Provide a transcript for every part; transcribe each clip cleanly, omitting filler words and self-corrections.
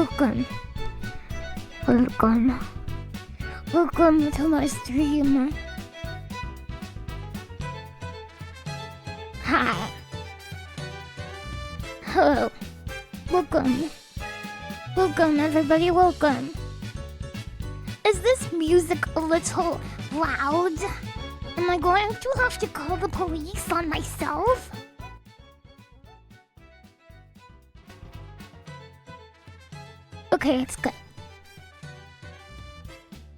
Welcome. Welcome. Welcome to my stream. Hi. Hello. Welcome. Welcome, everybody, welcome. Is this music a little loud? Am I going to have to call the police on myself? Okay, it's good.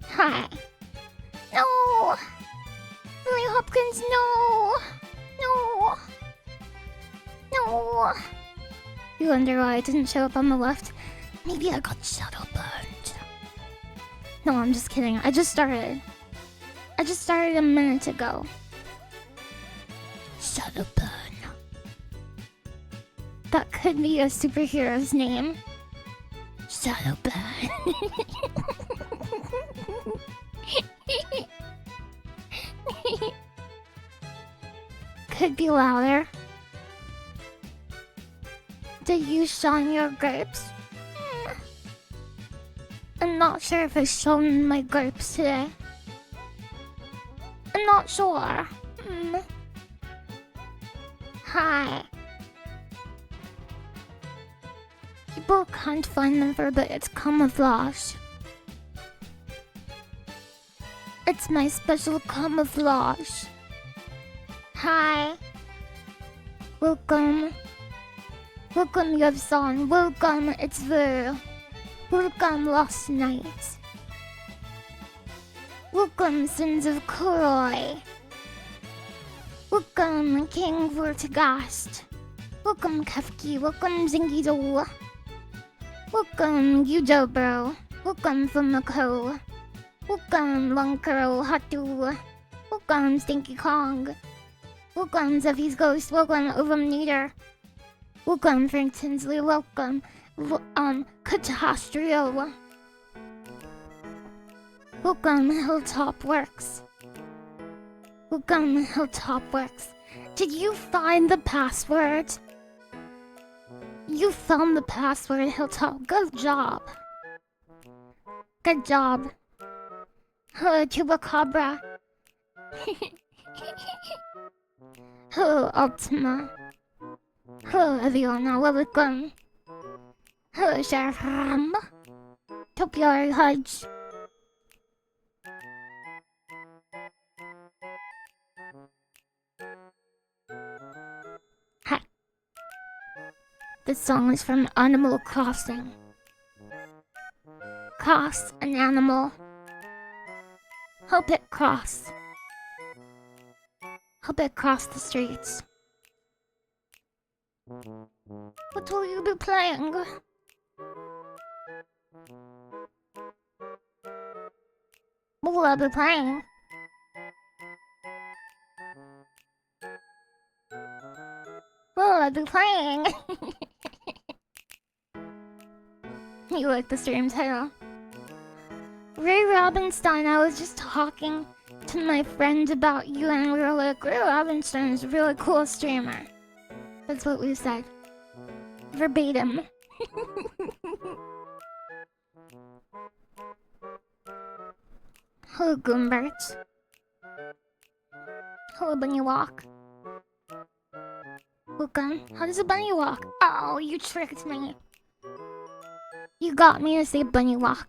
Hi. No! Lily Hopkins, no! No! No! You wonder why I didn't show up on the left? Maybe I got shadow burned. No, I'm just kidding. I just started a minute ago. Shadow burn. That could be a superhero's name. Shadow burn. Could be louder. Did you shine your grapes? I'm not sure if I've shown my grapes today. I'm not sure. Hi. People can't find them for a bit. It's camouflage. It's my special camouflage. Hi. Welcome. Welcome, Yevson. Welcome, it's Ver. Welcome, Lost Night. Welcome, Sins of Koroi. Welcome, King Vortigast. Welcome, Kefki. Welcome, Zingido. Welcome, Yudobro. Welcome, Fumako. Welcome, Lunkaro Hatu. Welcome, Stinky Kong. Welcome, Zeffy's Ghost. Welcome, Ovum Neater. Welcome, Frank Tinsley. Welcome, Catastrio. Welcome, Hilltop Works. Welcome, Hilltop Works. Did you find the password? You found the password, Hilltop. Good job. Good job. Hello, Chupacabra. Hello, Ultima. Hello, Aviona. Welcome. Hello, Sheriff Ram. Topiary Hudge. Hi. This song is from Animal Crossing. Cross an animal. Help it cross. Help it cross the streets. What will you be playing? What will I be playing? What will I be playing? You like the stream title? Ray Robinstein, I was just talking to my friend about you and we were like, Ray Robinstein is a really cool streamer. That's what we said. Verbatim. Hello, Goombert. Hello, Bunny Walk. Welcome. How does a bunny walk? Oh, you tricked me. You got me to say Bunny Walk.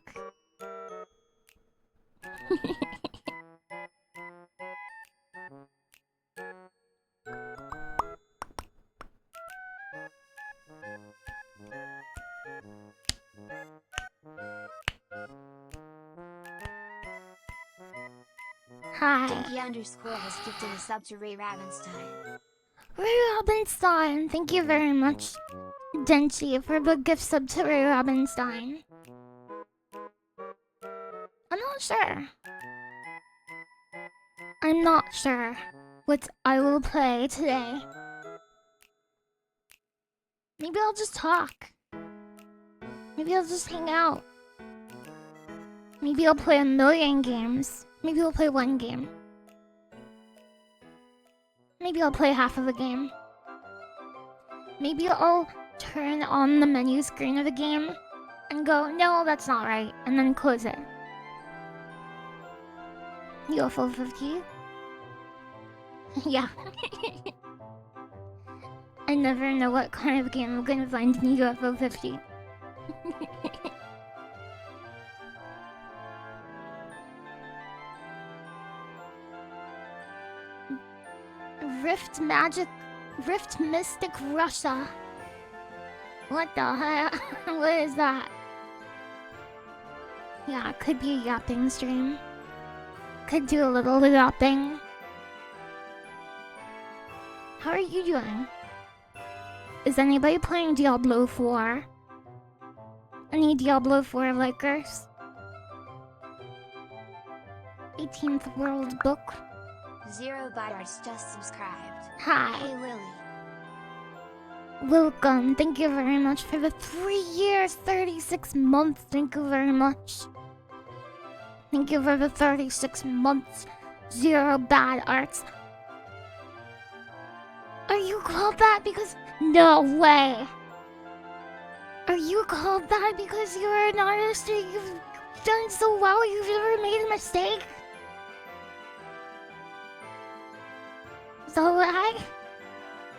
Hi. Dinky_ has gifted a sub to Ray Ravenstein. Ray Robinstein, thank you very much, Denchi, for the gift sub to Ray Robinstein. I'm not sure. I'm not sure what I will play today. Maybe I'll just talk. Maybe I'll just hang out. Maybe I'll play a million games. Maybe I'll play one game. Maybe I'll play half of a game. Maybe I'll turn on the menu screen of a game and go, no, that's not right, and then close it. UFO 50? Yeah. I never know what kind of game I'm gonna find in UFO 50. Rift Mystic Russia. What the heck? What is that? Yeah, it could be a yapping stream. Could do a little yapping. How are you doing? Is anybody playing Diablo 4? Any Diablo 4 likers? 18th World Book. Zero Biters just subscribed. Hi. Hey Lily. Welcome. Thank you very much for the 3 years, 36 months. Thank you very much. Thank you for the 36 months. Zero bad arts. Are you called that because... No way. Are you called that because you're an artist or you've done so well you've never made a mistake? Is that right?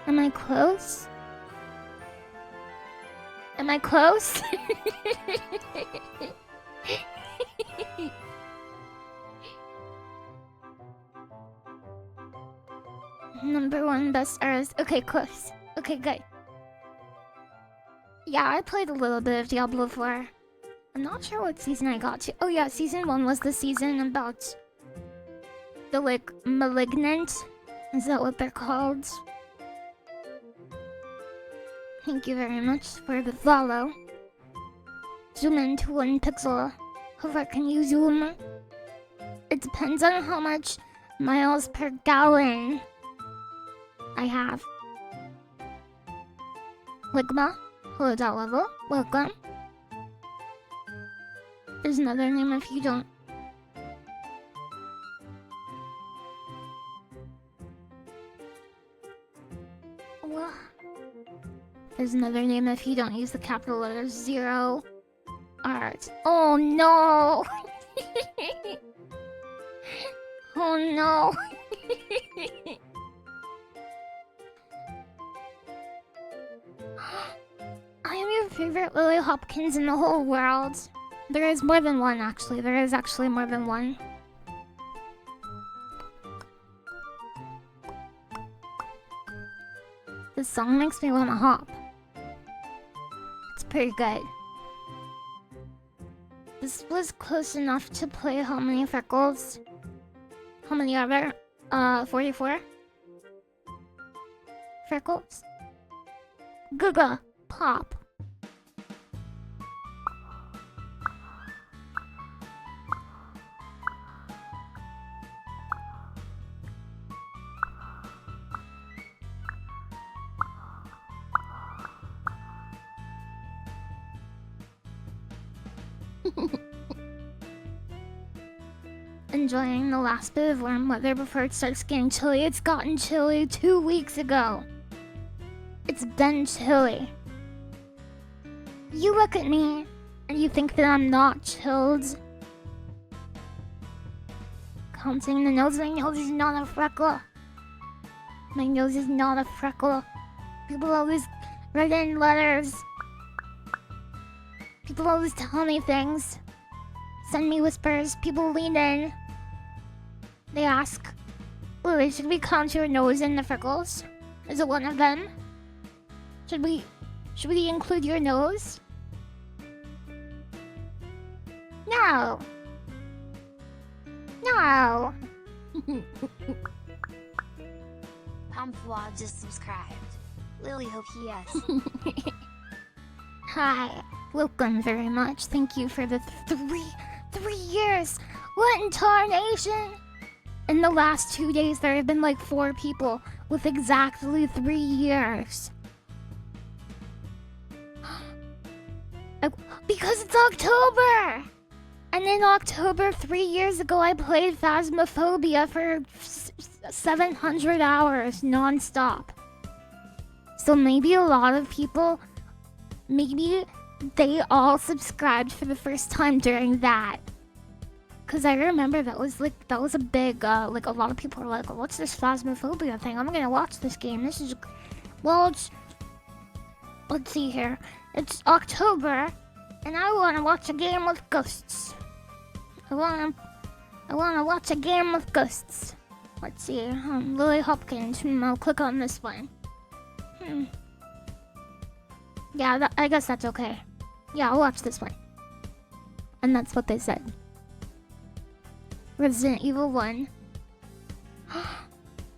Am I close? Am I close? Number 1 best artist. Okay, close. Okay, good. Yeah, I played a little bit of Diablo 4. I'm not sure what season I got to. Oh yeah, season 1 was the season about the, like, malignant. Is that what they're called? Thank you very much for the follow. Zoom into 1 pixel. How far can you zoom? It depends on how much miles per gallon I have. Ligma, hello dot level, welcome. There's another name if you don't. Well, there's another name if you don't use the capital letters. Zero art. Oh no! Oh no! I am your favorite Lily Hopkins in the whole world. There is more than one, actually. There is actually more than one. This song makes me want to hop. It's pretty good. This was close enough to play how many freckles? How many are there? 44? Freckles? Guga! Pop! Enjoying the last bit of warm weather before it starts getting chilly. It's gotten chilly 2 weeks ago. It's been chilly. You look at me and you think that I'm not chilled. Counting the nose. My nose is not a freckle. My nose is not a freckle. People always write in letters. People always tell me things. Send me whispers. People lean in. They ask, Lily, should we count your nose and the freckles? Is it one of them? Should we include your nose? No. No. Pamphua just subscribed. Lily hope yes. Hi. Welcome very much. Thank you for the 3 years. What in tarnation? In the last 2 days, there have been like 4 people with exactly 3 years. Because it's October! And in October 3 years ago, I played Phasmophobia for 700 hours non-stop. So maybe a lot of people, maybe they all subscribed for the first time during that. Cause I remember that was a big like a lot of people were like, what's this Phasmophobia thing? I'm gonna watch this game. This is well, let's see here. It's October, and I wanna watch a game with ghosts. I wanna watch a game with ghosts. Let's see. Lily Hopkins. I'll click on this one. Yeah, I guess that's okay. Yeah, I'll watch this one. And that's what they said. Resident Evil 1.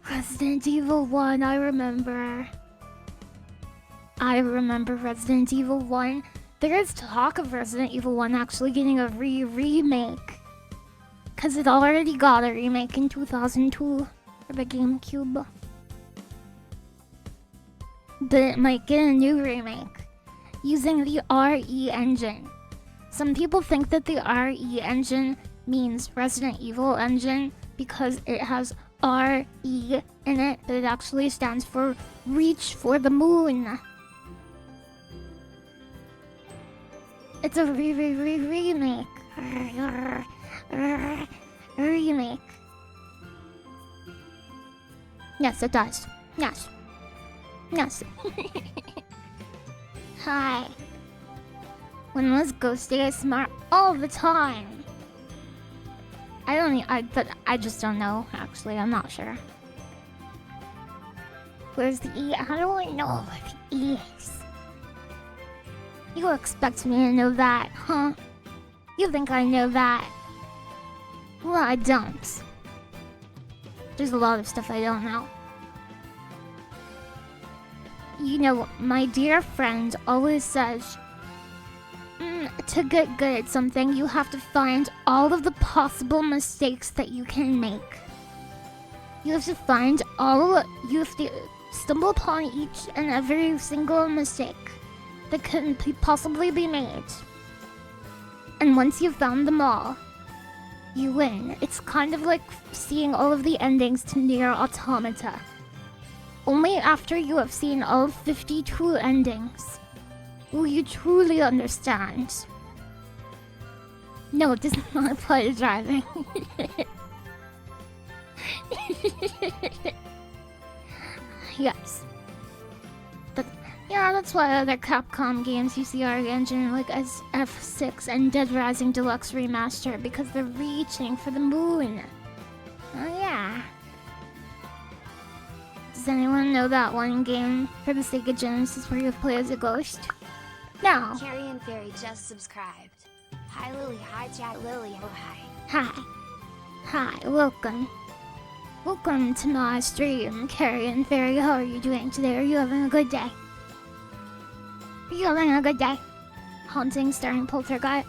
Resident Evil 1, I remember. I remember Resident Evil 1. There is talk of Resident Evil 1 actually getting a remake. Because it already got a remake in 2002 for the GameCube. But it might get a new remake using the RE engine. Some people think that the RE engine means Resident Evil engine because it has RE in it, but it actually stands for Reach for the Moon. It's a remake. Remake. Yes, it does. Yes. Yes. Hi. When was Ghost ASMR? All the time. I just don't know, actually. I'm not sure. Where's the E? How do I know where the E is? You expect me to know that, huh? You think I know that? Well, I don't. There's a lot of stuff I don't know. You know, my dear friend always says, to get good at something, you have to find all of the possible mistakes that you can make. You have to stumble upon each and every single mistake that can possibly be made. And once you've found them all, you win. It's kind of like seeing all of the endings to Nier Automata. Only after you have seen all 52 endings will you truly understand. No, it does not apply to driving. Yes. Yeah, that's why other Capcom games use the RE engine like as F6 and Dead Rising Deluxe Remaster, because they're reaching for the moon. Oh yeah. Does anyone know that one game for the Sega Genesis where you play as a ghost? No. Carrion Fairy just subscribed. Hi Lily, hi chat Lily, oh hi. Hi. Hi, welcome. Welcome to my stream, Carrion Fairy. How are you doing today? Are you having a good day? Are you having a good day? Haunting, starring Poltergeist.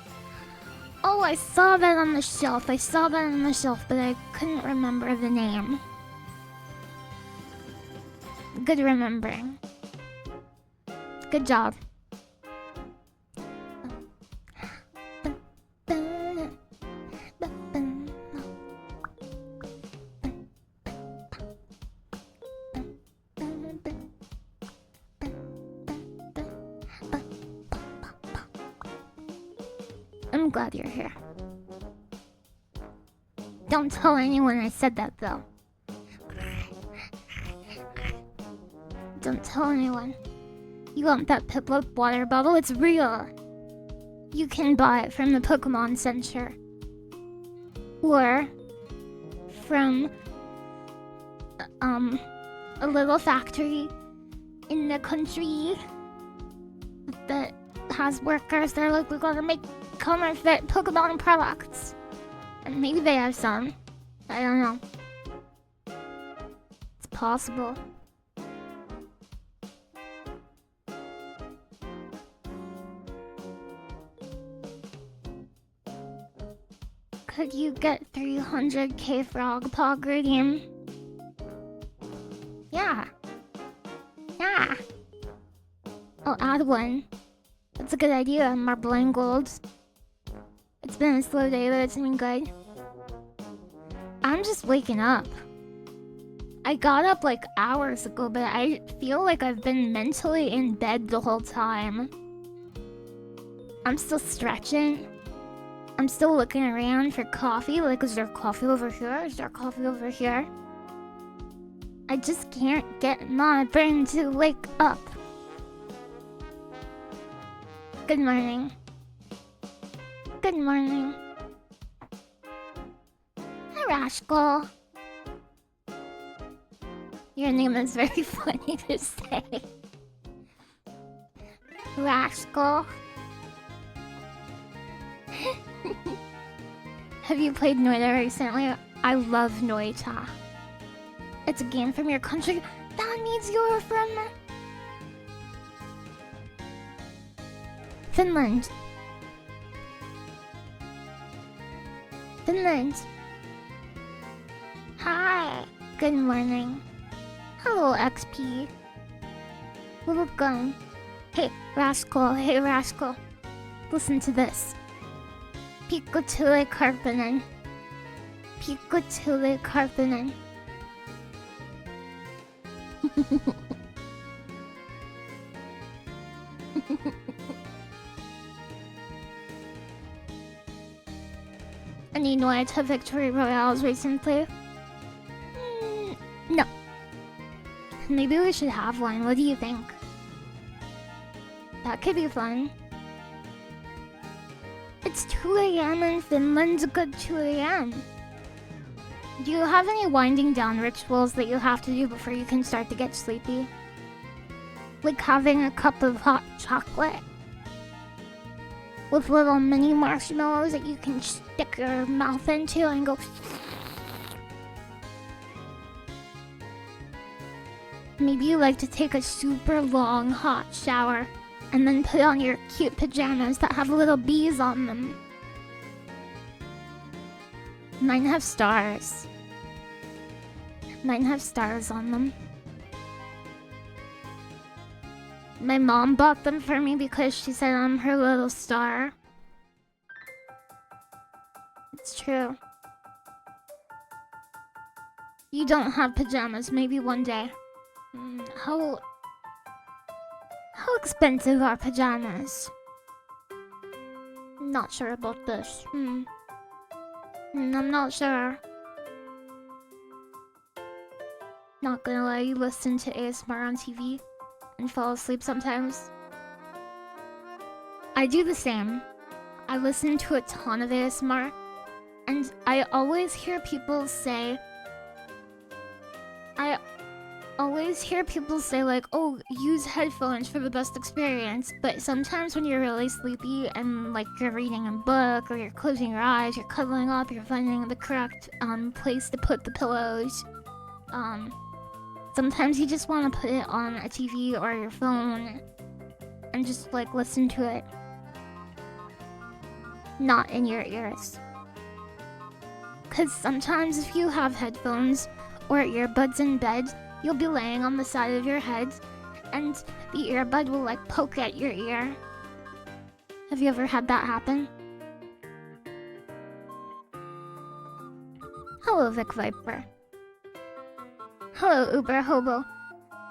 Oh, I saw that on the shelf. But I couldn't remember the name. Good remembering. Good job. I'm glad you're here. Don't tell anyone I said that, though. Don't tell anyone. You want that Piplup water bottle? It's real. You can buy it from the Pokemon Center. Or from a little factory in the country that has workers. They're like, we're gonna make counterfeit Pokemon products. And maybe they have some. I don't know. It's possible. Could you get 300k Frog Pog Redeem? Yeah. Yeah. I'll add one. That's a good idea, Marble and Gold. It's been a slow day, but it's been good. I'm just waking up. I got up like hours ago, but I feel like I've been mentally in bed the whole time. I'm still stretching. I'm still looking around for coffee. Like, is there coffee over here? Is there coffee over here? I just can't get my brain to wake up. Good morning. Good morning. Hi, Rascal. Your name is very funny to say. Rascal. Have you played Noita recently? I love Noita. It's a game from your country. That means you're from Finland. Finland. Hi. Good morning. Hello, XP. Welcome. Hey, Rascal. Hey, Rascal. Listen to this. Pikkutille Karppinen. Pikkutille Karppinen. Any Noita victory royales recently? No. Maybe we should have one. What do you think? That could be fun. It's 2 a.m. in Finland. A good 2 a.m. Do you have any winding down rituals that you have to do before you can start to get sleepy? Like having a cup of hot chocolate with little mini marshmallows that you can stick your mouth into and go. Maybe you like to take a super long hot shower and then put on your cute pajamas that have little bees on them. Mine have stars. Mine have stars on them. My mom bought them for me because she said I'm her little star. It's true. You don't have pajamas, maybe one day. How expensive are pajamas? Not sure about this. I'm not sure. Not gonna let you listen to ASMR on TV and fall asleep sometimes. I do the same. I listen to a ton of ASMR, and I always hear people say like, oh, use headphones for the best experience. But sometimes when you're really sleepy and like you're reading a book or you're closing your eyes, you're cuddling up, you're finding the correct place to put the pillows. Sometimes you just want to put it on a TV or your phone and just like listen to it. Not in your ears. Cause sometimes if you have headphones or earbuds in bed, you'll be laying on the side of your head and the earbud will like poke at your ear. Have you ever had that happen? Hello, Vic Viper. Hello, Uber Hobo.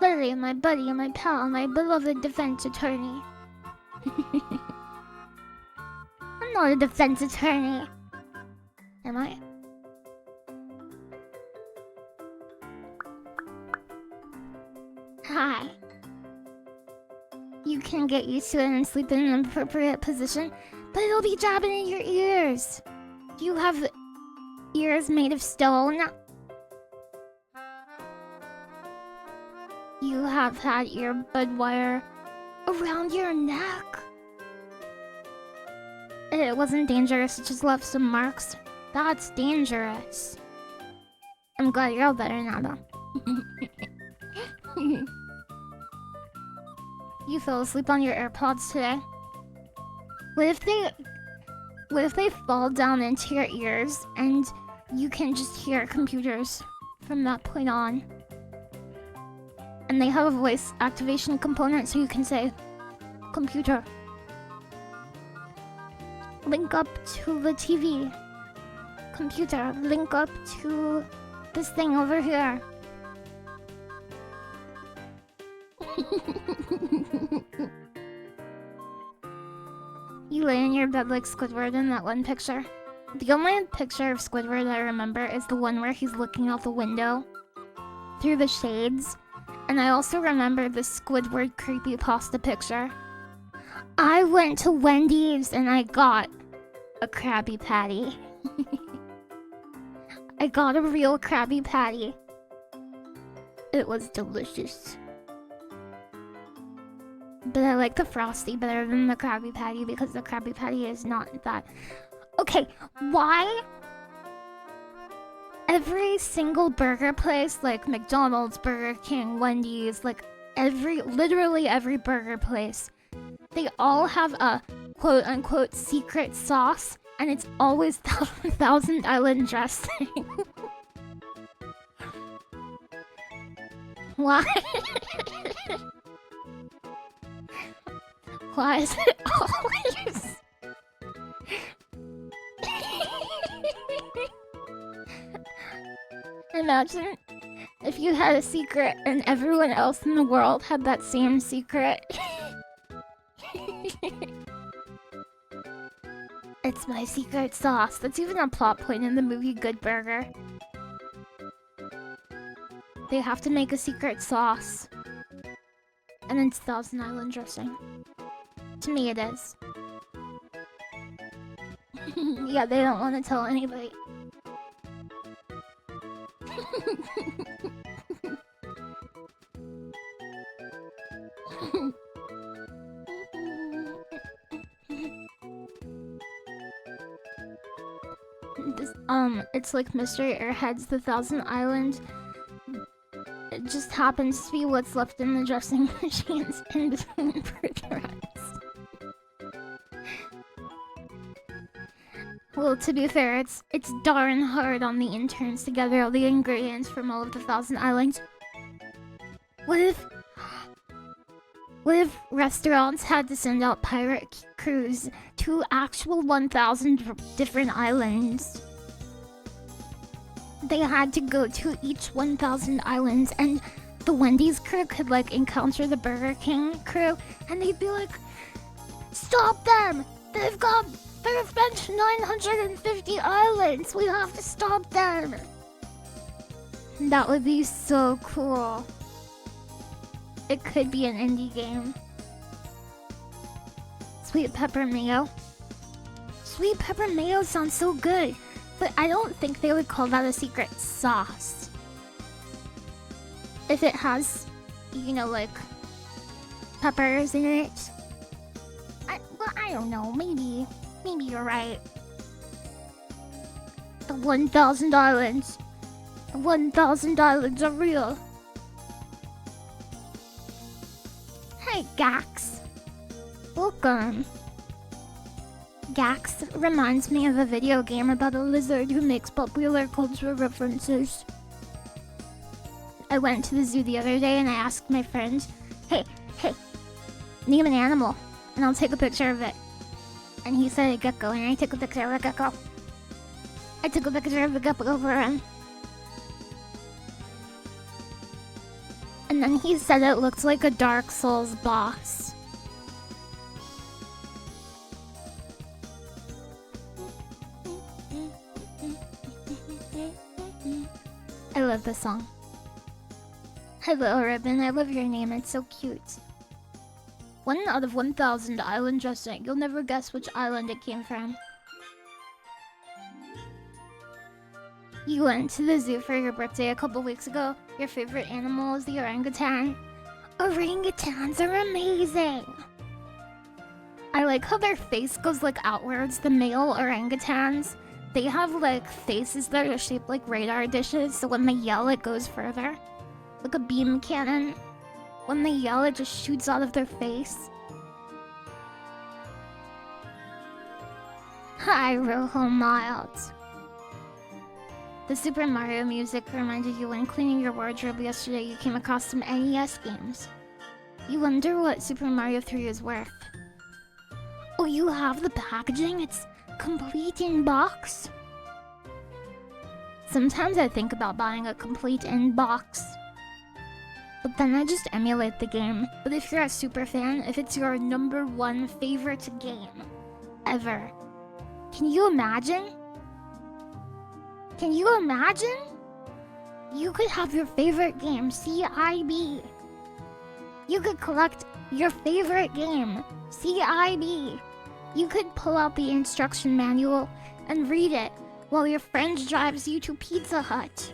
Lily, my buddy and my pal, my beloved defense attorney. I'm not a defense attorney. Am I? Hi. You can get used to it and sleep in an appropriate position, but it'll be jabbing in your ears. Do you have ears made of stone? You have had earbud wire around your neck. It wasn't dangerous, it just left some marks. That's dangerous. I'm glad you're all better now, though. You fell asleep on your AirPods today? What if they fall down into your ears and you can just hear computers from that point on? And they have a voice activation component so you can say, computer, link up to the TV. Computer, link up to this thing over here. You lay in your bed like Squidward in that one picture. The only picture of Squidward I remember is the one where he's looking out the window through the shades. And I also remember the Squidward creepypasta picture. I went to Wendy's and I got a Krabby Patty. I got a real Krabby Patty. It was delicious. But I like the Frosty better than the Krabby Patty because the Krabby Patty is not that... Okay, why? Every single burger place, like McDonald's, Burger King, Wendy's, like literally every burger place, they all have a quote-unquote secret sauce, and it's always Thousand Island dressing. Why? Why is it always... Imagine if you had a secret and everyone else in the world had that same secret. It's my secret sauce. That's even a plot point in the movie Good Burger. They have to make a secret sauce. And it's Thousand Island dressing. To me it is. Yeah, they don't want to tell anybody. It's like Mystery Airheads, the Thousand Island. It just happens to be what's left in the dressing machines in between burger runs. Well, to be fair, it's darn hard on the interns to gather all the ingredients from all of the Thousand Islands. What if restaurants had to send out pirate crews to actual 1,000 different islands? They had to go to each 1,000 islands, and the Wendy's crew could like encounter the Burger King crew, and they'd be like, "Stop them! They've been to 950 islands! We have to stop them!" That would be so cool. It could be an indie game. Sweet pepper mayo. Sweet pepper mayo sounds so good, but I don't think they would call that a secret sauce. If it has, you know, like, peppers in it. I don't know, maybe you're right. The 1,000 islands. The 1,000 islands are real. Hey, Gax. Welcome. Gax reminds me of a video game about a lizard who makes popular cultural references. I went to the zoo the other day and I asked my friend, hey, name an animal and I'll take a picture of it. And he said a gecko, and I took a picture of a gecko. I took a picture of the gecko for him. And then he said it looked like a Dark Souls boss. I love this song. Hello, Ribbon. I love your name. It's so cute. 1 out of 1,000 island dressing. You'll never guess which island it came from. You went to the zoo for your birthday a couple weeks ago. Your favorite animal is the orangutan. Orangutans are amazing! I like how their face goes like outwards. The male orangutans, they have like faces that are shaped like radar dishes, so when they yell it goes further. Like a beam cannon. When they yell it just shoots out of their face. Hi, Rojo Miles. The Super Mario music reminded you when cleaning your wardrobe yesterday you came across some NES games. You wonder what Super Mario 3 is worth. Oh, you have the packaging? It's complete in box? Sometimes I think about buying a complete in box. But then I just emulate the game. But if you're a super fan, if it's your #1 favorite game, ever. Can you imagine? Can you imagine? You could have your favorite game, CIB. You could collect your favorite game, CIB. You could pull out the instruction manual and read it while your friend drives you to Pizza Hut.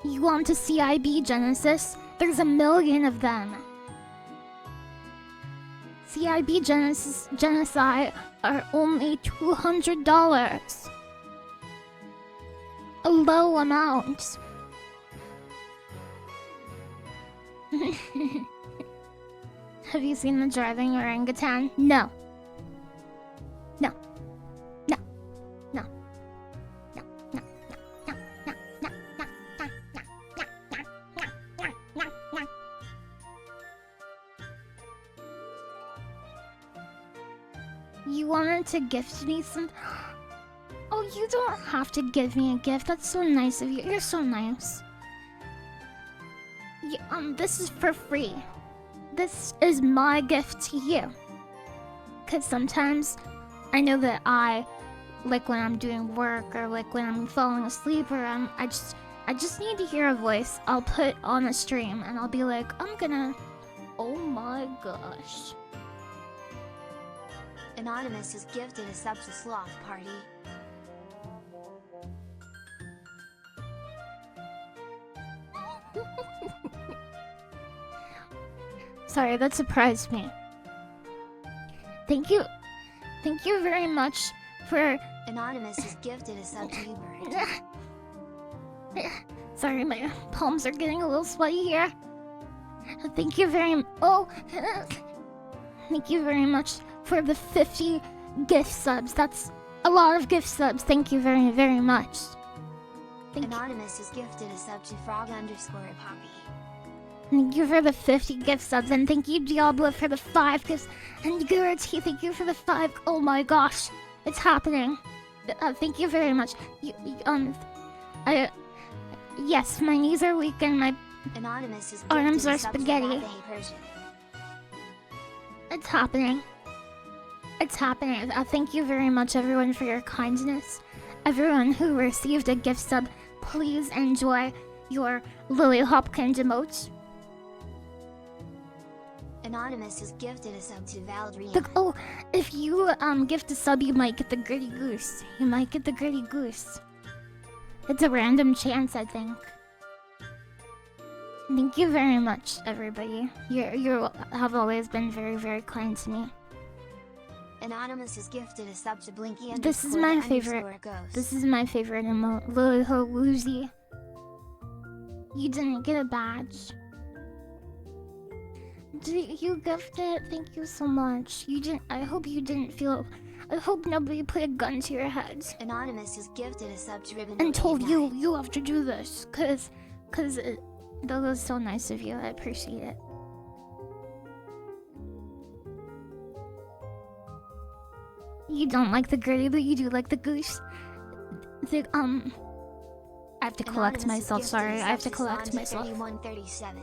You want a CIB Genesis? There's a million of them. CIB Genesis Genocide are only $200. A low amount. Have you seen the driving orangutan? No. No. No. No. No. No. No. No. No. No. No. You wanted to gift me some? Oh, you don't have to give me a gift. That's so nice of you. You're so nice. This is for free. This is my gift to you. Cause sometimes I know that like when I'm doing work or like when I'm falling asleep or I just need to hear a voice. I'll put on a stream and I'll be like, oh my gosh. Anonymous is gifted a sub to Sloth Party. Sorry, that surprised me. Thank you very much for... Anonymous is gifted a sub to you, Bird. Sorry, my palms are getting a little sweaty here. Thank you very Thank you very much for the 50 gift subs. That's a lot of gift subs. Thank you very, very much. Anonymous is gifted a sub to Frog_Poppy. Thank you for the 50 gift subs, and thank you Diablo for the 5 gifts, and Gurati, thank you for the 5. Oh my gosh, it's happening. Thank you very much. Yes, my knees are weak and my arms are spaghetti. It's happening. It's happening. Thank you very much, everyone, for your kindness. Everyone who received a gift sub, please enjoy your LilyHopkins emotes. Anonymous is gifted a sub to Valdrian. Look, oh, if you gift a sub, you might get the Gritty Goose. You might get the Gritty Goose. It's a random chance, I think. Thank you very much, everybody. You have always been very, very kind to me. Anonymous is gifted a sub to Blinky. This is my favorite. This is my favorite emote. Lilyho Woozy. You didn't get a badge. Did you gift it? Thank you so much. You didn't. I hope you didn't feel. I hope nobody put a gun to your head. Anonymous is gifted a sub to Ribbon. And told you have to do this, cause that was so nice of you. I appreciate it. You don't like the gritty, but you do like the goose. I have to collect myself. Sorry, I have to collect myself. 3137.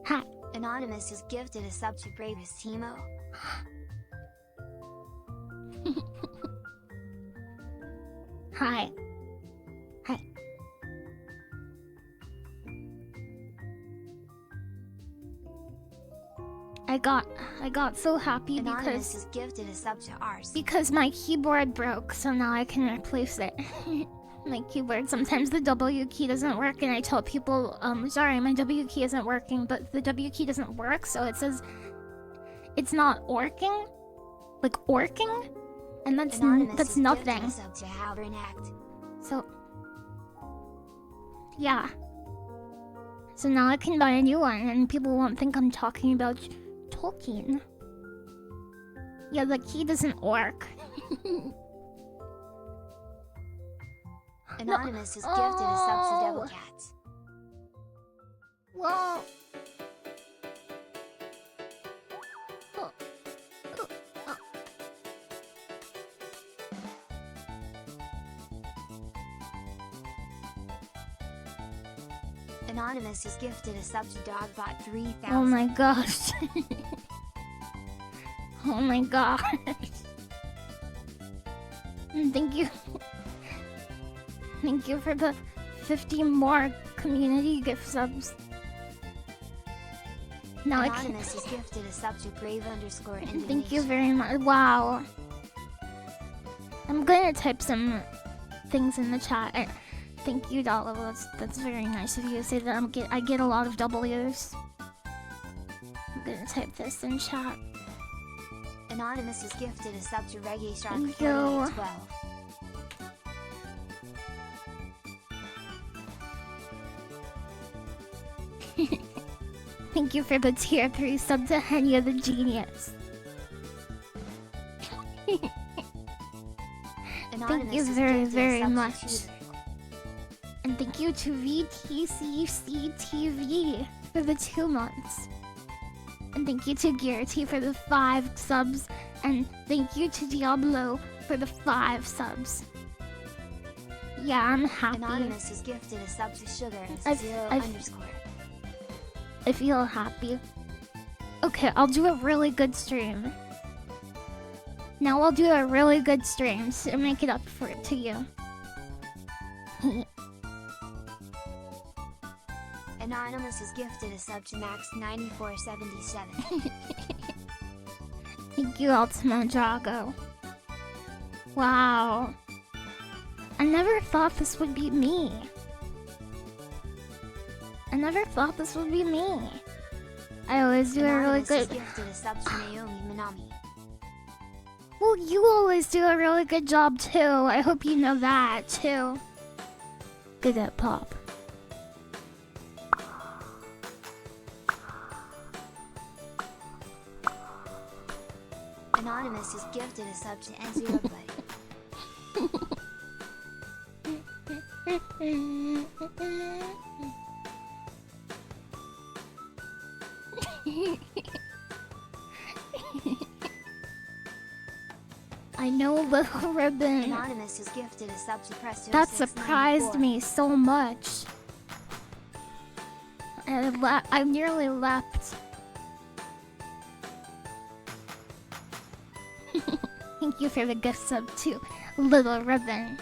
Hi. Anonymous is gifted a sub to Bravest Timo. Hi. Hi. I got so happy Anonymous is gifted a sub to ours. Because my keyboard broke, so now I can replace it. My keyboard, sometimes the W key doesn't work, and I tell people, sorry, my W key isn't working, but the W key doesn't work, so it says it's not orking, like orking, and that's nothing. So, yeah. So now I can buy a new one, and people won't think I'm talking about Tolkien. Yeah, the key doesn't work. Anonymous is gifted a sub to Devil Cats. Well, Anonymous is gifted a sub to Dogbot 3000. Oh my gosh. Oh my gosh. And thank you. Thank you for the 50 more community gift subs. Now Anonymous is gifted a sub to Brave_Indignation. Thank you very much. Wow. I'm gonna type some things in the chat. Thank you, Dollar. That's very nice of you to say that. I get a lot of W's. I'm gonna type this in chat. Anonymous is gifted a sub to Reggae Shark Thank 4812. Thank you for the tier 3 sub to Henya the Genius. Thank you very, very much. And thank you to VTCCTV for the 2 months. And thank you to Garrity for the 5 subs. And thank you to Diablo for the 5 subs. Yeah, I'm happy. Anonymous is gifted a sub to Sugar I feel happy. Okay, I'll do a really good stream. Now I'll do a really good stream to make it up for it to you. Anonymous is gifted a sub to Max9477. Thank you, Ultima Drago. Wow. I never thought this would be me. I never thought this would be me. I always do a really good... Gifted a sub to Naomi Minami. Well, you always do a really good job too. I hope you know that too. Good at pop. Anonymous is gifted a sub to N0 I know Little Ribbon. Anonymous is gifted a sub to Presto. That surprised me so much. I nearly leapt. Thank you for the gift sub too, Little Ribbon.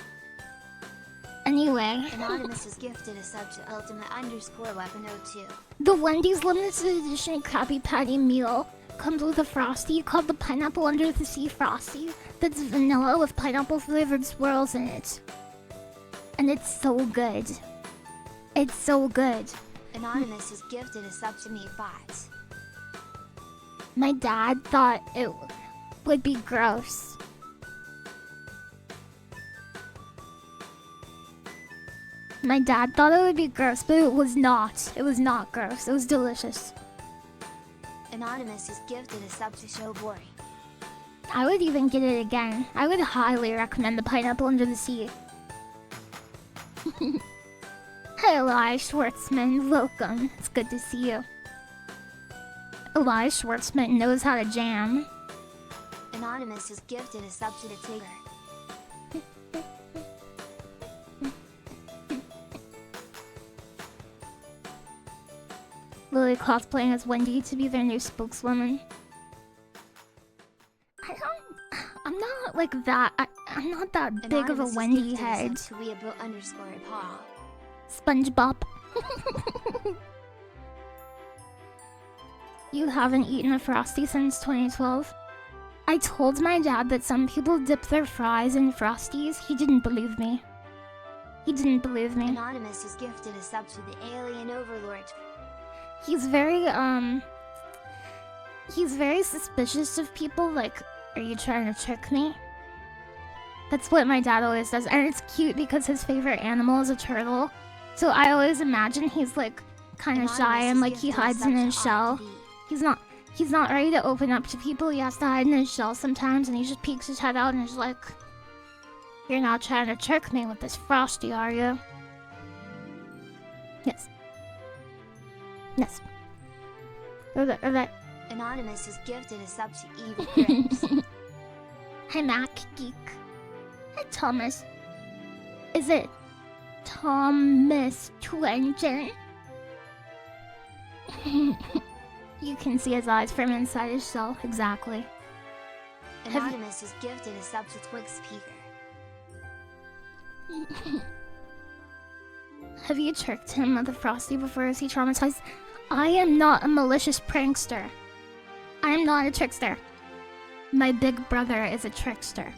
Anyway. Anonymous is gifted a sub to Ultimate_Weapon02. The Wendy's limited edition Krabby Patty meal comes with a Frosty called the Pineapple Under the Sea Frosty that's vanilla with pineapple flavored swirls in it. And it's so good. It's so good. Anonymous is gifted a sub to Meatbots. My dad thought it would be gross. My dad thought it would be gross, but it was not. It was not gross. It was delicious. Anonymous is gifted a sub to Shobori. I would even get it again. I would highly recommend the Pineapple Under the Sea. Hey, Elias Schwartzman. Welcome. It's good to see you. Elias Schwartzman knows how to jam. Anonymous is gifted a sub to the Tigger. Lily cosplaying as Wendy to be their new spokeswoman. I'm not like that. I'm not that big of a Wendy head. SpongeBob. You haven't eaten a Frosty since 2012? I told my dad that some people dip their fries in Frosties. He didn't believe me. He didn't believe me. Anonymous is gifted a sub to the Alien Overlord. He's very suspicious of people, like, are you trying to trick me? That's what my dad always does, and it's cute because his favorite animal is a turtle. So I always imagine he's like kind of shy and like he hides in his shell. He's not ready to open up to people. He has to hide in his shell sometimes, and he just peeks his head out and is like, "You're not trying to trick me with this Frosty, are you?" Yes. Yes. Or that. Anonymous is gifted a sub to Evil Critters. Hi, Mac Geek. Hi, Thomas. Is it Thomas Twenton? You can see his eyes from inside his shell, exactly. Anonymous is gifted a sub to Twig Speaker. Have you tricked him with a Frosty before? Is he traumatized? I am not a malicious prankster. I am not a trickster. My big brother is a trickster.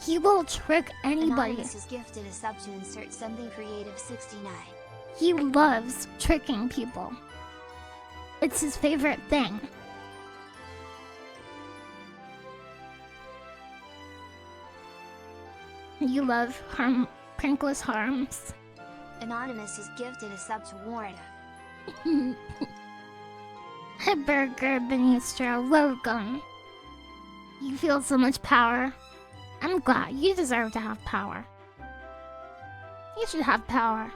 He will trick anybody. Anonymous is gifted a sub to insert something creative 69. He loves tricking people. It's his favorite thing. You love prankless harms. Anonymous is gifted a sub to Warren. Burger Benistra, welcome. You feel so much power. I'm glad. You deserve to have power. You should have power.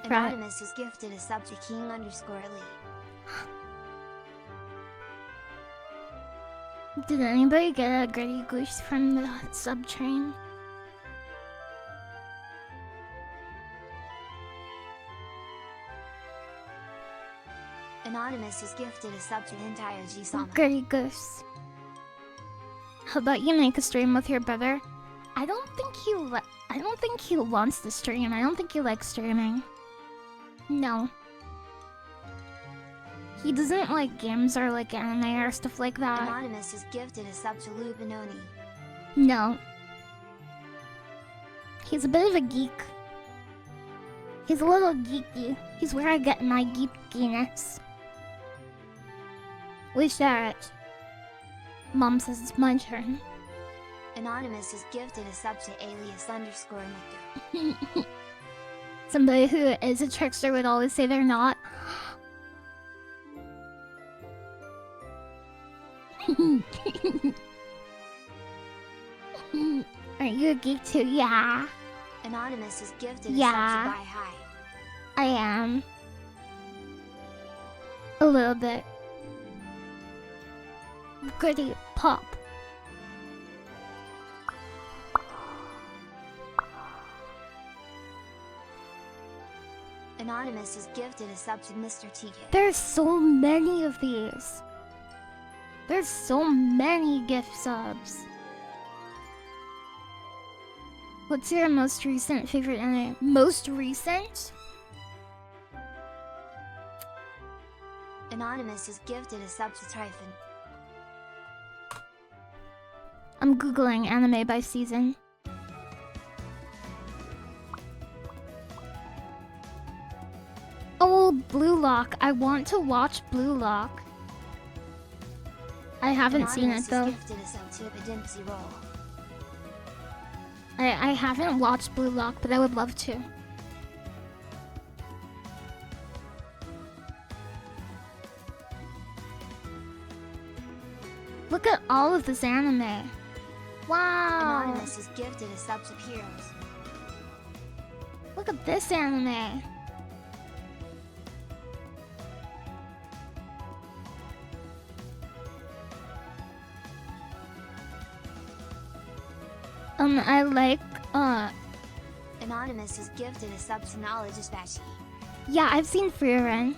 Anonymous is gifted a sub to King_Lee. Did anybody get a gritty goose from the sub train? Anonymous is gifted a sub to Entire G-Sama. Gritty goose. How about you make a stream with your brother? I don't think he wants to stream. I don't think he likes streaming. No. He doesn't like games or like anime or stuff like that. Anonymous is gifted a sub to Lupinoni. No. He's a bit of a geek. He's a little geeky. He's where I get my geekiness. We share it. Mom says it's my turn. Anonymous is gifted a sub to alias_Nectar. Somebody who is a trickster would always say they're not. Aren't you a geek too? Yeah. Anonymous is gifted a Yeah. sub to Bye High. I am. A little bit. Gritty pop. Anonymous is gifted a sub to Mr. TK. There's so many of these. There's so many gift subs. What's your most recent favorite anime? Most recent? Anonymous is gifted a sub to Typhon. I'm googling anime by season. Oh, Blue Lock. I want to watch Blue Lock. I haven't seen it though. Anonymous is gifted a sub to Epidempsy Roll. I haven't watched Blue Lock, but I would love to. Look at all of this anime. Wow. Anonymous is gifted a sub to Heroes. Look at this anime. I like, Anonymous is gifted a sub to Knowledge Dispatchy. yeah, I've seen Frieren.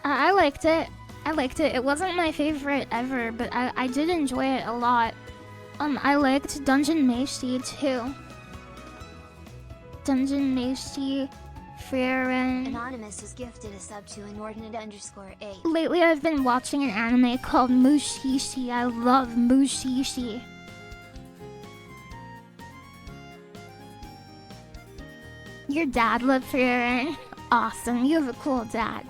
I liked it. I liked it. It wasn't my favorite ever, but I did enjoy it a lot. I liked Dungeon Meshi too. Dungeon Meshi, Frieren. Anonymous is gifted a sub to Inordinate_8. Lately I've been watching an anime called Mushishi. I love Mushishi. Your dad loved Frieren? Awesome, you have a cool dad.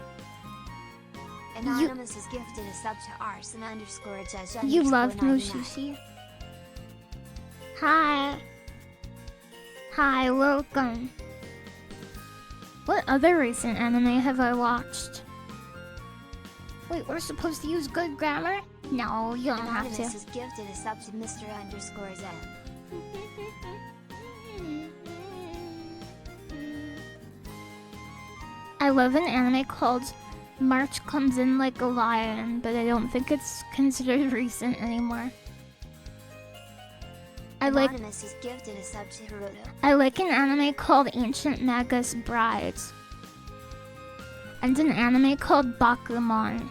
Anonymous is gifted a sub to Arson_Judge. You love 99. Mushishi. Hi. Hi, welcome. What other recent anime have I watched? Wait, we're supposed to use good grammar? No, you don't have Anonymous to. is gifted a sub to Mr_Z. I love an anime called March Comes In Like a Lion, but I don't think it's considered recent anymore. Anonymous is gifted a sub to Hiroto. I like an anime called Ancient Magus Brides. and an anime called Bakuman.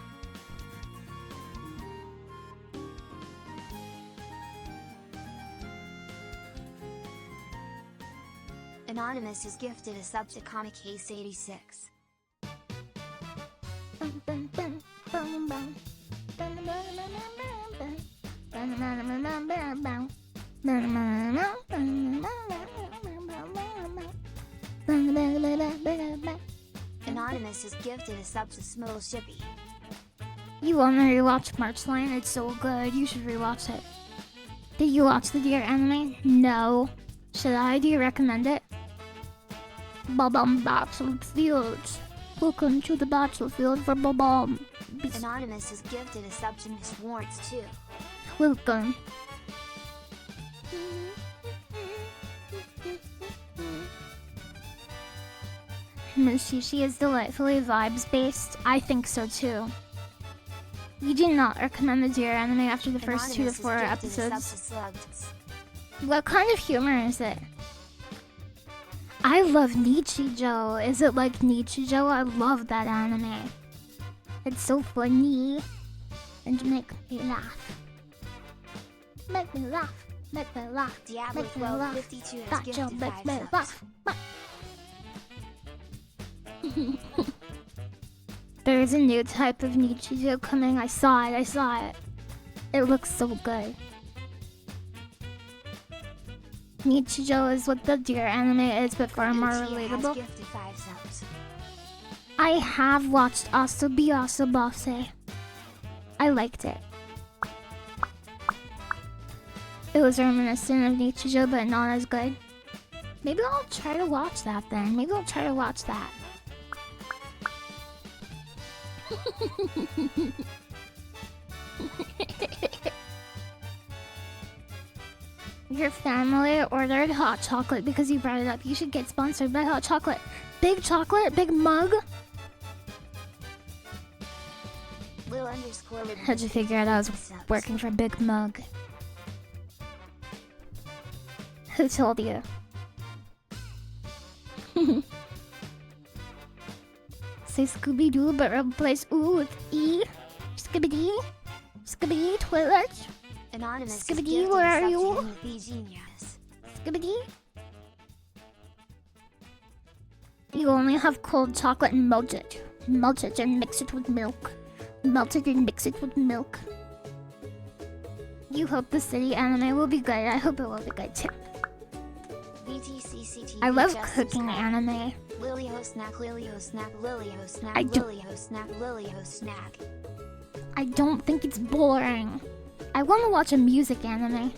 Anonymous is gifted a sub to Comic Case 86. Anonymous is gifted a sub to Smooth Shippy. You wanna rewatch Marchline? It's so good. You should rewatch it. Did you watch the Deer anime? No. Should I? Do you recommend it? Babam Battlefield. Welcome to the battlefield for Babam. Anonymous is gifted a sub to Miss Warrants too. Welcome. Mushishi is delightfully vibes-based. I think so too. You do not recommend the Deer anime after the first 2 to 4 episodes. What kind of humor is it? I love Nichijou. Is it like Nichijou? I love that anime. It's so funny. And make me laugh. Make me laugh. Make me laugh. Diablo Make me laugh. 1252 has That gifted joke makes 5 me subs. laugh. There's a new type of Nichijou coming. I saw it. It looks so good. Nichijou is what the Deer anime is, but far more relatable. Has gifted 5 subs. I have watched Asobi Asobase. I liked it. It was reminiscent of Nichijou, but not as good. Maybe I'll try to watch that then. Your family ordered hot chocolate because you brought it up. You should get sponsored by hot chocolate. Big chocolate, big mug. How'd you figure out I was working for Big Mug? Who told you? Say Scooby-Doo, but replace ooh with E. Scooby-Dee? Scooby-Dee, toilet? Anonymous Skibidi, where are you? Skibidi? You only have cold chocolate and melt it. Melt it and mix it with milk. Melt it and mix it with milk. You hope the city anime will be good. I hope it will be good too. I love cooking anime. LilyHops snack, LilyHops snack, LilyHops snack, I do- LilyHops snack, LilyHops snack. I don't think it's boring. I want to watch a music anime.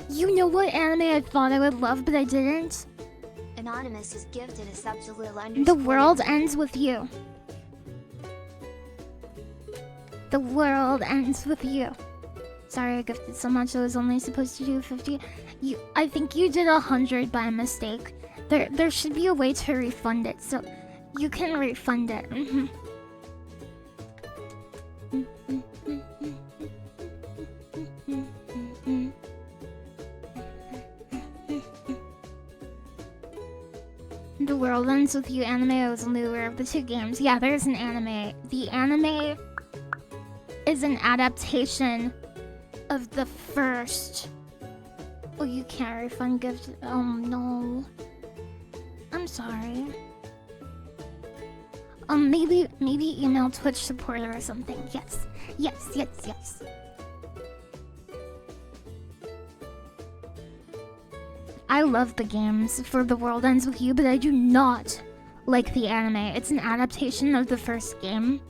You know what anime I thought I would love, but I didn't? Anonymous is gifted a sub to Lil The world ends with you. The world ends with you. Sorry I gifted so much. I was only supposed to do 50. I think you did 100 by mistake. There should be a way to refund it, so you can refund it. The world ends with you anime. I was only aware of the 2 games. Yeah, there's an anime. The anime is an adaptation of the first. Oh, you can't refund gifts. Oh no. I'm sorry. Maybe email Twitch supporter or something. Yes. I love the games for The World Ends With You, but I do not like the anime. It's an adaptation of the first game,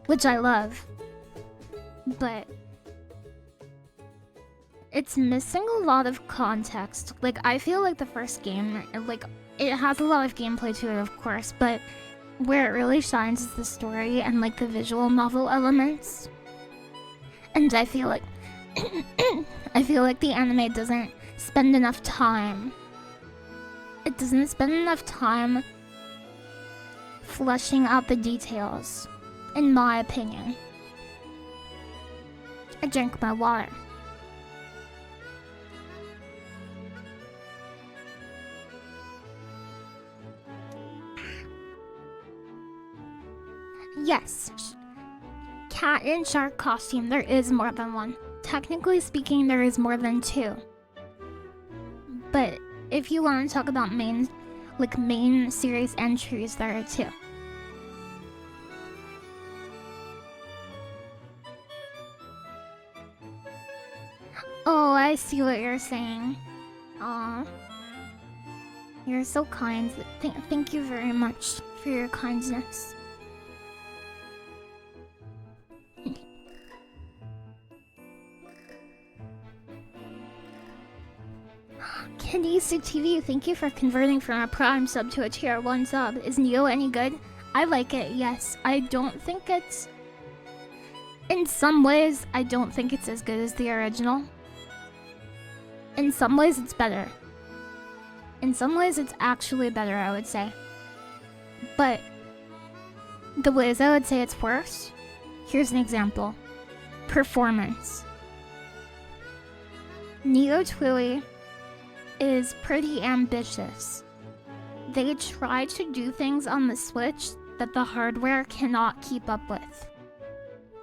which I love. But it's missing a lot of context. Like, I feel like the first game, like, it has a lot of gameplay to it, of course, but where it really shines is the story and, like, the visual novel elements. And I feel like the anime doesn't spend enough time. It doesn't spend enough time fleshing out the details, in my opinion. I drank my water. Yes. Cat and shark costume, there is more than one. Technically speaking, there is more than two. But if you want to talk about main series entries, there are two. Oh, I see what you're saying. Aw. You're so kind. Thank you very much for your kindness. Kenisu TV, thank you for converting from a Prime sub to a Tier 1 sub. Is Neo any good? I like it, yes. I don't think it's... In some ways, I don't think it's as good as the original. In some ways, it's better. In some ways, it's actually better, I would say. But the ways I would say it's worse, here's an example. Performance. Neo Twiwi is pretty ambitious. They try to do things on the Switch that the hardware cannot keep up with.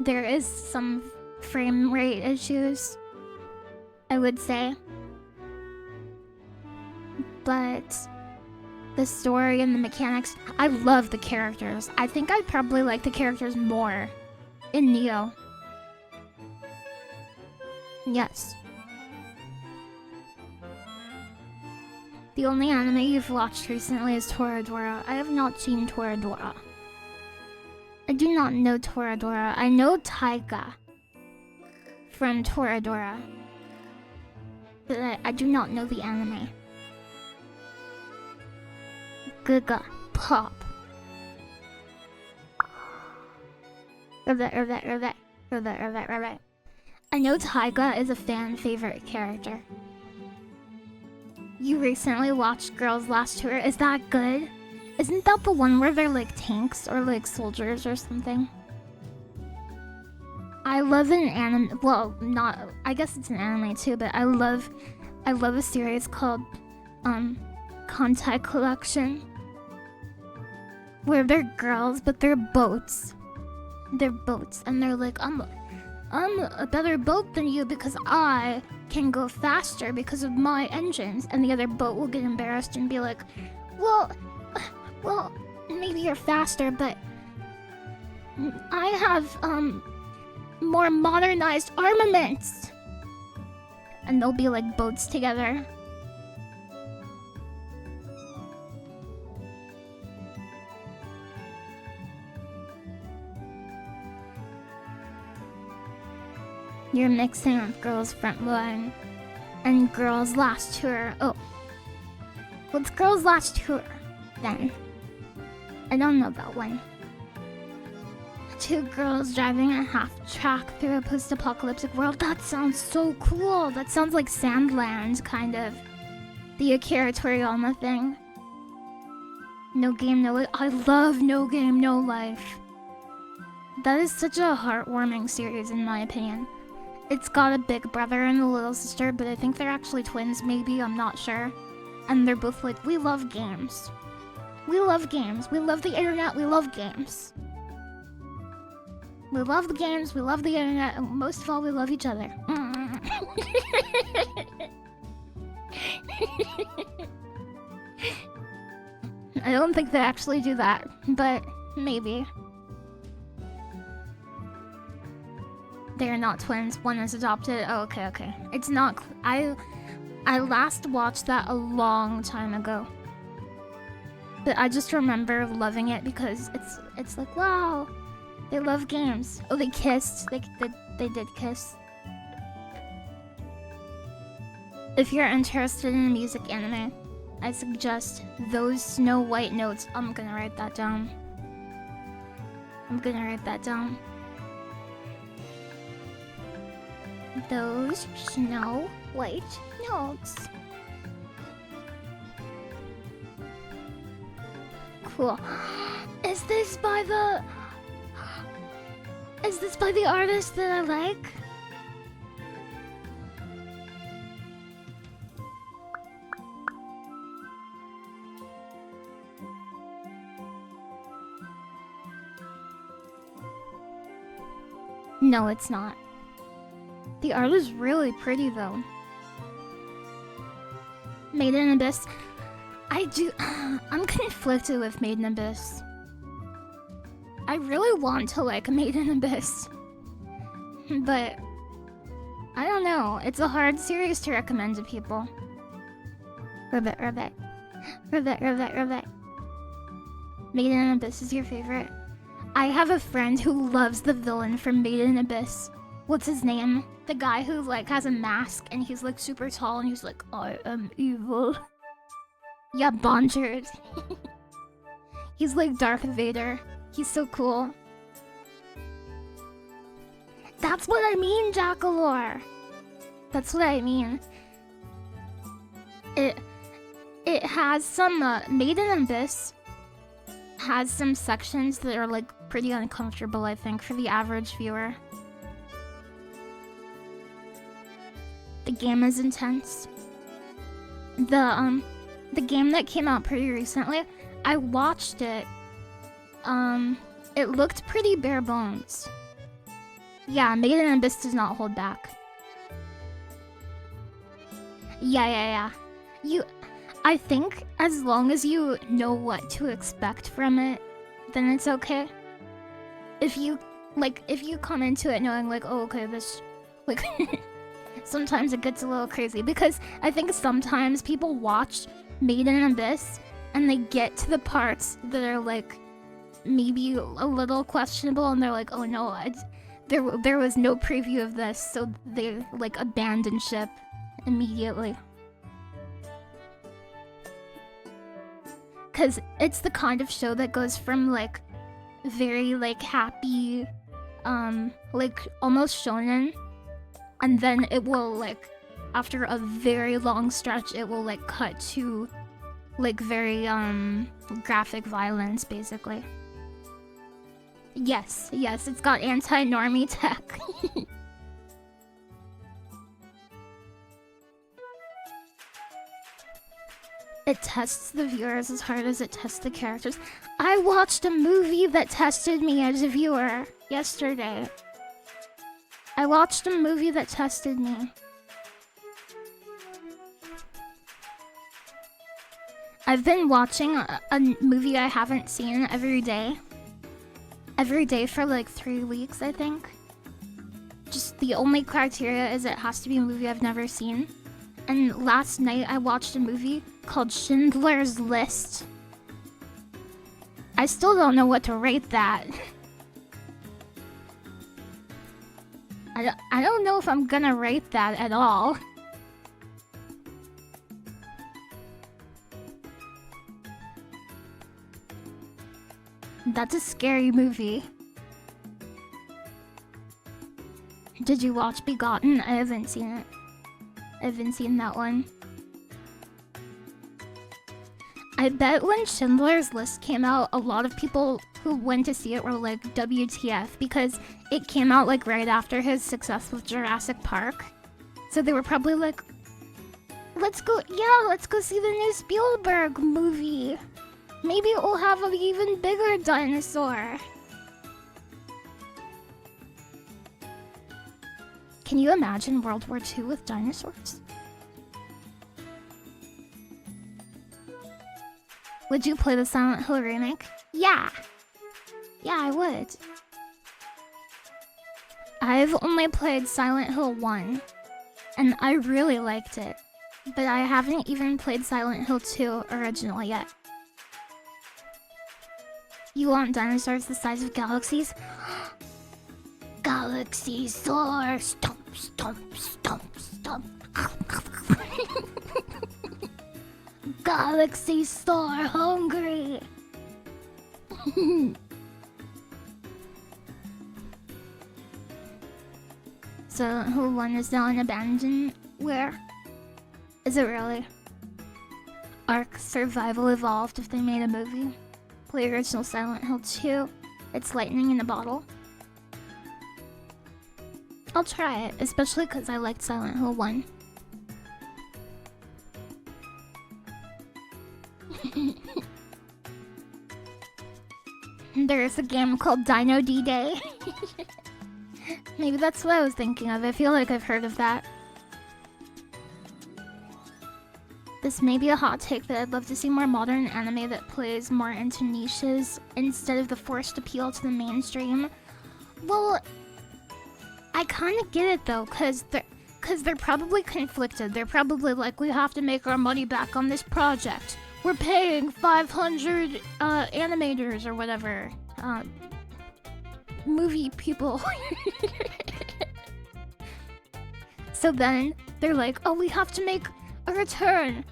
There is some frame rate issues, I would say. But the story and the mechanics, I love the characters. I think I'd probably like the characters more in Neo. Yes. The only anime you've watched recently is Toradora. I have not seen Toradora. I do not know Toradora. I know Taiga from Toradora. But I do not know the anime. Giga Pop. Right. I know Taiga is a fan favorite character. You recently watched Girls' Last Tour. Is that good? Isn't that the one where they're like tanks or like soldiers or something? I love an anime. Well, not. I guess it's an anime too, but I love a series called Kantai Collection, where they're girls, but they're boats. They're boats, and they're like, I'm a better boat than you because I can go faster because of my engines. And the other boat will get embarrassed and be like, well, maybe you're faster, but I have more modernized armaments. And they'll be like boats together. You're mixing up Girls' Frontline and Girls' Last Tour. Oh. What's Girls' Last Tour, then? I don't know that one. Two girls driving a half-track through a post-apocalyptic world. That sounds so cool. That sounds like Sandland, kind of. The Akira Toriyama thing. No Game, No Life. I love No Game, No Life. That is such a heartwarming series, in my opinion. It's got a big brother and a little sister, but I think they're actually twins, maybe, I'm not sure. And they're both like, we love games. We love games. We love the internet. We love games. We love the games. We love the internet. And most of all, we love each other. I don't think they actually do that, but maybe. They are not twins. One is adopted. Oh, okay. It's not. I last watched that a long time ago. But I just remember loving it because it's like, wow, they love games. Oh, they kissed. They did kiss. If you're interested in a music anime, I suggest those Snow White notes. I'm gonna write that down. Those Snow White notes. Cool. Is this by the artist that I like? No, it's not. The art is really pretty though. Made in Abyss. I'm conflicted with Made in Abyss. I really want to like Made in Abyss. But I don't know. It's a hard series to recommend to people. Ribbit, ribbit. Ribbit, ribbit, ribbit. Made in Abyss is your favorite? I have a friend who loves the villain from Made in Abyss. What's his name? The guy who like has a mask and he's like super tall and he's like, I am evil. Yeah, Bonchard. He's like Darth Vader. He's so cool. That's what I mean, Jackalore. That's what I mean. It has some Made in Abyss has some sections that are like pretty uncomfortable, I think, for the average viewer. The game is intense. The game that came out pretty recently, I watched it. It looked pretty bare bones. Yeah, Made in Abyss does not hold back. Yeah. I think as long as you know what to expect from it, then it's okay. If you come into it knowing like, oh, okay, this, like, sometimes it gets a little crazy because I think sometimes people watch Made in Abyss and they get to the parts that are like maybe a little questionable and they're like, oh no, there was no preview of this, so they like abandon ship immediately. Cause it's the kind of show that goes from like very like happy, like almost shonen, and then it will like after a very long stretch it will like cut to like very graphic violence basically. Yes, it's got anti-normie tech. It tests the viewers as hard as it tests the characters. I watched a movie that tested me as a viewer yesterday. I watched a movie that tested me. I've been watching a movie I haven't seen every day. Every day for like 3 weeks, I think. Just the only criteria is it has to be a movie I've never seen. And last night I watched a movie called Schindler's List. I still don't know what to rate that. I don't know if I'm gonna rate that at all. That's a scary movie. Did you watch Begotten? I haven't seen it. I haven't seen that one. I bet when Schindler's List came out, a lot of people who went to see it were like, WTF, because it came out like right after his success with Jurassic Park. So they were probably like, let's go see the new Spielberg movie. Maybe it will have an even bigger dinosaur. Can you imagine World War II with dinosaurs? Would you play the Silent Hill remake? Yeah. Yeah, I would. I've only played Silent Hill 1, and I really liked it. But I haven't even played Silent Hill 2 original yet. You want dinosaurs the size of galaxies? Galaxies soar! Stomp, stomp, stomp, stomp. Galaxies soar hungry! Silent Hill 1 is now an abandoned... Where? Is it really? Ark Survival Evolved if they made a movie. Play original Silent Hill 2. It's lightning in a bottle. I'll try it, especially because I liked Silent Hill 1. There's a game called Dino D-Day. Maybe that's what I was thinking of. I feel like I've heard of that. This may be a hot take, but I'd love to see more modern anime that plays more into niches instead of the forced appeal to the mainstream. Well, I kind of get it though, cause they're probably conflicted. They're probably like, we have to make our money back on this project. We're paying 500 animators or whatever, movie people. So then they're like, oh, we have to make a return.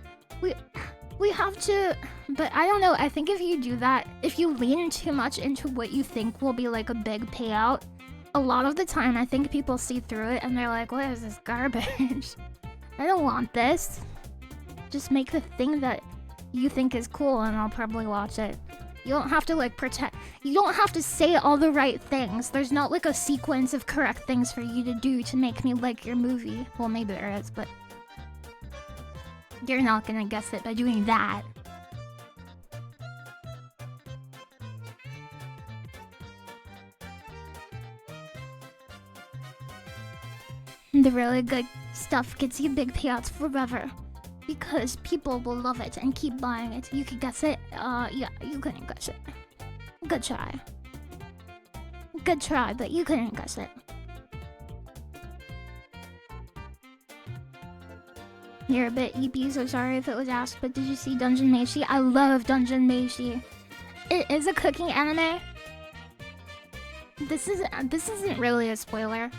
We have to, but I don't know. I think if you do that, if you lean too much into what you think will be like a big payout, a lot of the time I think people see through it and they're like, what is this garbage? I don't want this. Just make the thing that you think is cool and I'll probably watch it. You don't have to like pretend. You don't have to say all the right things. There's not like a sequence of correct things for you to do to make me like your movie. Well, maybe there is, but you're not gonna guess it by doing that. The really good stuff gets you big payouts forever. Because people will love it and keep buying it. You could guess it? Yeah, you couldn't guess it. Good try. Good try, but you couldn't guess it. You're a bit EP, so sorry if it was asked, but did you see Dungeon Meshi? I love Dungeon Meshi. It is a cooking anime. This isn't really a spoiler.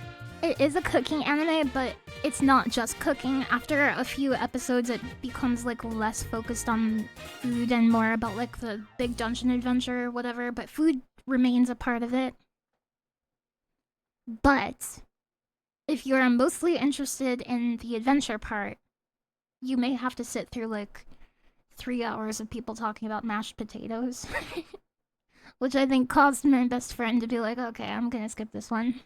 It is a cooking anime, but it's not just cooking. After a few episodes, it becomes like less focused on food and more about like the big dungeon adventure or whatever, but food remains a part of it. But if you're mostly interested in the adventure part, you may have to sit through like 3 hours of people talking about mashed potatoes. Which I think caused my best friend to be like, okay, I'm gonna skip this one.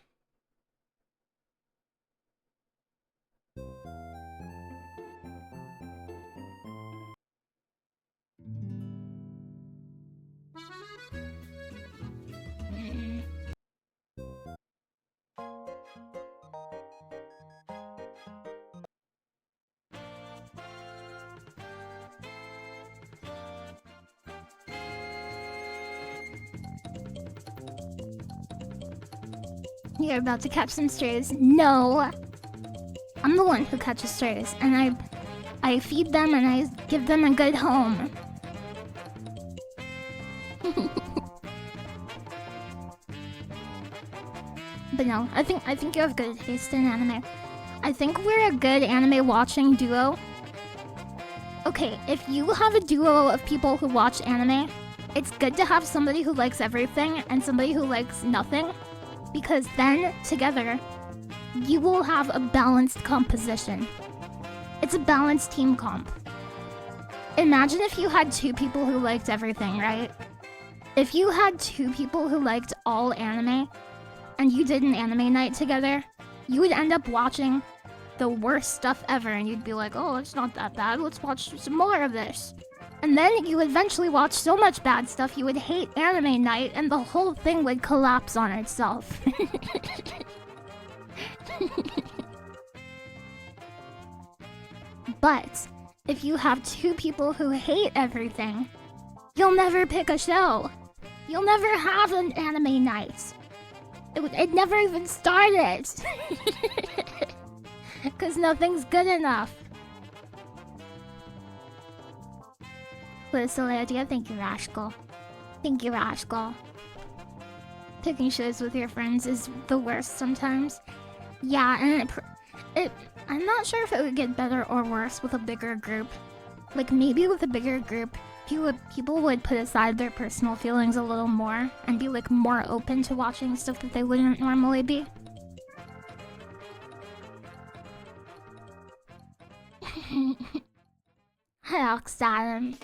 You're about to catch some strays. No! I'm the one who catches strays, and I feed them and I give them a good home. But no, I think you have good taste in anime. I think we're a good anime watching duo. Okay, if you have a duo of people who watch anime, it's good to have somebody who likes everything and somebody who likes nothing. Because then, together, you will have a balanced composition. It's a balanced team comp. Imagine if you had 2 people who liked everything, right? If you had 2 people who liked all anime, and you did an anime night together, you would end up watching the worst stuff ever, and you'd be like, oh, it's not that bad, let's watch some more of this. And then you would eventually watch so much bad stuff you would hate anime night and the whole thing would collapse on itself. But if you have 2 people who hate everything, you'll never pick a show. You'll never have an anime night. It never even started. Because nothing's good enough. What a silly idea. Thank you, Rashkal. Thank you, Rashkal. Picking shows with your friends is the worst sometimes. Yeah, and I'm not sure if it would get better or worse with a bigger group. Like, maybe with a bigger group, people would put aside their personal feelings a little more and be, like, more open to watching stuff that they wouldn't normally be. Hi, Oxadam.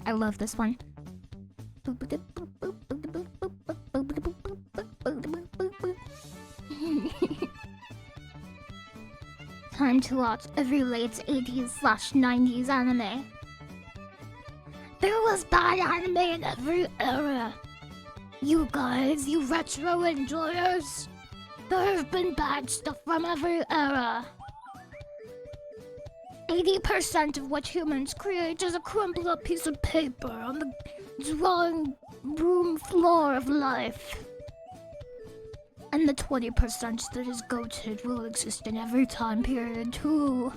I love this one. Time to watch every late 80s/90s anime. There was bad anime in every era. You guys, you retro enjoyers, there have been bad stuff from every era. 80% of what humans create is a crumpled up piece of paper on the drawing room floor of life. And the 20% that is goated will exist in every time period too.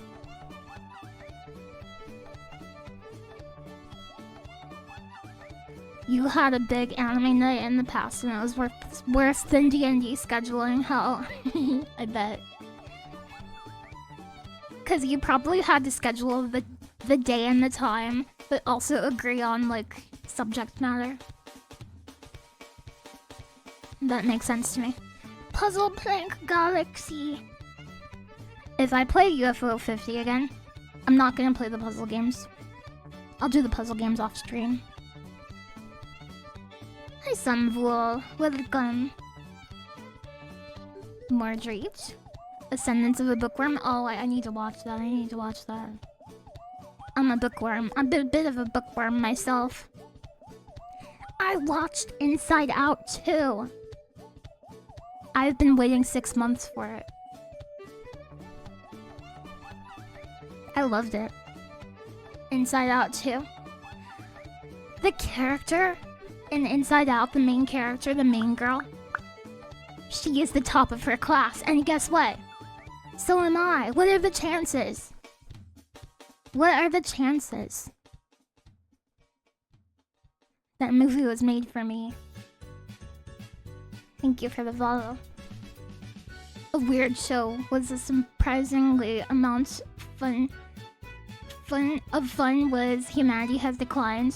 You had a big anime night in the past and it was worse than D&D scheduling, hell. I bet. Cause you probably had to schedule the day and the time, but also agree on, like, subject matter. That makes sense to me. Puzzle Plank Galaxy. If I play UFO 50 again, I'm not gonna play the puzzle games. I'll do the puzzle games off stream. Hi Sunvool, welcome. Marguerite. Ascendance of a Bookworm? Oh, I need to watch that, I'm a bookworm. I'm a bit of a bookworm myself. I watched Inside Out too. I've been waiting 6 months for it. I loved it. Inside Out too. The character in Inside Out, the main character, the main girl, she is the top of her class, and guess what? So am I. What are the chances? What are the chances? That movie was made for me. Thank you for the follow. A weird show was a surprisingly amount fun was Humanity Has Declined.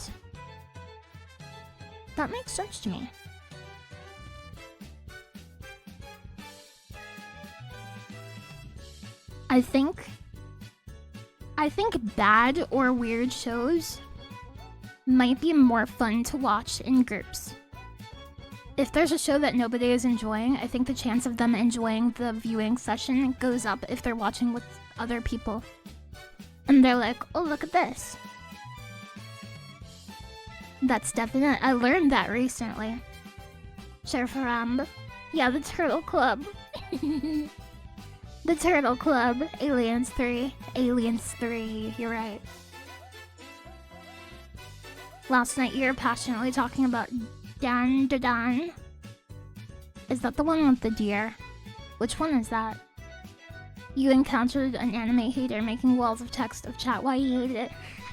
That makes sense to me. I think bad or weird shows might be more fun to watch in groups. If there's a show that nobody is enjoying, I think the chance of them enjoying the viewing session goes up if they're watching with other people. And they're like, oh, look at this. That's definite. I learned that recently. Sherfaramb. Yeah, the Turtle Club. The Turtle Club. Aliens 3. Aliens 3. You're right. Last night you were passionately talking about Dan Dan. Is that the one with the deer? Which one is that? You encountered an anime hater making walls of text of chat why he hated it.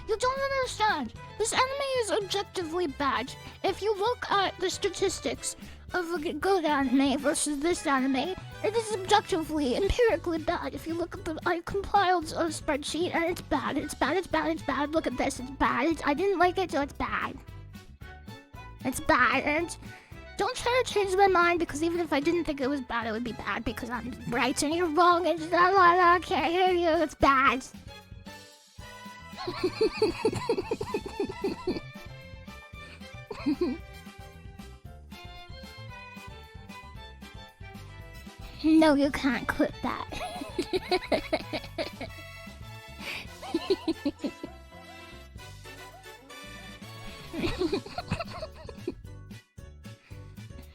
You don't understand. This anime is objectively bad. If you look at the statistics of a good anime versus this anime, it is objectively, empirically bad. If you look at the, I compiled a spreadsheet and it's bad. It's bad, it's bad, it's bad. Look at this, it's bad. I didn't like it, so it's bad. It's bad, and don't try to change my mind because even if I didn't think it was bad, it would be bad because I'm right and you're wrong and I can't hear you. It's bad. No, you can't clip that.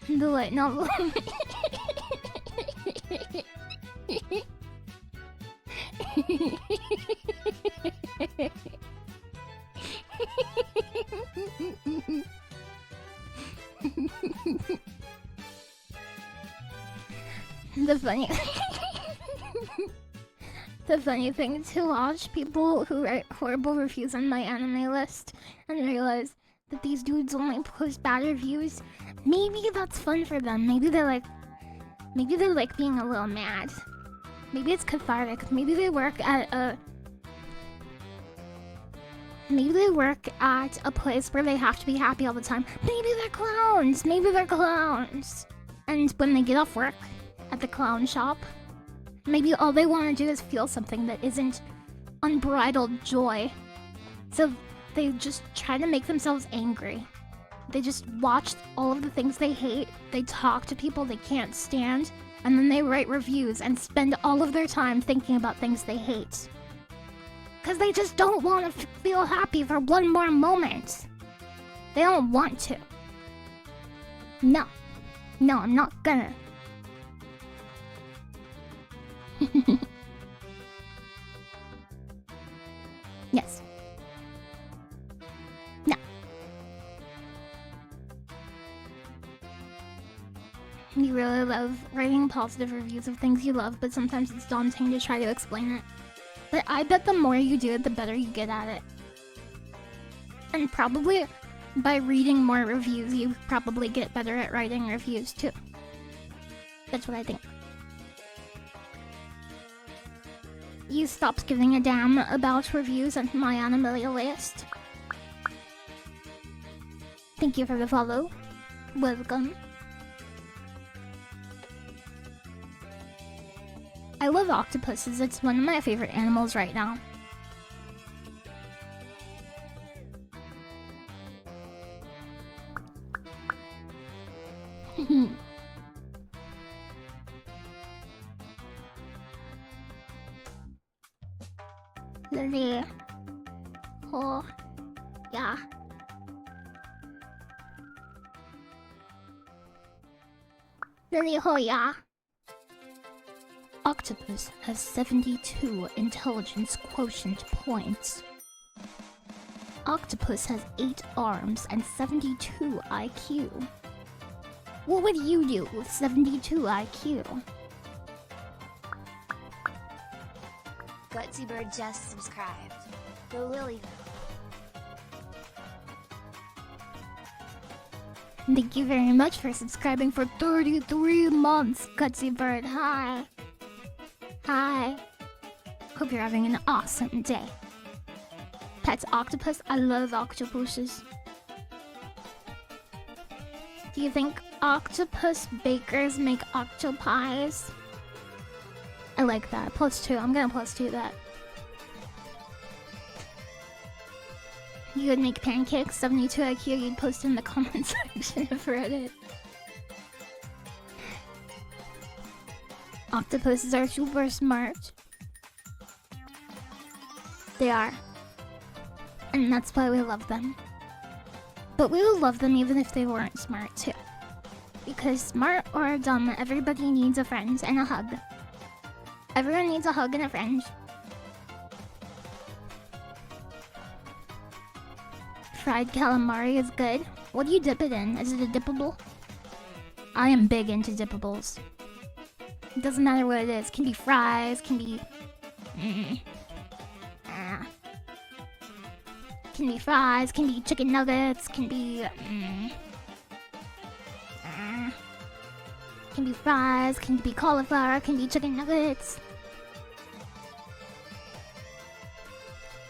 The light novel. The funny thing is to watch people who write horrible reviews on my anime list and realize that these dudes only post bad reviews. Maybe that's fun for them. Maybe they like being a little mad. Maybe it's cathartic. Maybe they work at a place where they have to be happy all the time. Maybe they're clowns. And when they get off work at the clown shop, maybe all they want to do is feel something that isn't unbridled joy. So they just try to make themselves angry. They just watch all of the things they hate, they talk to people they can't stand, and then they write reviews and spend all of their time thinking about things they hate. Because they just don't want to feel happy for one more moment. They don't want to. No. No, I'm not gonna. Yes. No. You really love writing positive reviews of things you love, but sometimes it's daunting to try to explain it. But I bet the more you do it, the better you get at it. And probably by reading more reviews, you probably get better at writing reviews too. That's what I think. You stopped giving a damn about reviews on my anime list. Thank you for the follow. Welcome. I love octopuses. It's one of my favorite animals right now. Lily. Oh, yeah. Lily, oh, yeah. Octopus has 72 intelligence quotient points. Octopus has 8 arms and 72 IQ. What would you do with 72 IQ? Gutsy Bird just subscribed. Go Lily. Thank you very much for subscribing for 33 months, Gutsy Bird. Hi. Hi. Hope you're having an awesome day. Pets octopus? I love octopuses. Do you think octopus bakers make octopies? I like that. +2. I'm gonna +2 that. You would make pancakes, 72 IQ, you'd post in the comment section of Reddit. Octopuses are super smart. They are. And that's why we love them. But we would love them even if they weren't smart too. Because smart or dumb, everybody needs a friend and a hug. Everyone needs a hug and a friend. Fried calamari is good. What do you dip it in? Is it a dippable? I am big into dippables. It doesn't matter what it is. Can be fries, can be... Can be fries, can be chicken nuggets, can be... Can be fries, can be cauliflower, can be chicken nuggets.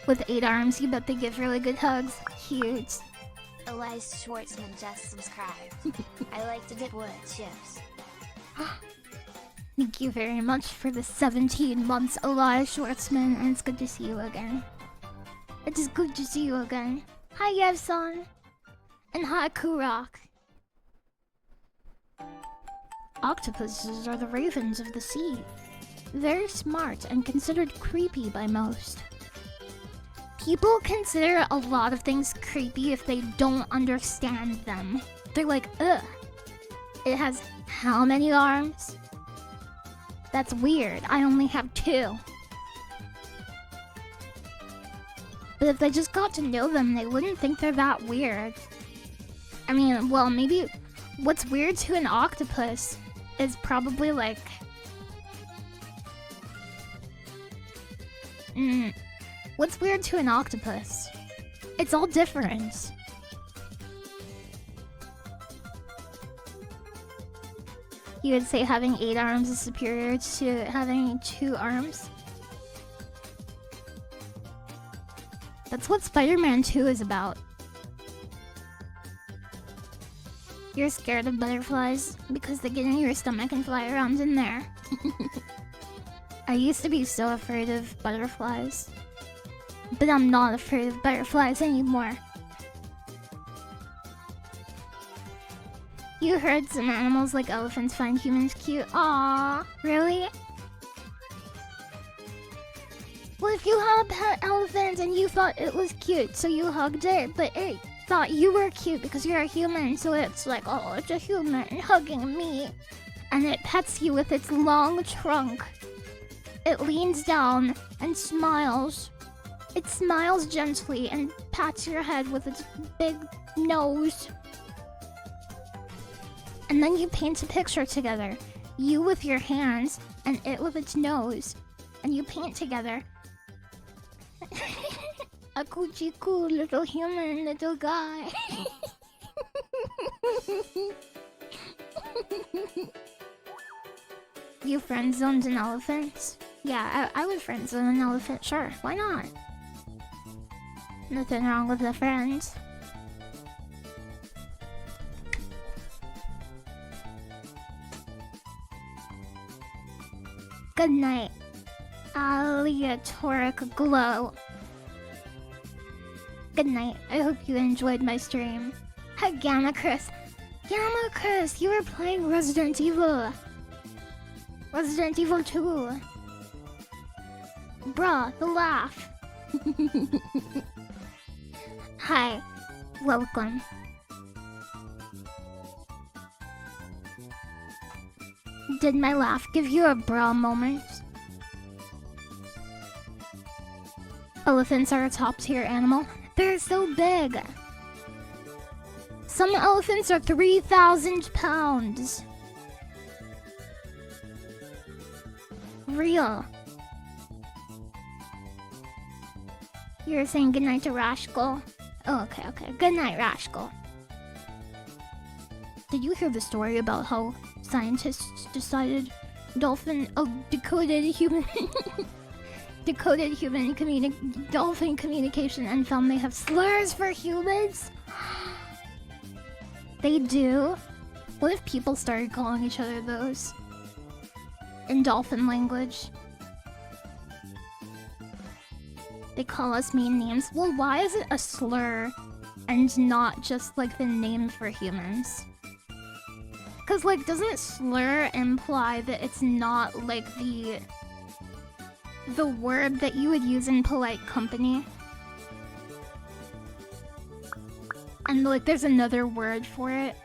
With 8 arms, you bet they give really good hugs. Cute. Elias Schwartzman just subscribed. I like to dip wood chips. Thank you very much for the 17 months, Elias Schwartzman, and it's good to see you again. It is good to see you again. Hi, Yevson. And hi, Kurok. Octopuses are the ravens of the sea. Very smart and considered creepy by most. People consider a lot of things creepy if they don't understand them. They're like, ugh. It has how many arms? That's weird. I only have 2. But if they just got to know them, they wouldn't think they're that weird. I mean, well, maybe what's weird to an octopus is probably like... What's weird to an octopus? It's all different. You would say having 8 arms is superior to having 2 arms? That's what Spider-Man 2 is about. You're scared of butterflies because they get in your stomach and fly around in there. I used to be so afraid of butterflies. But I'm not afraid of butterflies anymore. You heard some animals like elephants find humans cute. Aww, really? What if you had a pet elephant and you thought it was cute, so you hugged it, but it thought you were cute because you're a human, so it's like, oh, it's a human hugging me. And it pets you with its long trunk. It leans down and smiles. It smiles gently and pats your head with its big nose. And then you paint a picture together. You with your hands and it with its nose. And you paint together. A coochie cool little human little guy. You friend zoned an elephant? Yeah, I would friend zone an elephant, sure. Why not? Nothing wrong with a friend. Good night. Aleatoric glow. Good night. I hope you enjoyed my stream. Hi, Gamma Chris. Gamma Chris, you were playing Resident Evil. Resident Evil 2. Bruh, the laugh. Hi. Welcome. Did my laugh give you a bra moment? Elephants are a top-tier animal. They're so big. Some elephants are 3,000 pounds. Real. You're saying goodnight to Rashkel? Oh, okay. Good night, Rashkel. Did you hear the story about how scientists decided dolphin decoded human dolphin communication and found they have slurs for humans? They do? What if people started calling each other those? In dolphin language. They call us mean names. Well, why is it a slur and not just like the name for humans? Cause like, doesn't slur imply that it's not like the word that you would use in polite company? And like, there's another word for it.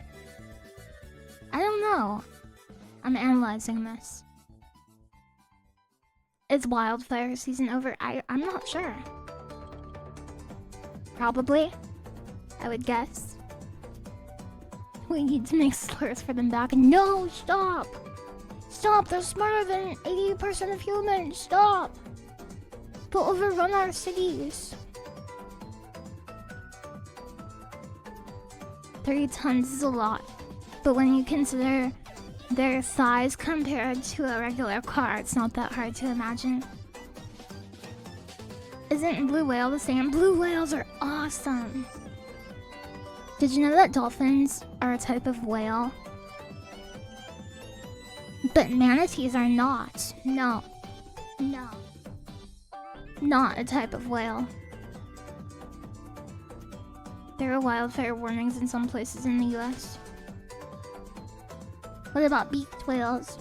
I don't know. I'm analyzing this. Is wildfire season over? I'm not sure. Probably. I would guess. We need to make slurs for them back. No, stop! Stop! They're smarter than 80% of humans! Stop! They'll overrun our cities. 3 tons is a lot. But when you consider their size compared to a regular car, it's not that hard to imagine. Isn't blue whale the same? Blue whales are awesome! Did you know that dolphins are a type of whale? But manatees are not. No. Not a type of whale. There are wildfire warnings in some places in the US. What about beaked whales?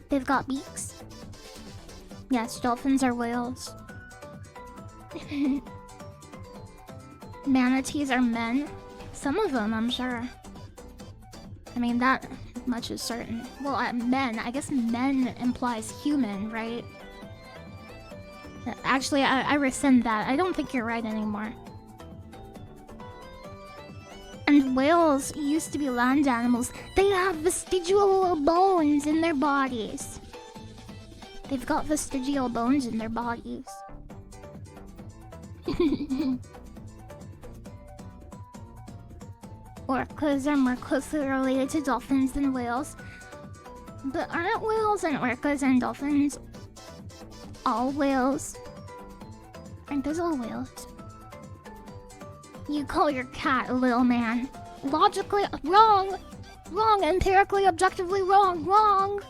They've got beaks? Yes, dolphins are whales. Manatees are men? Some of them, I'm sure. I mean, that much is certain. Well, men. I guess men implies human, right? Actually, I rescind that. I don't think you're right anymore. And whales used to be land animals. They have vestigial bones in their bodies. They've got vestigial bones in their bodies. Orcas are more closely related to dolphins than whales. But aren't whales and orcas and dolphins all whales? Aren't those all whales? You call your cat a little man. Logically wrong! Wrong! Empirically, objectively wrong! Wrong!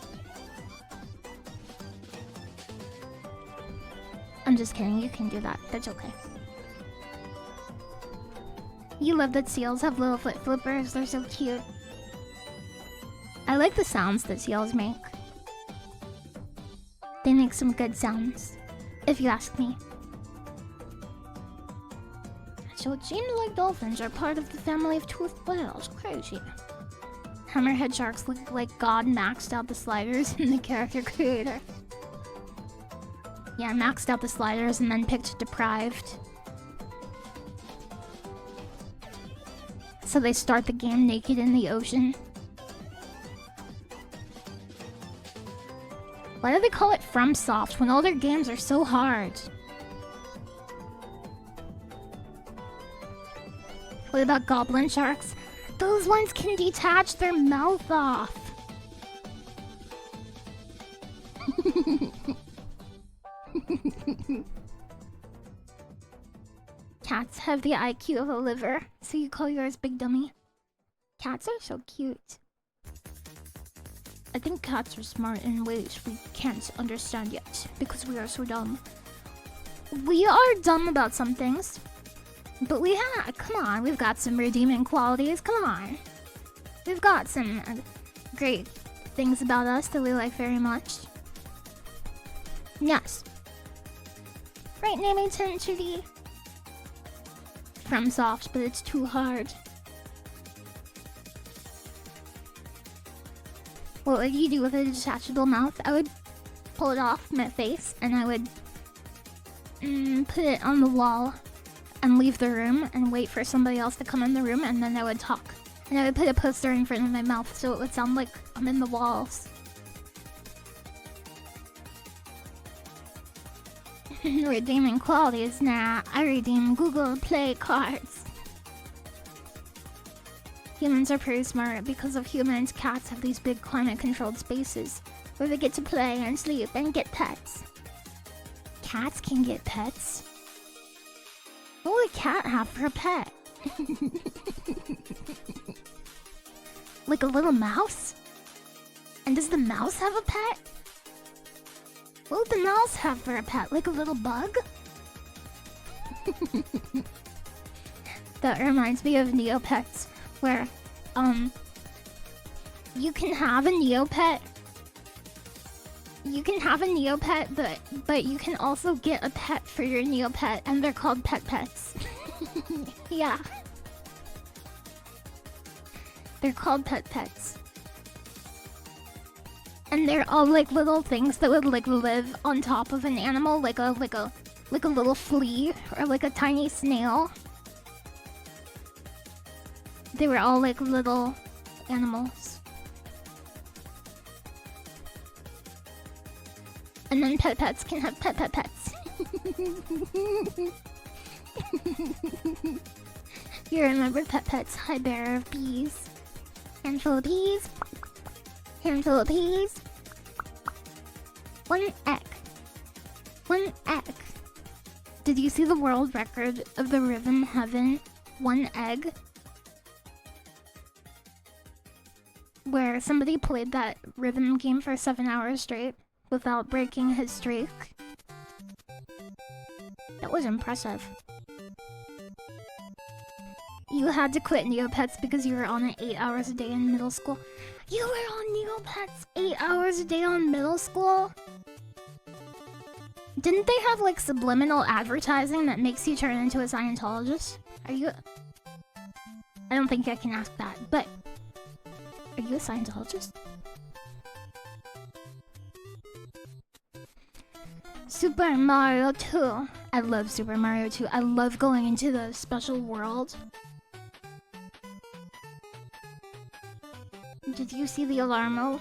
I'm just kidding, you can do that. That's okay. You love that seals have little foot flippers. They're so cute. I like the sounds that seals make. They make some good sounds, if you ask me. So it seems like dolphins are part of the family of toothed whales. Crazy. Hammerhead sharks look like God maxed out the sliders in the character creator. Yeah, maxed out the sliders and then picked deprived. So they start the game naked in the ocean. Why do they call it FromSoft when all their games are so hard? What about goblin sharks? Those ones can detach their mouth off. Cats have the IQ of a liver, so you call yours Big Dummy. Cats are so cute. I think cats are smart in ways we can't understand yet, because we are so dumb. We are dumb about some things, but come on, we've got some redeeming qualities, come on. We've got some great things about us that we like very much. Yes. Right, naming tend to be FromSoft, but it's too hard. What would you do with a detachable mouth? I would pull it off my face and I would put it on the wall and leave the room and wait for somebody else to come in the room, and then I would talk. And I would put a poster in front of my mouth so it would sound like I'm in the walls. Redeeming qualities? Nah, I redeem Google Play cards. Humans are pretty smart. Because of humans, cats have these big climate-controlled spaces where they get to play and sleep and get pets. Cats can get pets? What would a cat have for a pet? Like a little mouse? And does the mouse have a pet? What would the mouse have for a pet? Like a little bug? That reminds me of Neopets, where, you can have a Neopet. You can have a Neopet, but you can also get a pet for your Neopet, and they're called pets. Yeah. They're called pets. And they're all like little things that would like live on top of an animal, like a little flea or like a tiny snail. They were all like little animals. And then pets can have pets. You remember pets? Hi, bearer of bees. Handful of bees. Handful of peas. One egg. One egg. Did you see the world record of the Rhythm Heaven one egg? Where somebody played that rhythm game for 7 hours straight without breaking his streak. That was impressive. You had to quit Neopets because you were on it 8 hours a day in middle school. You were on Neopets 8 hours a day on middle school? Didn't they have like subliminal advertising that makes you turn into a Scientologist? Are you... I don't think I can ask that, but... Are you a Scientologist? Super Mario 2. I love Super Mario 2. I love going into the special world. Did you see the Alarmo?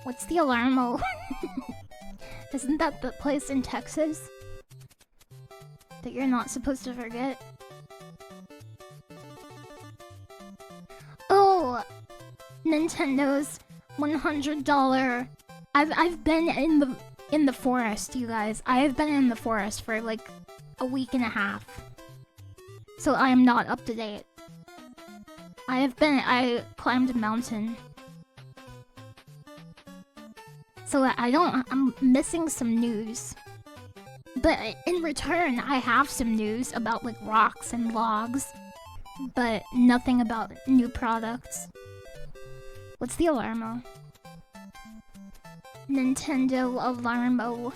What's the Alarmo? Isn't that the place in Texas that you're not supposed to forget? Oh, Nintendo's $100. I've been in the forest, you guys. I have been in the forest for like a week and a half, so I am not up to date. I climbed a mountain. So I'm missing some news. But in return, I have some news about like rocks and logs. But nothing about new products. What's the Alarmo? Nintendo Alarmo.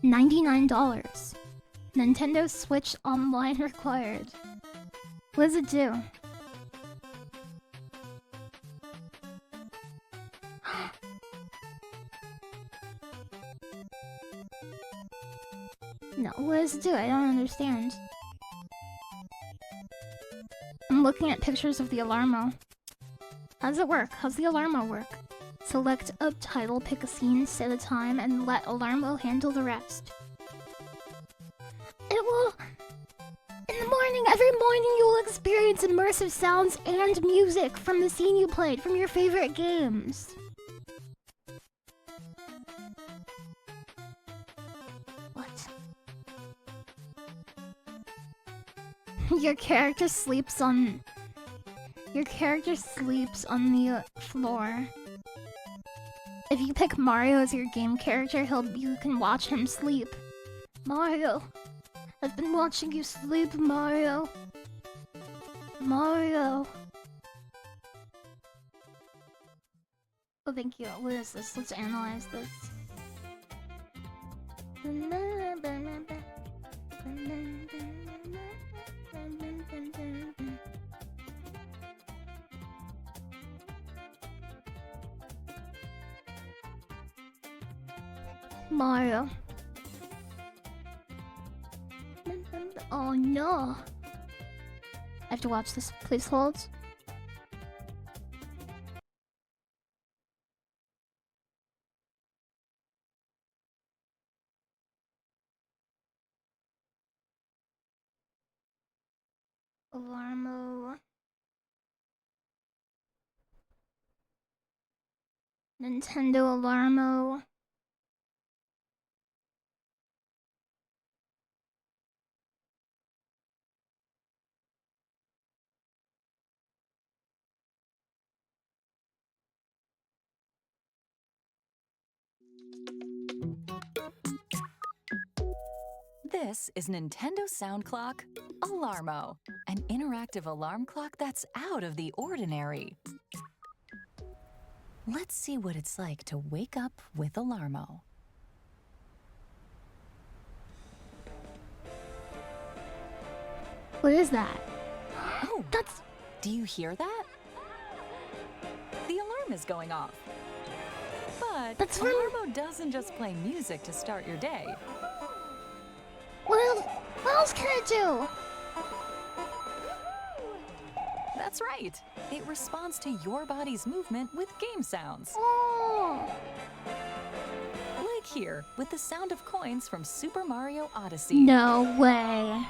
$99. Nintendo Switch Online required. What does it do? No, what does it do? I don't understand. I'm looking at pictures of the Alarmo. How does it work? How's the Alarmo work? Select a title, pick a scene, set a time, and let Alarmo handle the rest. It will... In the morning, every morning you will experience immersive sounds and music from the scene you played from your favorite games. What? Your character sleeps on... Your character sleeps on the floor. If you pick Mario as your game character, you can watch him sleep. Mario, I've been watching you sleep, Mario. Mario. Oh, thank you. What is this? Let's analyze this. Mario. Oh no. I have to watch this. Please hold. Alarmo. Nintendo Alarmo. This is Nintendo Sound Clock Alarmo, an interactive alarm clock that's out of the ordinary. Let's see what it's like to wake up with Alarmo. What is that? Oh, That's... do you hear that? The alarm is going off. But That's from... Alarmo doesn't just play music to start your day. What else can it do? That's right. It responds to your body's movement with game sounds. Oh. Like here, with the sound of coins from Super Mario Odyssey. No way.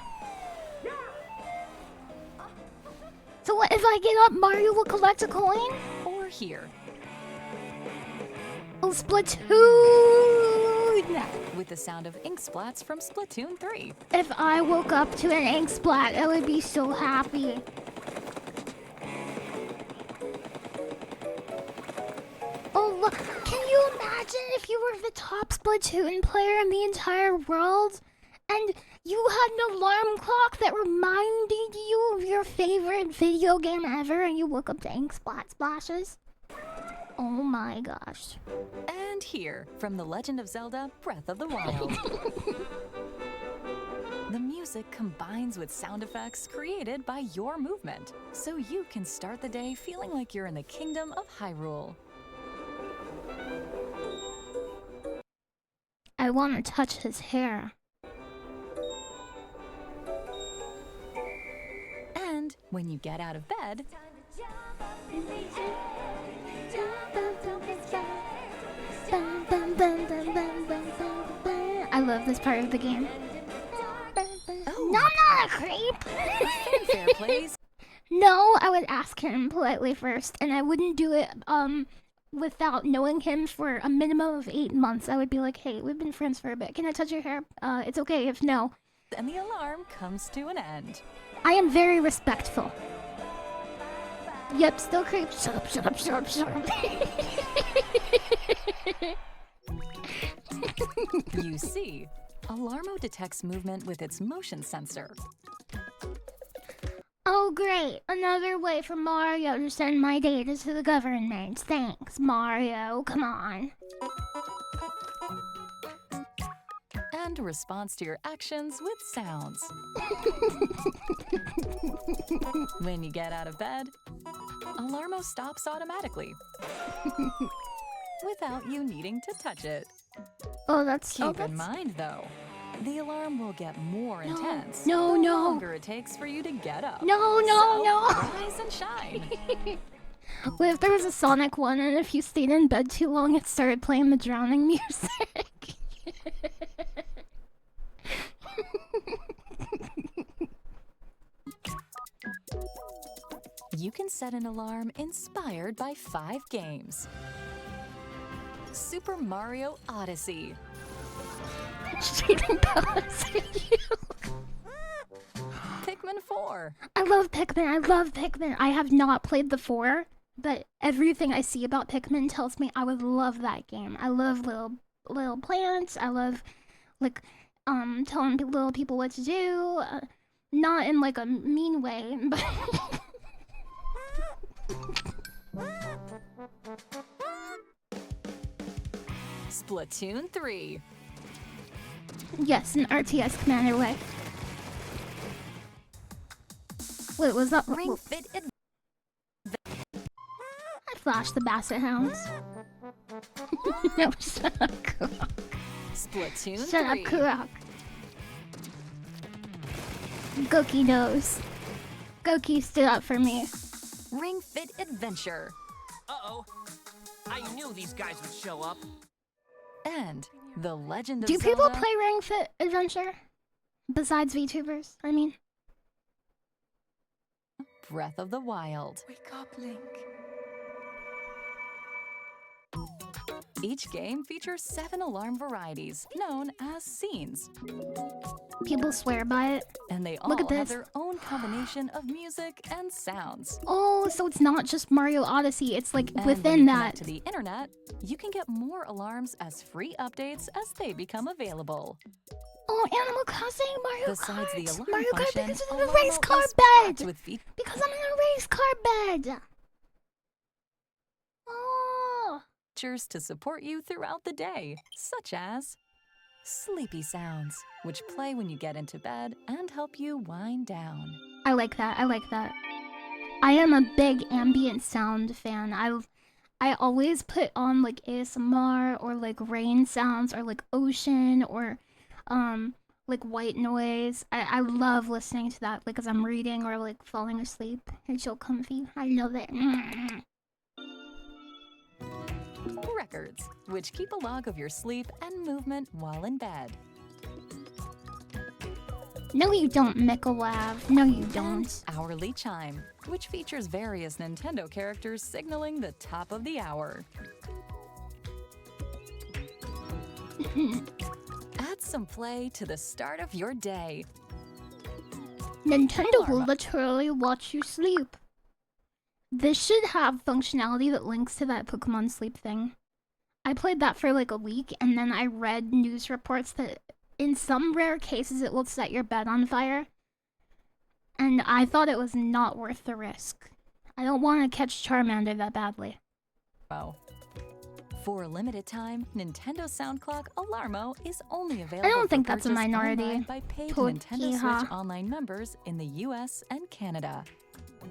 So what, if I get up, Mario will collect a coin? Or here, Oh, Splatoon! with the sound of ink splats from Splatoon 3. If I woke up to an ink splat, I would be so happy. Oh, look, can you imagine if you were the top Splatoon player in the entire world? And you had an alarm clock that reminded you of your favorite video game ever, and you woke up to ink splat splashes? Oh my gosh. And here, from The Legend of Zelda: Breath of the Wild. The music combines with sound effects created by your movement, so you can start the day feeling like you're in the kingdom of Hyrule. I want to touch his hair. And when you get out of bed, I love this part of the game. oh, No, I'm not a creep. fair plays. No, I would ask him politely first, and I wouldn't do it without knowing him for a minimum of 8 months. I would be like, hey, we've been friends for a bit. Can I touch your hair? It's okay if no. And the alarm comes to an end. I am very respectful. Yep, still creep. Shut up, shut up, shut up, shut up. You see, Alarmo detects movement with its motion sensor. Oh great, another way for Mario to send my data to the government. Thanks, Mario, come on. and responds to your actions with sounds. When you get out of bed, Alarmo stops automatically without you needing to touch it. Oh, that's Keep in mind, though, the alarm will get more intense No, the no. longer it takes for you to get up. No, Rise and shine. What if there was a Sonic one and if you stayed in bed too long, it started playing the drowning music? You can set an alarm inspired by 5 games. Super Mario Odyssey. Cheating powers at you. Pikmin 4. I love Pikmin. I have not played the 4, but everything I see about Pikmin tells me I would love that game. I love little plants. I love like telling little people what to do. Not in like a mean way, but Splatoon 3. yes, an RTS commander way. Wait, was that Ring Fit I flashed the Basset Hounds. No, shut up, Kurok. Splatoon Shut up, 3. Kurok. Goki knows. Goki stood up for me. Ring Fit Adventure. Uh-oh. I knew these guys would show up. And The Legend of Do Zelda. people play Ring Fit Adventure? Besides VTubers, I mean. Breath of the Wild. Wake up, Link. Each game features 7 alarm varieties, known as scenes. People swear by it. And they all Look at have this. their own combination of music and sounds. Oh, so it's not just Mario Odyssey, it's like And when within you that. connect to the internet, you can get more alarms as free updates as they become available. Oh, Animal Crossing, Mario Besides Kart. the alarm Mario Kart function, because I'm in a Alarmo race car is packed bed. with features Because I'm in a race car bed. Oh. to support you throughout the day, such as sleepy sounds, which play when you get into bed and help you wind down. I like that. I am a big ambient sound fan. I always put on like ASMR or like rain sounds or like ocean or like white noise. I love listening to that like as I'm reading or like falling asleep. It's so comfy. I love it. Records, which keep a log of your sleep and movement while in bed. No, you don't, Mikalav. No, you don't. And Hourly Chime, which features various Nintendo characters signaling the top of the hour. Add some play to the start of your day. Nintendo will Alarm. literally watch you sleep. This should have functionality that links to that Pokemon sleep thing. I played that for like a week and then I read news reports that in some rare cases it will set your bed on fire. And I thought it was not worth the risk. I don't want to catch Charmander that badly. Oh. For a limited time, Nintendo Sound Clock Alarmo is only available. I don't think for that's a purchase minority. online by paid Pokiha. Nintendo Switch Online members in the US and Canada.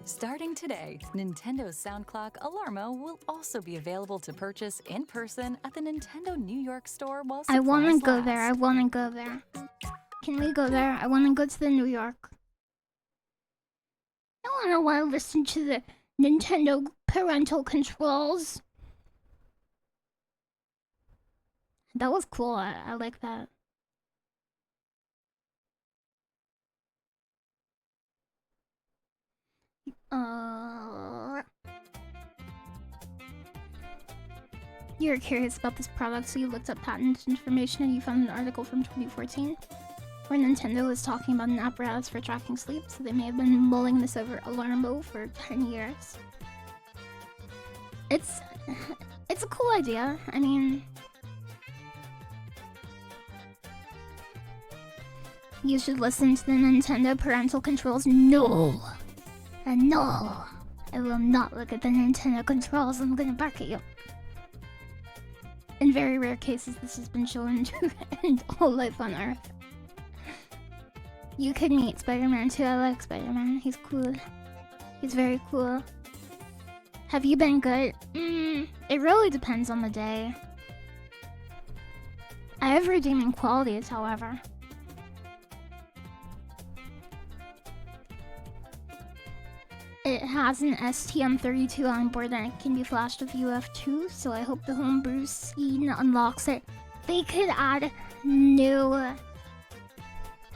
Starting today, Nintendo Sound Clock Alarmo will also be available to purchase in person at the Nintendo New York store while supplies I want to go there. I last. want to go there. Can we go there? I want to go to the New York. I don't want to listen to the Nintendo parental controls. That was cool. I like that. You were curious about this product, so you looked up patent information and you found an article from 2014 where Nintendo was talking about an apparatus for tracking sleep, so they may have been mulling this over Alarmo for 10 years. It's a cool idea. I mean, you should listen to the Nintendo parental controls. No! No! I will not look at the Nintendo controls. I'm gonna bark at you. In very rare cases, this has been shown to end all life on Earth. You could meet Spider-Man too. I like Spider-Man. He's cool. He's very cool. Have you been good? It really depends on the day. I have redeeming qualities, however. It has an STM32 on board and it can be flashed with UF2, so I hope the homebrew scene unlocks it. They could add new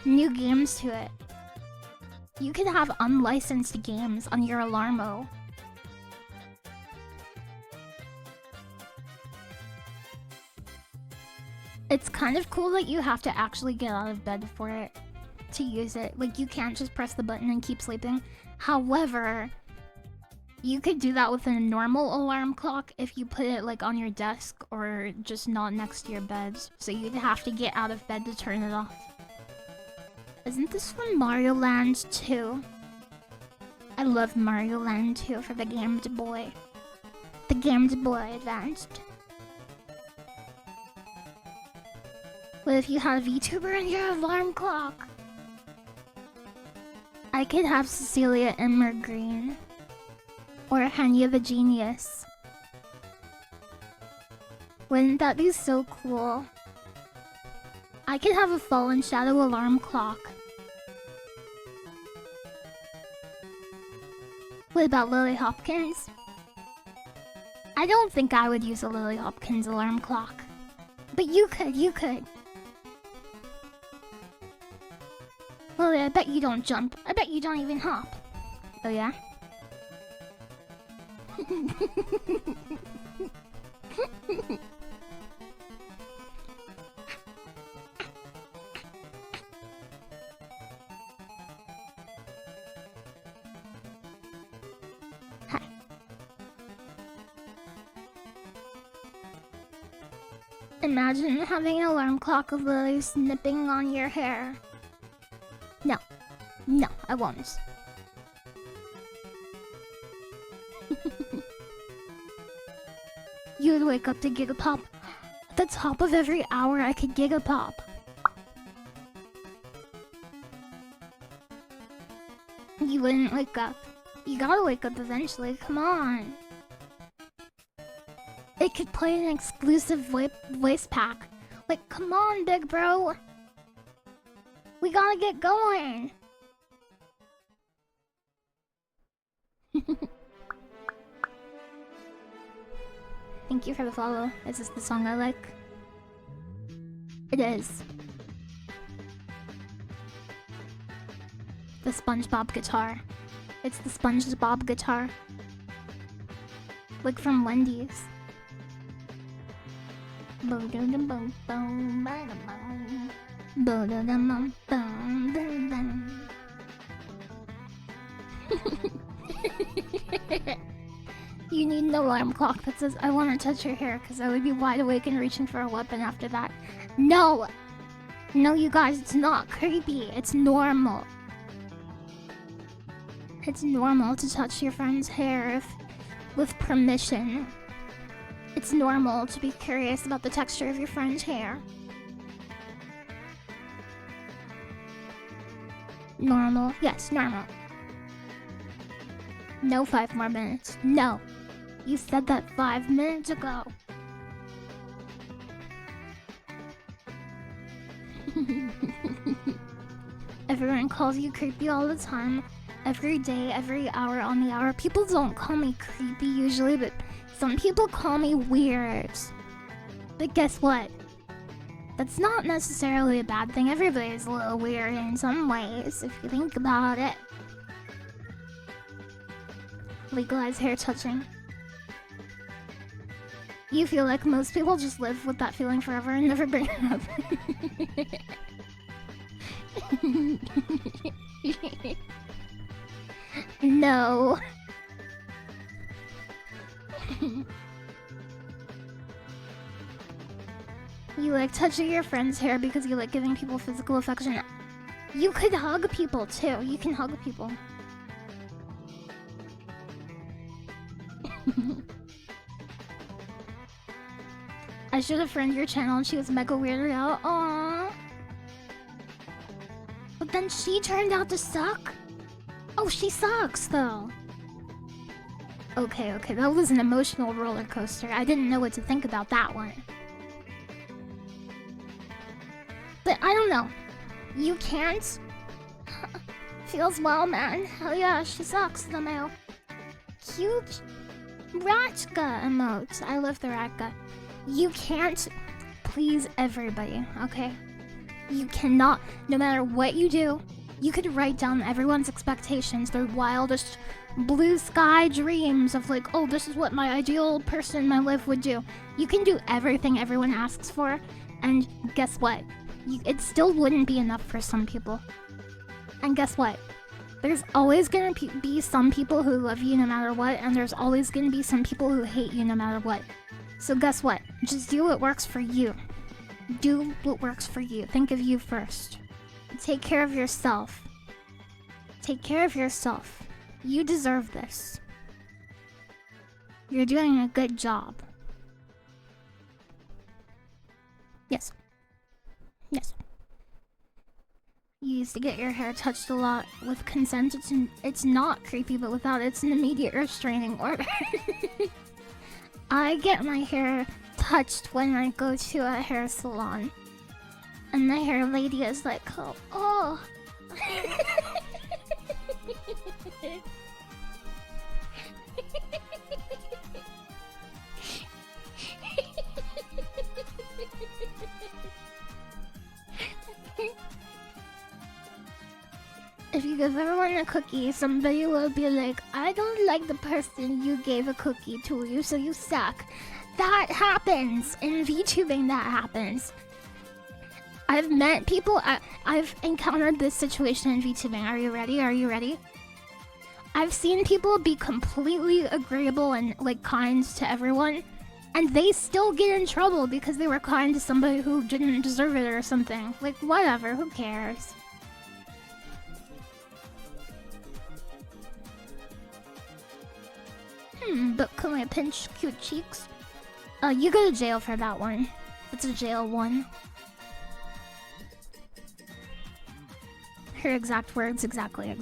games to it. You could have unlicensed games on your Alarmo. It's kind of cool that you have to actually get out of bed for it to use it. Like, you can't just press the button and keep sleeping. However, you could do that with a normal alarm clock if you put it like on your desk or just not next to your bed. So you'd have to get out of bed to turn it off. Isn't this from Mario Land 2? I love Mario Land 2 for the Game Boy. The Game Boy Advanced. What if you had a VTuber in your alarm clock? I could have Cecilia Immergreen. Or Hanya the Genius. Wouldn't that be so cool? I could have a Fallen Shadow alarm clock. What about Lily Hopkins? I don't think I would use a Lily Hopkins alarm clock. But you could. Lily, I bet you don't jump. I bet you don't even hop. Oh yeah? Hi. Imagine having an alarm clock of Lily snipping on your hair. No, I won't. You would wake up to Gigapop. At the top of every hour, I could Gigapop. You wouldn't wake up. You gotta wake up eventually, come on. It could play an exclusive voice pack. Like, come on, big bro. We gotta get going. Thank you for the follow. Is this the song I like? It is. The SpongeBob guitar. It's the SpongeBob guitar. Like from Wendy's. You need an alarm clock that says, I want to touch your hair, because I would be wide awake and reaching for a weapon after that. No! No, you guys, it's not creepy. It's normal. It's normal to touch your friend's hair with permission. It's normal to be curious about the texture of your friend's hair. Normal. Yes, normal. No 5 more minutes. No. You said that 5 minutes ago. Everyone calls you creepy all the time. Every day, every hour on the hour. People don't call me creepy usually, but some people call me weird. But guess what? That's not necessarily a bad thing. Everybody's a little weird in some ways, if you think about it. Legalize hair touching. You feel like most people just live with that feeling forever and never bring it up. No. You like touching your friend's hair because you like giving people physical affection. You could hug people too. You can hug people. I should have friended your channel and she was mega weirded out. Aww. But then she turned out to suck? Oh, she sucks, though. Okay, okay, that was an emotional roller coaster. I didn't know what to think about that one. But I don't know. You can't? Feels well, man. Hell yeah, she sucks, the male. Cute Ratka emotes. I love the Ratka. You can't please everybody, okay? You cannot, no matter what you do, you could write down everyone's expectations, their wildest blue sky dreams of like, oh, this is what my ideal person in my life would do. You can do everything everyone asks for, and guess what? It still wouldn't be enough for some people. And guess what? There's always gonna be some people who love you no matter what, and there's always gonna be some people who hate you no matter what. So guess what? Just do what works for you. Do what works for you. Think of you first. Take care of yourself. Take care of yourself. You deserve this. You're doing a good job. Yes. Yes. You used to get your hair touched a lot with consent. It's not creepy, but without it's an immediate restraining order. I get my hair touched when I go to a hair salon. And the hair lady is like, oh. If you give everyone a cookie, somebody will be like, I don't like the person you gave a cookie to you, so you suck. That happens. In VTubing, that happens. I've met people, I've encountered this situation in VTubing. Are you ready? Are you ready? I've seen people be completely agreeable and like kind to everyone, and they still get in trouble because they were kind to somebody who didn't deserve it or something. Like, whatever, who cares? But can I pinch cute cheeks? You go to jail for that one. It's a jail one. Her exact words, exactly.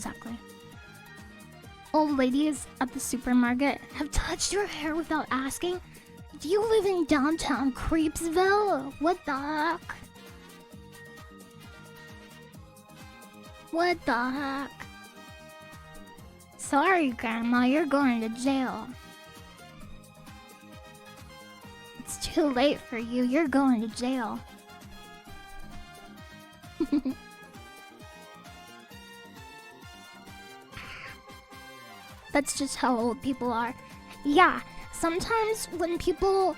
Old ladies at the supermarket have touched your hair without asking? Do you live in downtown Creepsville? What the heck? What the heck? Sorry, Grandma, you're going to jail. It's too late for you, you're going to jail. That's just how old people are. Yeah, sometimes when people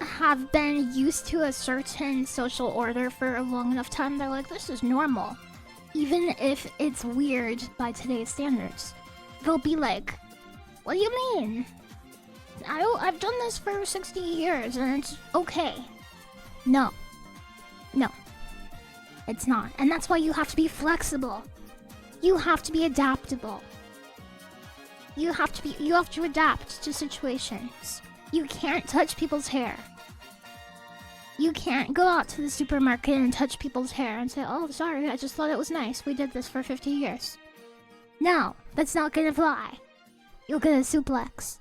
have been used to a certain social order for a long enough time, they're like, this is normal. Even if it's weird by today's standards. They'll be like, what do you mean? I've done this for 60 years and it's okay. No. No. It's not. And that's why you have to be flexible. You have to be adaptable. You have to adapt to situations. You can't touch people's hair. You can't go out to the supermarket and touch people's hair and say, oh, sorry, I just thought it was nice. We did this for 50 years. No, that's not gonna fly. You'll get a suplex.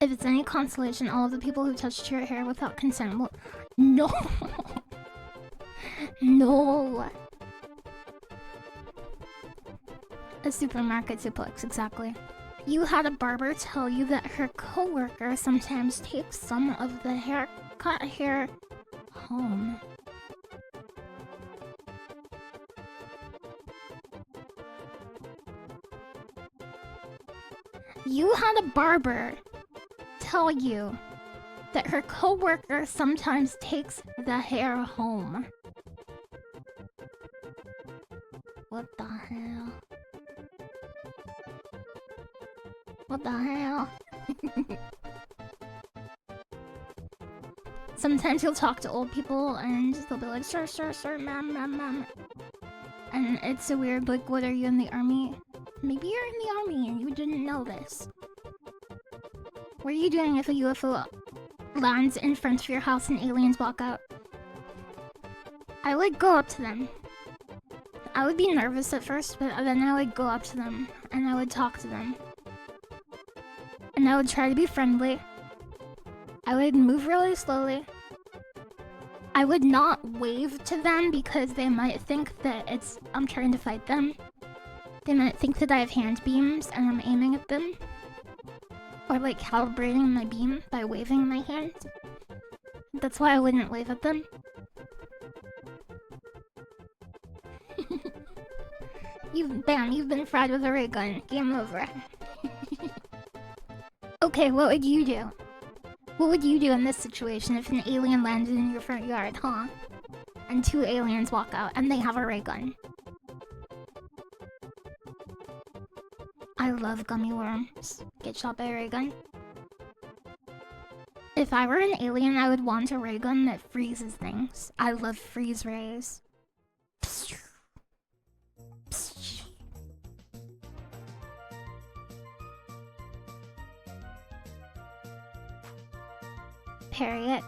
If it's any consolation, all of the people who touched your hair without consent will... No! No! A supermarket suplex, exactly. You had a barber tell you that her coworker sometimes takes some of the haircut hair home. You had a barber tell you that her coworker sometimes takes the hair home. What the hell? What the hell? Sometimes you'll talk to old people and they'll be like, sir, ma'am. And it's so weird, like, what are you in the army? Maybe you're in the army and you didn't know this. What are you doing if a UFO lands in front of your house and aliens walk out? I would go up to them. I would be nervous at first, but then I would go up to them and I would talk to them. And I would try to be friendly. I would move really slowly. I would not wave to them because they might think that I'm trying to fight them. They might think that I have hand beams and I'm aiming at them. Or like calibrating my beam by waving my hand. That's why I wouldn't wave at them. You've been fried with a ray gun. Game over. Okay, what would you do? What would you do in this situation if an alien landed in your front yard, huh? And 2 aliens walk out and they have a ray gun. I love gummy worms. Get shot by a ray gun. If I were an alien, I would want a ray gun that freezes things. I love freeze rays. Harriet.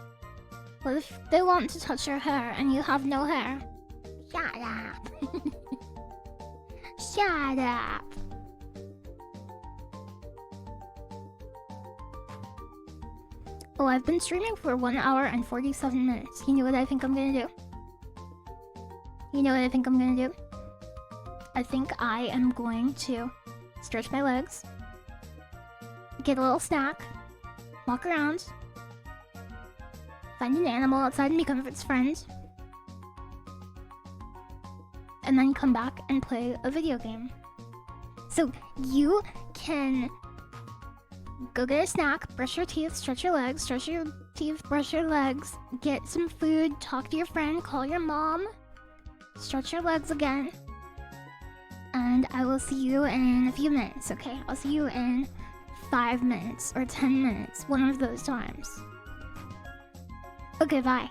What if they want to touch your hair and you have no hair? Shut up. Shut up. Oh, I've been streaming for 1 hour and 47 minutes. You know what I think I'm gonna do? You know what I think I'm gonna do? I think I am going to stretch my legs, get a little snack, walk around, find an animal outside and become its friend, and then come back and play a video game. So you can go get a snack, brush your teeth, stretch your legs, stretch your teeth, brush your legs, get some food, talk to your friend, call your mom, stretch your legs again, and I will see you in a few minutes, okay? I'll see you in 5 minutes or 10 minutes, one of those times. Okay, bye.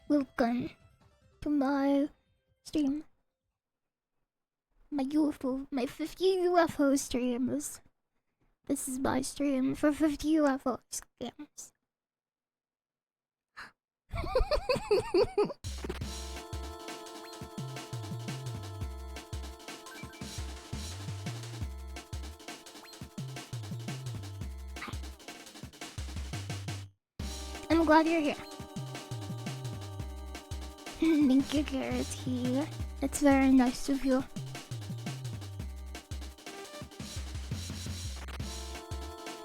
Welcome to my stream. My 50 UFO streams. This is my stream for 50 UFO scams. I'm glad you're here. Thank you, Garrity. It's very nice of you.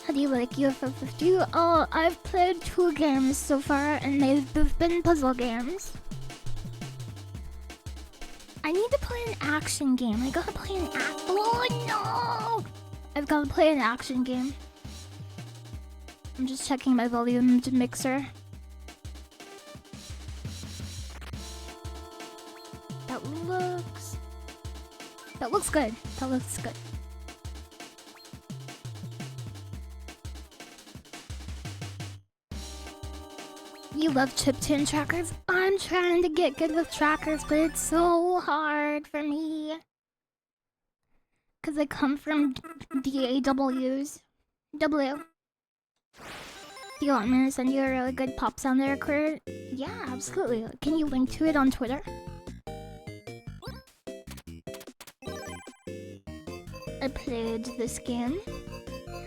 How do you like UFO 50? Oh, I've played 2 games so far, and they've both been puzzle games. I need to play an action game. I gotta play an Oh no! I've gotta play an action game. I'm just checking my volume to mixer. That looks good. That looks good. You love chiptune trackers? I'm trying to get good with trackers, but it's so hard for me. Cause I come from DAWs. W. Do you want me to send you a really good pop sound record? Yeah, absolutely. Can you link to it on Twitter? I played this game,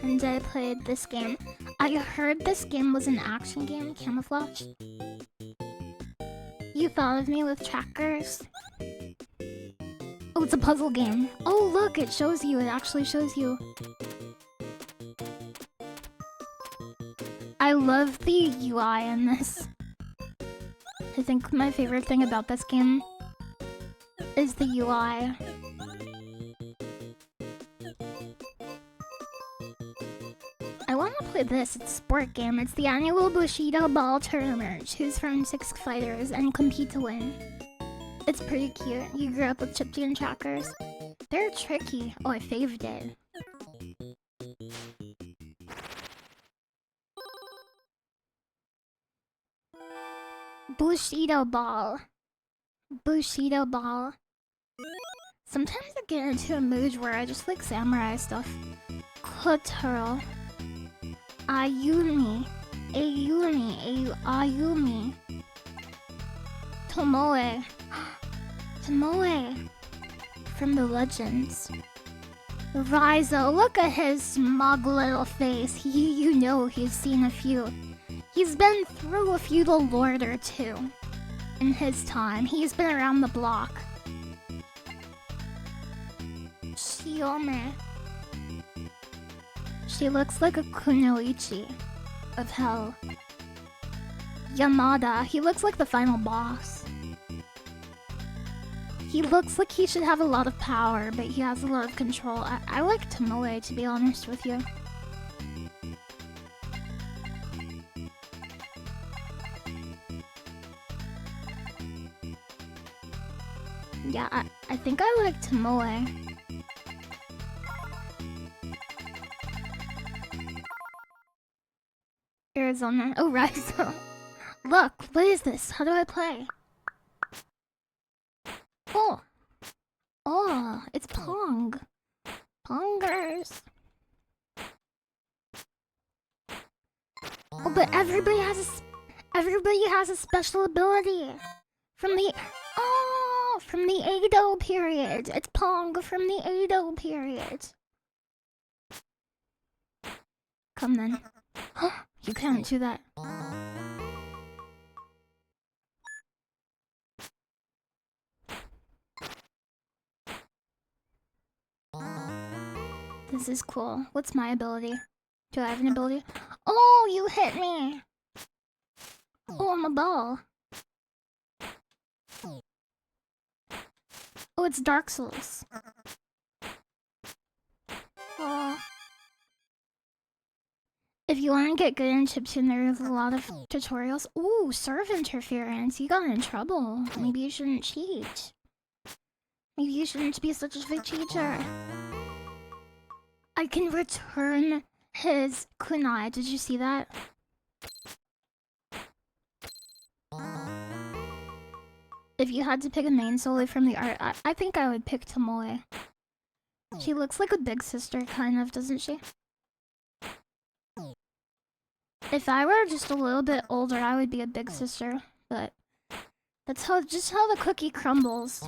and I played this game. I heard this game was an action game, Camouflage. You thought of me with trackers? Oh, it's a puzzle game. Oh, look, it shows you. It actually shows you. I love the UI in this. I think my favorite thing about this game is the UI. I want to play this. It's a sport game. It's the annual Bushido ball tournament. Choose from 6 fighters and compete to win. It's pretty cute. You grew up with chiptune trackers. They're tricky. Oh, I faved it. Bushido ball. Bushido ball. Sometimes I get into a mood where I just like samurai stuff. Kotaro. Ayumi. Ayumi. Tomoe. Tomoe. From the legends. Raizo, look at his smug little face. You know he's seen a few. He's been through a feudal lord or two. In his time, he's been around the block. Shiome. She looks like a kunoichi of hell. Yamada, he looks like the final boss. He looks like he should have a lot of power, but he has a lot of control. I like Tomoe, to be honest with you. Yeah, I think I like Tomoe. Arizona. Oh, Raizo. Look, what is this? How do I play? Oh. Oh, it's Pong. Pongers. Oh, but everybody has a special ability. From the Edo period. It's Pong from the Edo period. Come then. You can't do that. This is cool. What's my ability? Do I have an ability? Oh, you hit me! Oh, I'm a ball. Oh, it's Dark Souls. Oh. If you want to get good in chiptune, there's a lot of tutorials. Ooh, serve interference. You got in trouble. Maybe you shouldn't cheat. Maybe you shouldn't be such a big cheater. I can return his kunai. Did you see that? If you had to pick a main solely from the art, I think I would pick Tomoe. She looks like a big sister, kind of, doesn't she? If I were just a little bit older, I would be a big sister, but that's just how the cookie crumbles.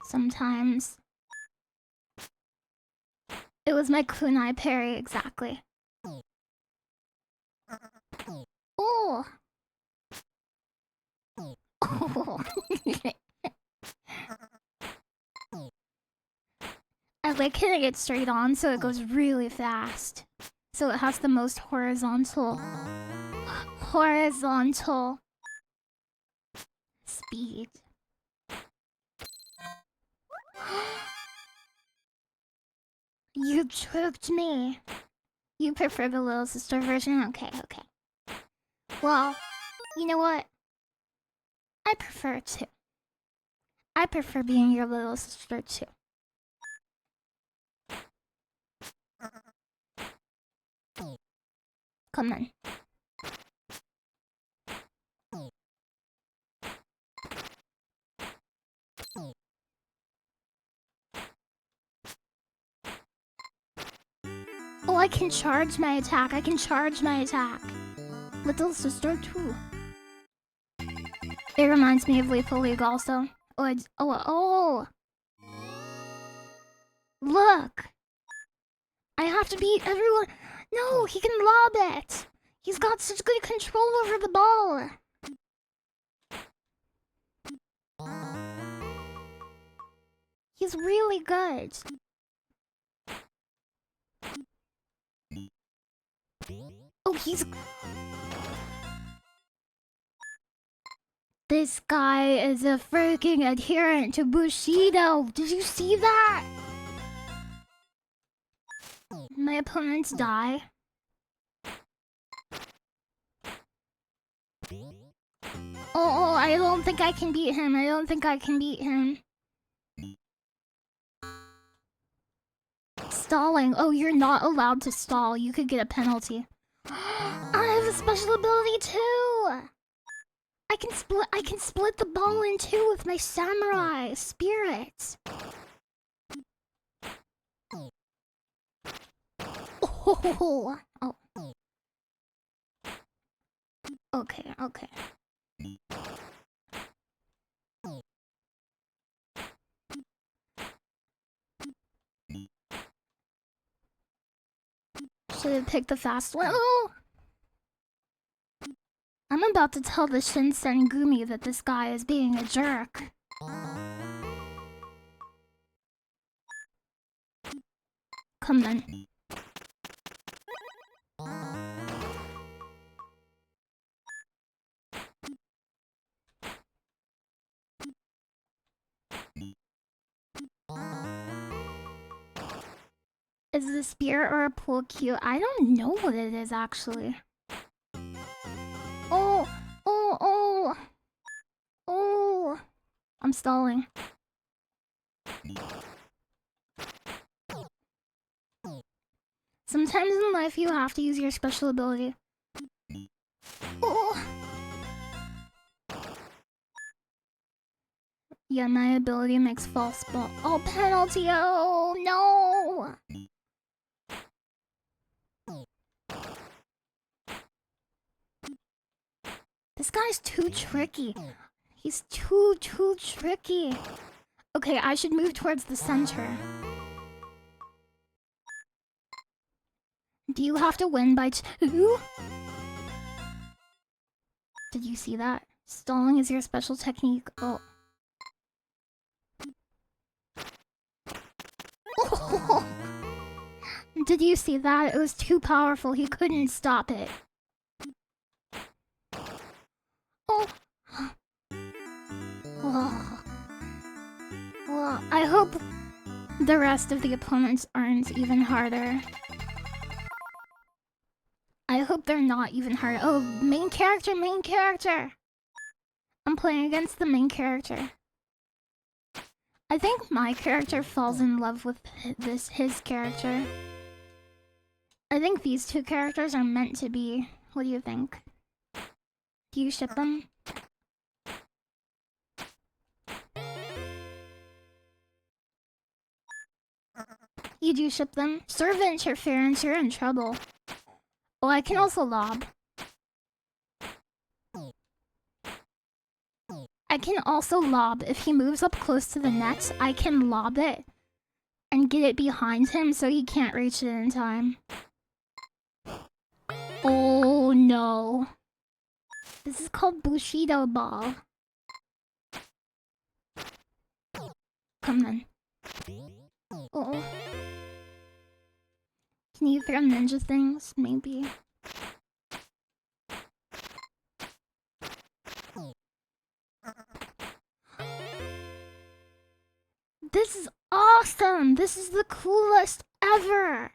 Sometimes. It was my kunai parry, exactly. Oh! Oh! I like hitting it straight on so it goes really fast. So it has the most horizontal speed. You tricked me. You prefer the little sister version? Okay, okay. Well, you know what? I prefer to. I prefer being your little sister too. Come on. Oh, I can charge my attack. I can charge my attack. Little sister too. It reminds me of Lethal League also. Oh. Look. I have to beat everyone. No, he can lob it. He's got such good control over the ball. He's really good. Oh, This guy is a freaking adherent to Bushido. Did you see that? My opponents die. Oh, I don't think I can beat him. Stalling. Oh, you're not allowed to stall. You could get a penalty. I have a special ability too. I can split the ball in two with my samurai spirit. Oh. Okay. Should have picked the fast one. Oh! I'm about to tell the Shinsengumi that this guy is being a jerk. Come on. Is the spear or a pull cute? I don't know what it is actually. Oh! I'm stalling. Sometimes in life you have to use your special ability. Oh! Yeah, my ability makes false ball. Oh, penalty! Oh, no! This guy's too tricky. He's too tricky. Okay, I should move towards the center. Do you have to win by 2? Did you see that? Stalling is your special technique. Oh. Oh. Did you see that? It was too powerful. He couldn't stop it. Oh. Oh. Well, I hope the rest of the opponents aren't even harder. I hope they're not even hard. Oh, main character! I'm playing against the main character. I think my character falls in love with his character. I think these two characters are meant to be. What do you think? Do you ship them? You do ship them? Serve interference, you're in trouble. Oh, I can also lob. I can also lob. If he moves up close to the net, I can lob it and get it behind him so he can't reach it in time. Oh no. This is called Bushido ball. Come then. Oh. Can you throw ninja things? Maybe. This is awesome! This is the coolest ever!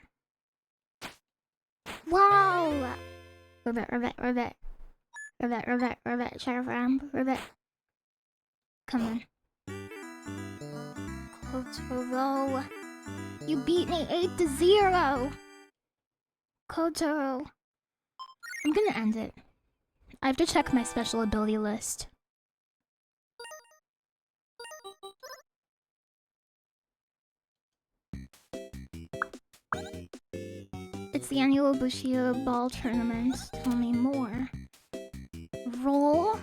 Wow! Ribbit, ribbit, ribbit. Ribbit, ribbit, ribbit, sheriff ramp, ribbit. Come on. Kotaro. You beat me 8-0! Kotaro. I'm gonna end it. I have to check my special ability list. It's the annual Bushido Ball Tournament. Tell me more. Roll,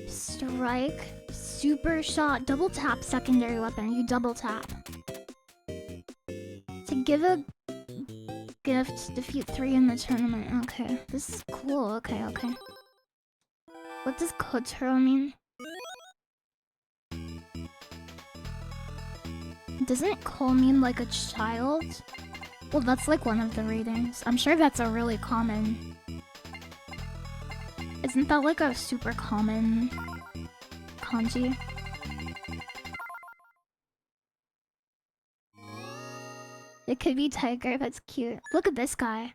strike, super shot, double tap secondary weapon. You double tap. To give a gift, defeat 3 in the tournament. Okay, this is cool. Okay, okay. What does Kotaro mean? Doesn't Ko mean like a child? Well, that's like one of the readings. I'm sure that's a really common... Isn't that like a super common kanji? It could be tiger, that's cute. Look at this guy.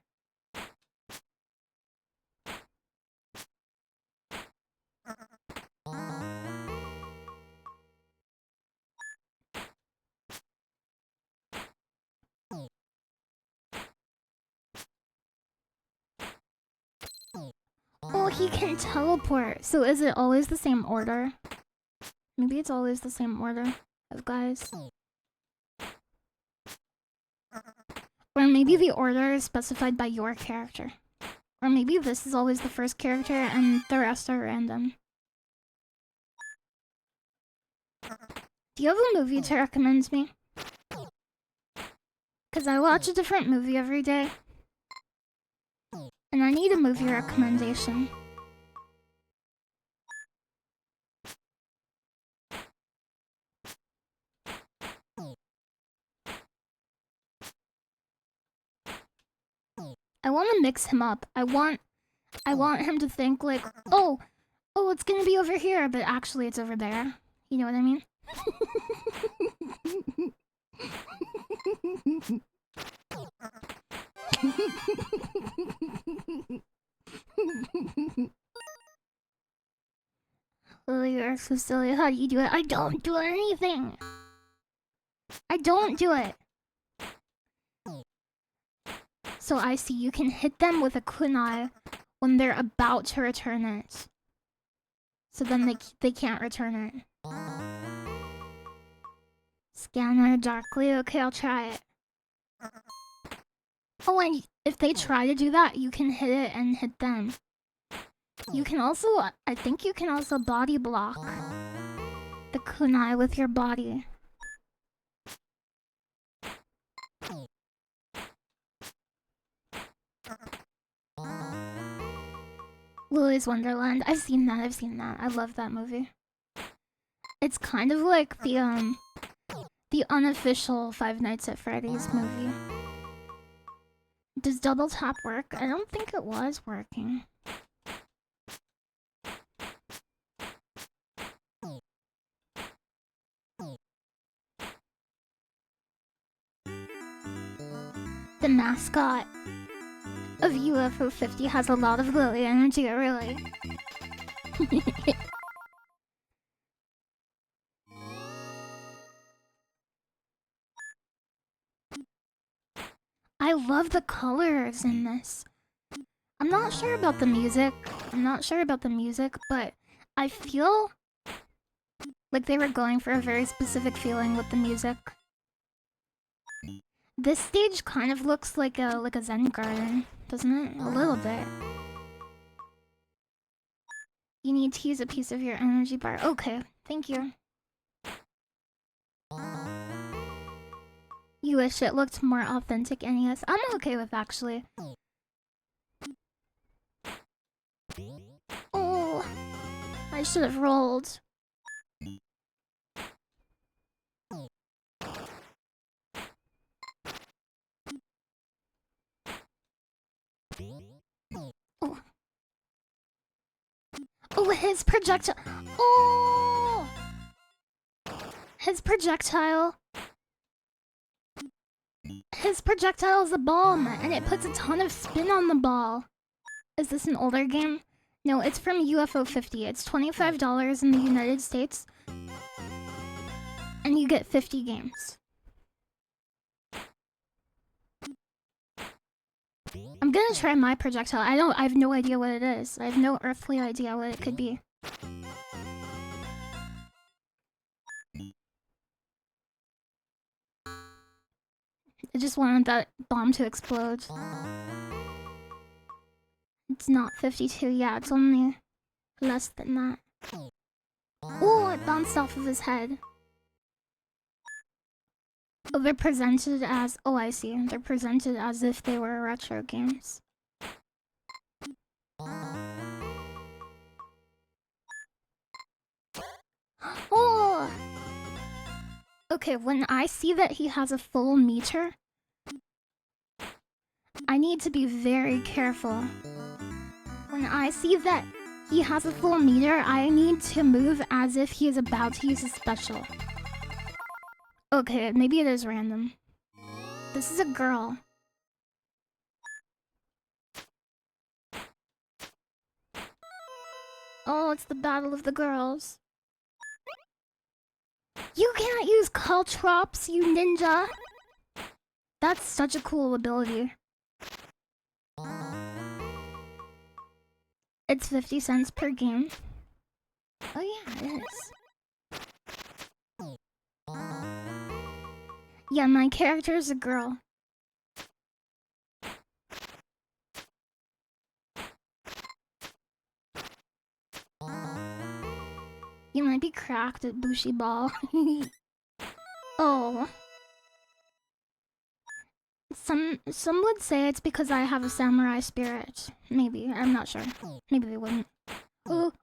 Oh, he can teleport. So is it always the same order? Maybe it's always the same order of guys. Or maybe the order is specified by your character. Or maybe this is always the first character and the rest are random. Do you have a movie to recommend me? Because I watch a different movie every day. And I need a movie recommendation. I want to mix him up. I want him to think like, oh, it's gonna be over here, but actually it's over there. You know what I mean? Lily, you're so silly. How do you do it? I don't do anything. I don't do it. So I see you can hit them with a kunai when they're about to return it. So then they can't return it. Scanner darkly. Okay, I'll try it. Oh, and if they try to do that, you can hit it and hit them. You can also, I think you can also body block the kunai with your body. Lily's Wonderland. I've seen that. I love that movie. It's kind of like the unofficial Five Nights at Freddy's movie. Does double tap work? I don't think it was working. The mascot of UFO 50 has a lot of Lily energy, really. I love the colors in this. I'm not sure about the music. But I feel like they were going for a very specific feeling with the music. This stage kind of looks like a Zen garden, doesn't it? A little bit. You need to use a piece of your energy bar. Okay, thank you. You wish it looked more authentic NES. I'm okay with actually. Oh, I should have rolled. Oh. Oh, his projectile. Oh! His projectile. His projectile is a bomb, and it puts a ton of spin on the ball. Is this an older game? No, it's from UFO 50. It's $25 in the United States. And you get 50 games. I'm gonna try my projectile. I have no idea what it is. I have no earthly idea what it could be. I just wanted that bomb to explode. It's not 52, yeah, it's only less than that. Oh, it bounced off of his head. Oh, they're presented as... Oh, I see. They're presented as if they were retro games. Oh! Okay, when I see that he has a full meter, I need to be very careful. When I see that he has a full meter, I need to move as if he is about to use a special. Okay, maybe it is random. This is a girl. Oh, it's the battle of the girls. You can't use caltrops, you ninja! That's such a cool ability. It's 50 cents per game. Oh yeah, it is. Yeah, my character is a girl. You might be cracked at Bushi Ball. Oh. Some would say it's because I have a samurai spirit. Maybe, I'm not sure. Maybe they wouldn't. Oh.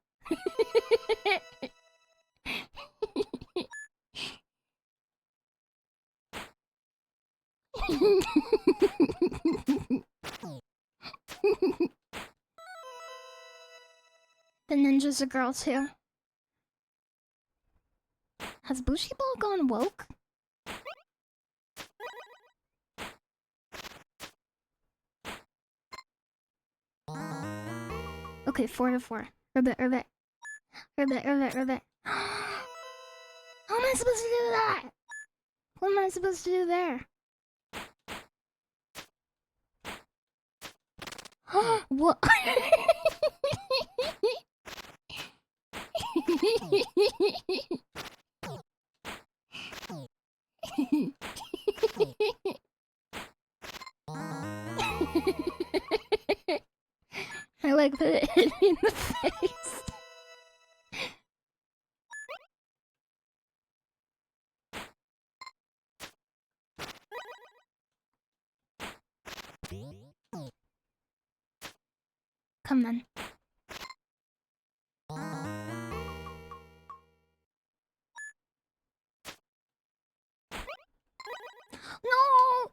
The ninja's a girl too. Has Bushi Ball gone woke? Okay, 4 to 4. Ribbit, ribbit. Ribbit, ribbit, ribbit. How am I supposed to do that? What am I supposed to do there? What? I like that it hit me in the face. Come then. No!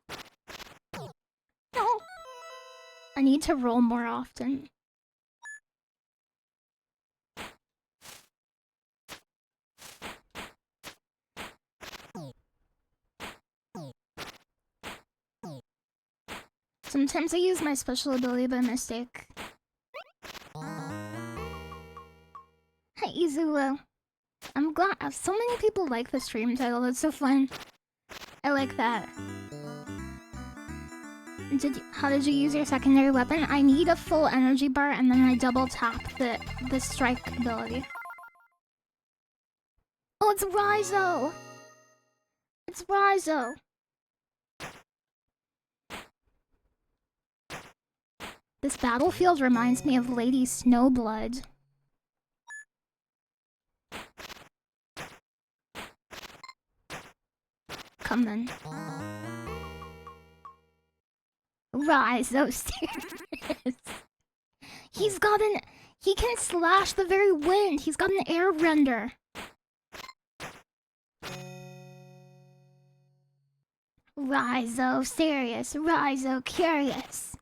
No! I need to roll more often. Sometimes I use my special ability by mistake. Hi, Izuo. I'm glad so many people like the stream title. It's so fun. I like that. How did you use your secondary weapon? I need a full energy bar and then I double tap the strike ability. Oh, it's Raizo! It's Raizo! This battlefield reminds me of Lady Snowblood. Come then. Rise, oh serious. He can slash the very wind. He's got an air render. Rise, oh serious. Rise, oh curious.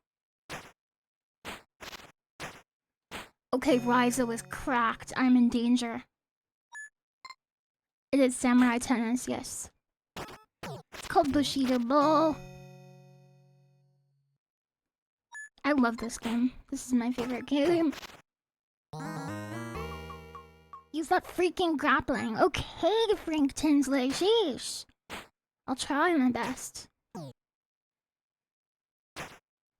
Okay, Raizo is cracked. I'm in danger. It is Samurai Tennis, yes. It's called Bushido Bowl. I love this game. This is my favorite game. Use that freaking grappling. Okay, Frank Tinsley, sheesh. I'll try my best.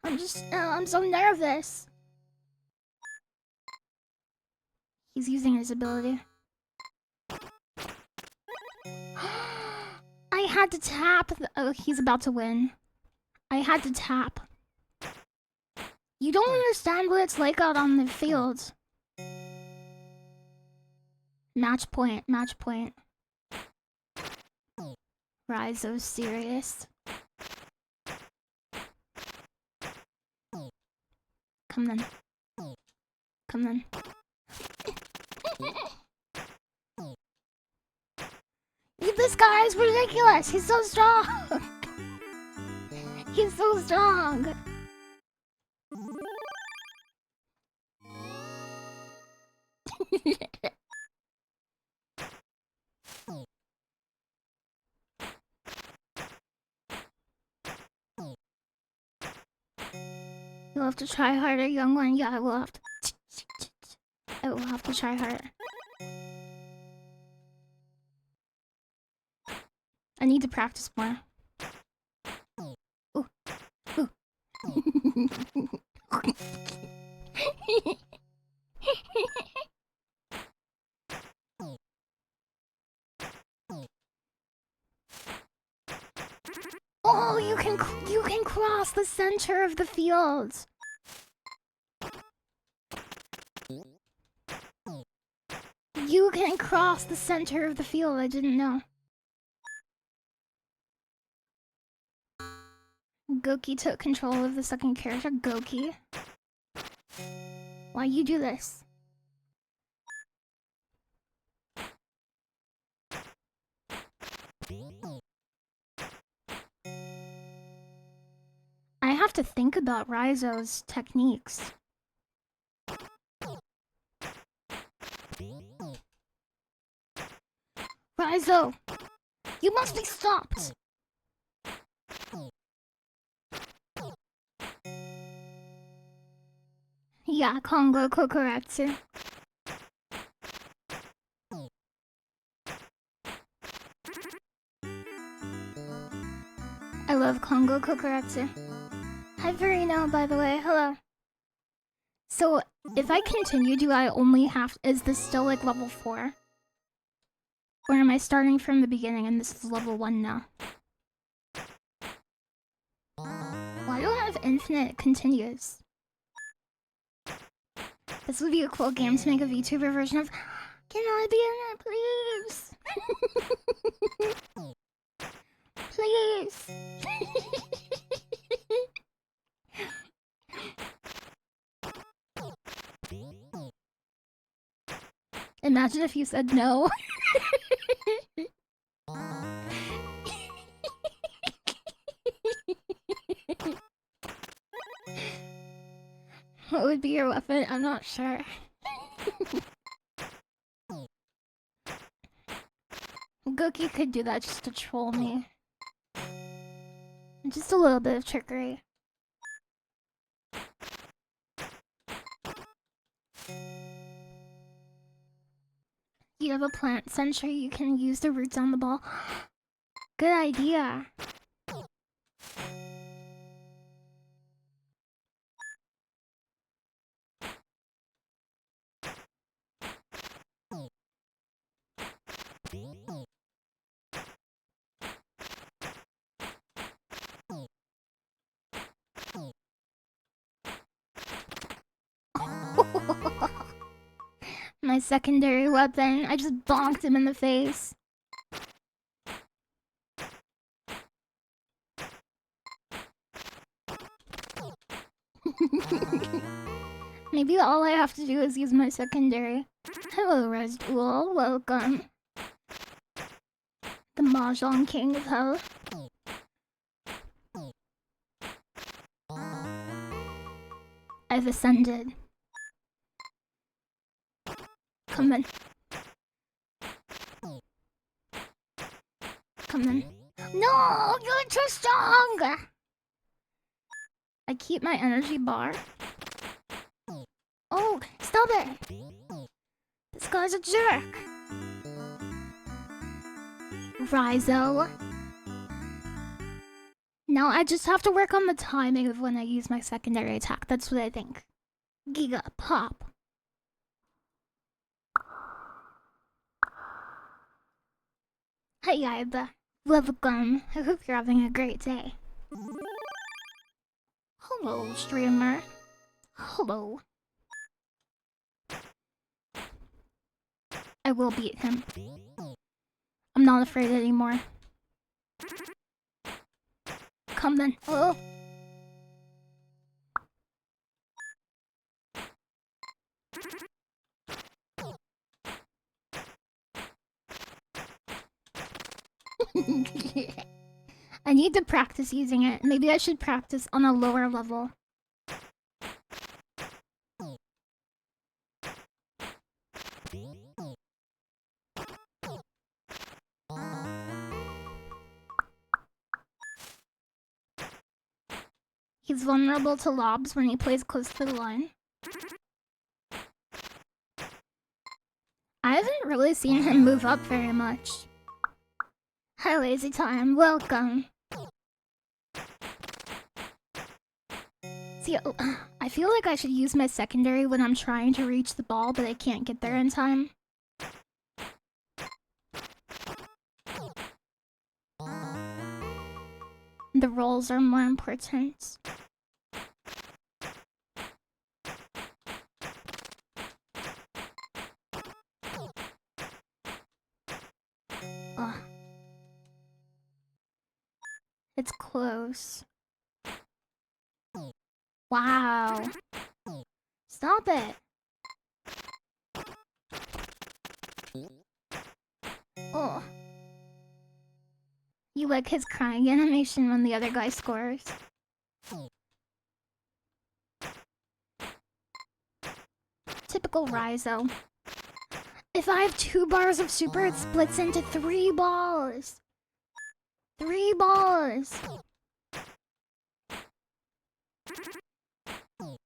I'm so nervous. He's using his ability. I had to tap. Oh, he's about to win. I had to tap. You don't understand what it's like out on the field. Match point, match point. Raizo's serious. Come then. Come then. This guy is ridiculous. He's so strong. He's so strong. You'll have to try harder, young one. Yeah, I will have to. I will have to try harder. I need to practice more. Ooh. Ooh. Oh, you can cross the center of the field. You can cross the center of the field. I didn't know. Goki took control of the second character. Goki. Why you do this? I have to think about Raizo's techniques. Raizo! You must be stopped! Yeah, Kongo Kokoratsu. I love Kongo Kokoratsu. Hi Verino, by the way, hello. So, if I continue, do I only have... Is this still like level 4? Or am I starting from the beginning and this is level 1 now? Why do I have infinite continues? This would be a cool game to make a VTuber version of. Can I be in it, please? Please. Imagine if you said no. What would be your weapon? I'm not sure. Goki could do that just to troll me. Just a little bit of trickery. You have a plant sentry, you can use the roots on the ball. Good idea. my secondary weapon. I just bonked him in the face. Maybe all I have to do is use my secondary. Hello, Resdual. Welcome. The Mahjong King of Hell. I've ascended. Come in. Come in. No, you're too strong! I keep my energy bar. Oh, stop it! This guy's a jerk. Rizo. Now I just have to work on the timing of when I use my secondary attack. That's what I think. Giga Pop. Hi, Yaiba. Welcome. I hope you're having a great day. Hello, streamer. Hello. I will beat him. I'm not afraid anymore. Come then. Oh. I need to practice using it. Maybe I should practice on a lower level. He's vulnerable to lobs when he plays close to the line. I haven't really seen him move up very much. Hi, Lazy Time. Welcome. See, I feel like I should use my secondary when I'm trying to reach the ball, but I can't get there in time. The rolls are more important. Ugh. It's close. Wow. Stop it. Oh. You like his crying animation when the other guy scores. Typical Rizo. If I have 2 bars of super, it splits into 3 balls. 3 balls.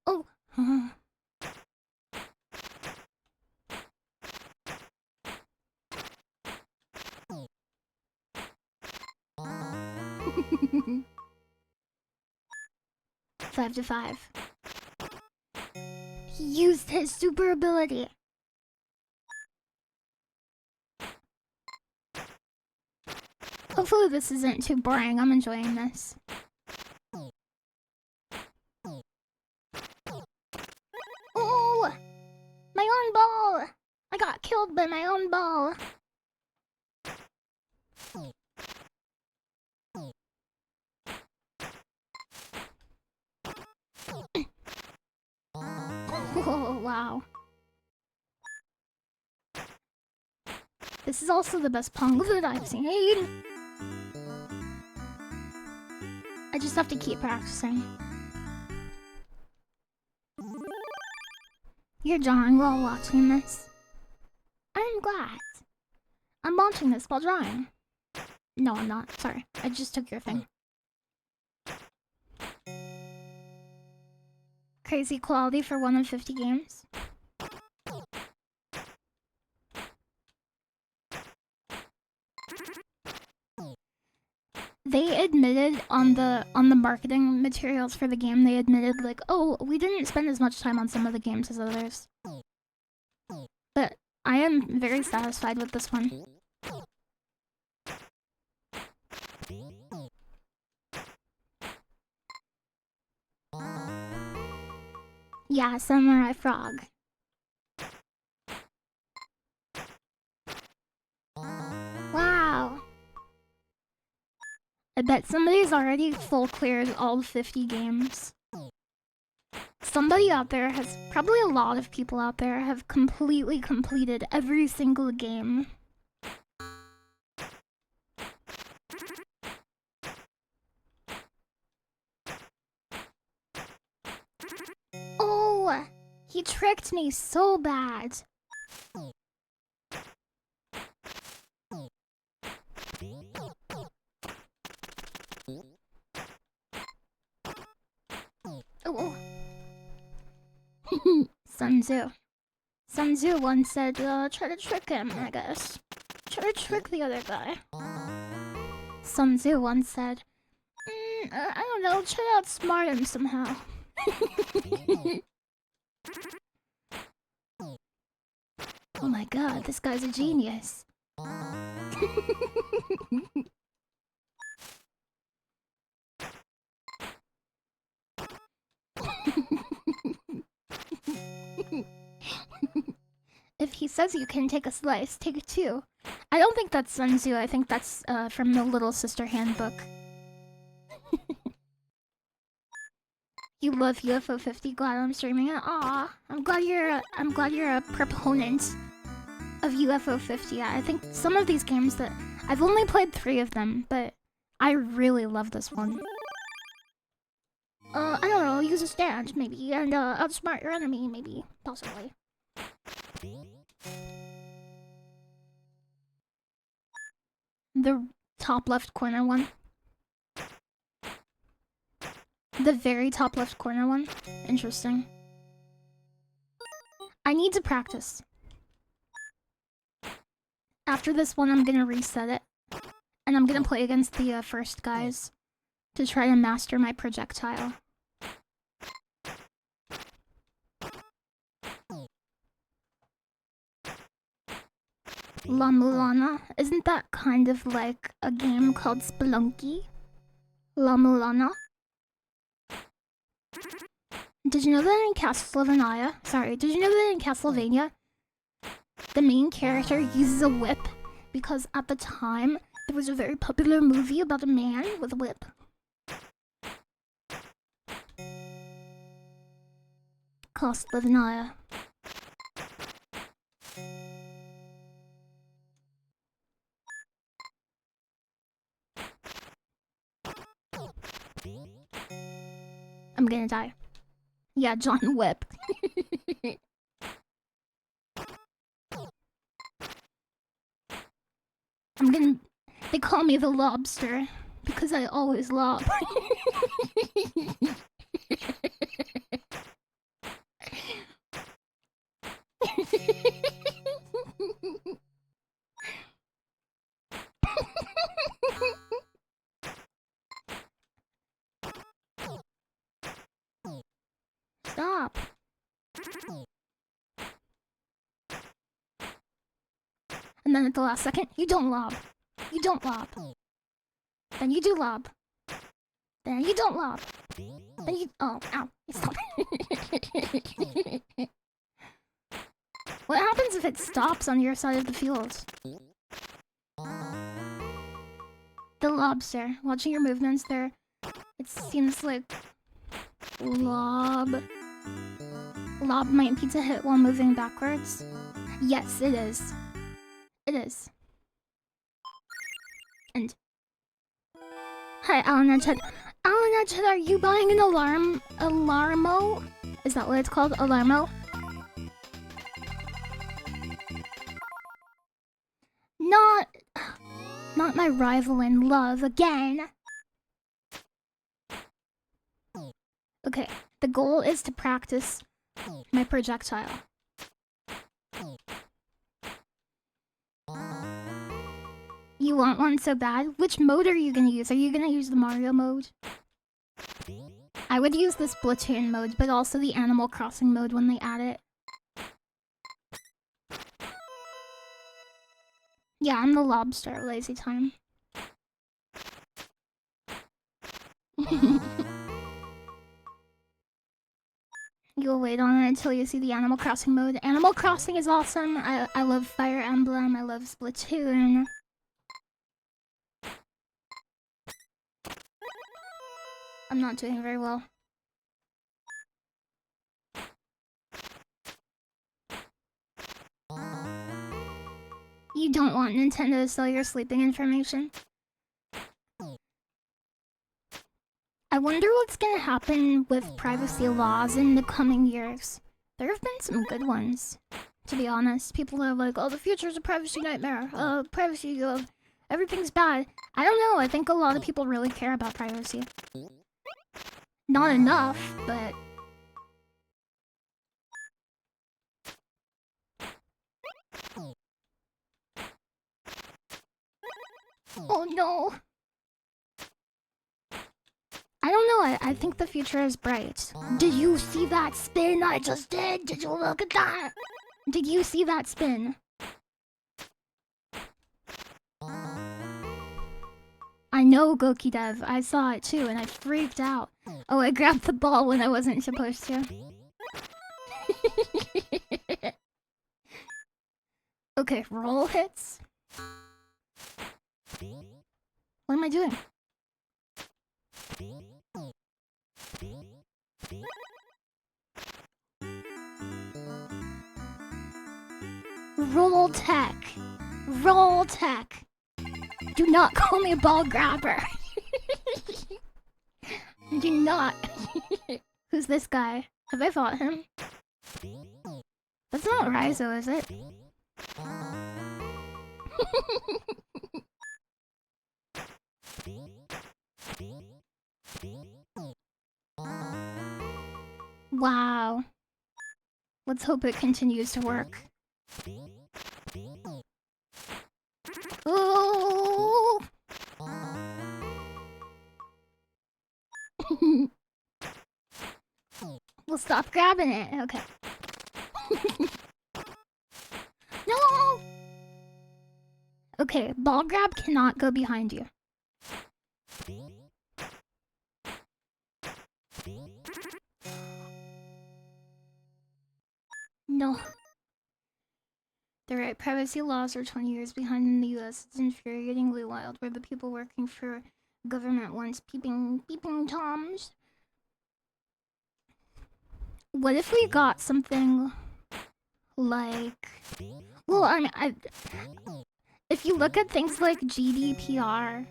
Oh. 5 to 5. He used his super ability. Hopefully this isn't too boring. I'm enjoying this. Oh! My own ball! I got killed by my own ball. Oh, wow. This is also the best Pong that I've seen. I just have to keep practicing. You're drawing while watching this. I'm glad. I'm watching this while drawing. No, I'm not. Sorry. I just took your thing. Crazy quality for 1 in 50 games. They admitted on the marketing materials for the game, they admitted like, oh, we didn't spend as much time on some of the games as others. But I am very satisfied with this one. Yeah, Samurai Frog. bet somebody's already full cleared all 50 games. Somebody out there has, probably a lot of people out there have completely completed every single game. Oh, he tricked me so bad. Oh. Sun Tzu. Sun Tzu once said, try to trick him, I guess. Try to trick the other guy. Sun Tzu once said, I don't know, try to outsmart him somehow. Oh my god, this guy's a genius. If he says you can take a slice, take two. I don't think that's Sun Tzu, I think that's from the Little Sister Handbook. You love UFO 50, glad I'm streaming it. Aw, I'm glad you're a proponent of UFO 50. I think some of these games that I've only played 3 of them, but I really love this one. I don't know, use a stand maybe, and outsmart your enemy maybe, possibly. The top left corner one. The very top left corner one. Interesting. I need to practice. After this one, I'm gonna reset it. And I'm gonna play against the first guys to try to master my projectile. La Mulana? Isn't that kind of like a game called Spelunky? La Mulana? Did you know that in Castlevania, the main character uses a whip because at the time there was a very popular movie about a man with a whip. Castlevania. I'm gonna die. Yeah, John Whip. They call me the lobster because I always lob. Stop. And then at the last second, you don't lob. You don't lob. Then you do lob. Then you don't lob. Then you... Oh, ow. Stop. What happens if it stops on your side of the field? The lobster. Watching your movements there, it seems like... Lob might be to hit while moving backwards. Yes, it is. It is. And... Hi, Alan. Alan, are you buying an Alarmo? Is that what it's called? Alarmo? Not my rival in love again. Okay, the goal is to practice my projectile. You want one so bad? Which mode are you gonna use? Are you gonna use the Mario mode? I would use the Splatoon mode, but also the Animal Crossing mode when they add it. Yeah, I'm the lobster, lazy time. You'll wait on it until you see the Animal Crossing mode. Animal Crossing is awesome. I love Fire Emblem. I love Splatoon. I'm not doing very well. You don't want Nintendo to sell your sleeping information? I wonder what's gonna happen with privacy laws in the coming years. There have been some good ones, to be honest. People are like, oh, the future's a privacy nightmare. Privacy, everything's bad. I don't know, I think a lot of people really care about privacy. Not enough, but... Oh no! I don't know, I think the future is bright. Did you see that spin I just did? Did you look at that? Did you see that spin? I know, Goki Dev. I saw it too, and I freaked out. Oh, I grabbed the ball when I wasn't supposed to. Okay, roll hits. What am I doing? Roll tech. Roll tech. Do not call me a ball grabber. Do not. Who's this guy? Have I fought him? That's not Raizo, is it? Wow. Let's hope it continues to work. Oh! We'll stop grabbing it. Okay. No! Okay, ball grab cannot go behind you. No. They're right. Privacy laws are 20 years behind in the US. It's infuriatingly wild where the people working for government wants peeping toms. What if we got something like... Well, if you look at things like GDPR,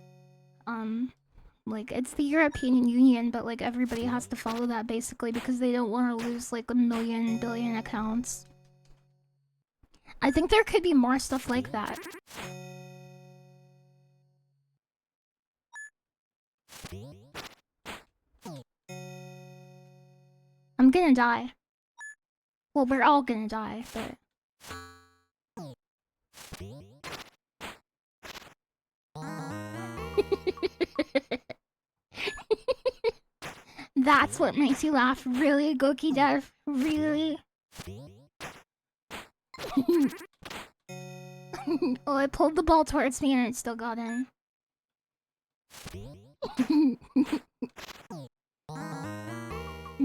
like, it's the European Union, but, like, everybody has to follow that, basically, because they don't want to lose, like, 1 billion accounts. I think there could be more stuff like that. I'm gonna die. Well, we're all gonna die, but... That's what makes you laugh, really, Goki Dev? Really? Oh, I pulled the ball towards me and it still got in.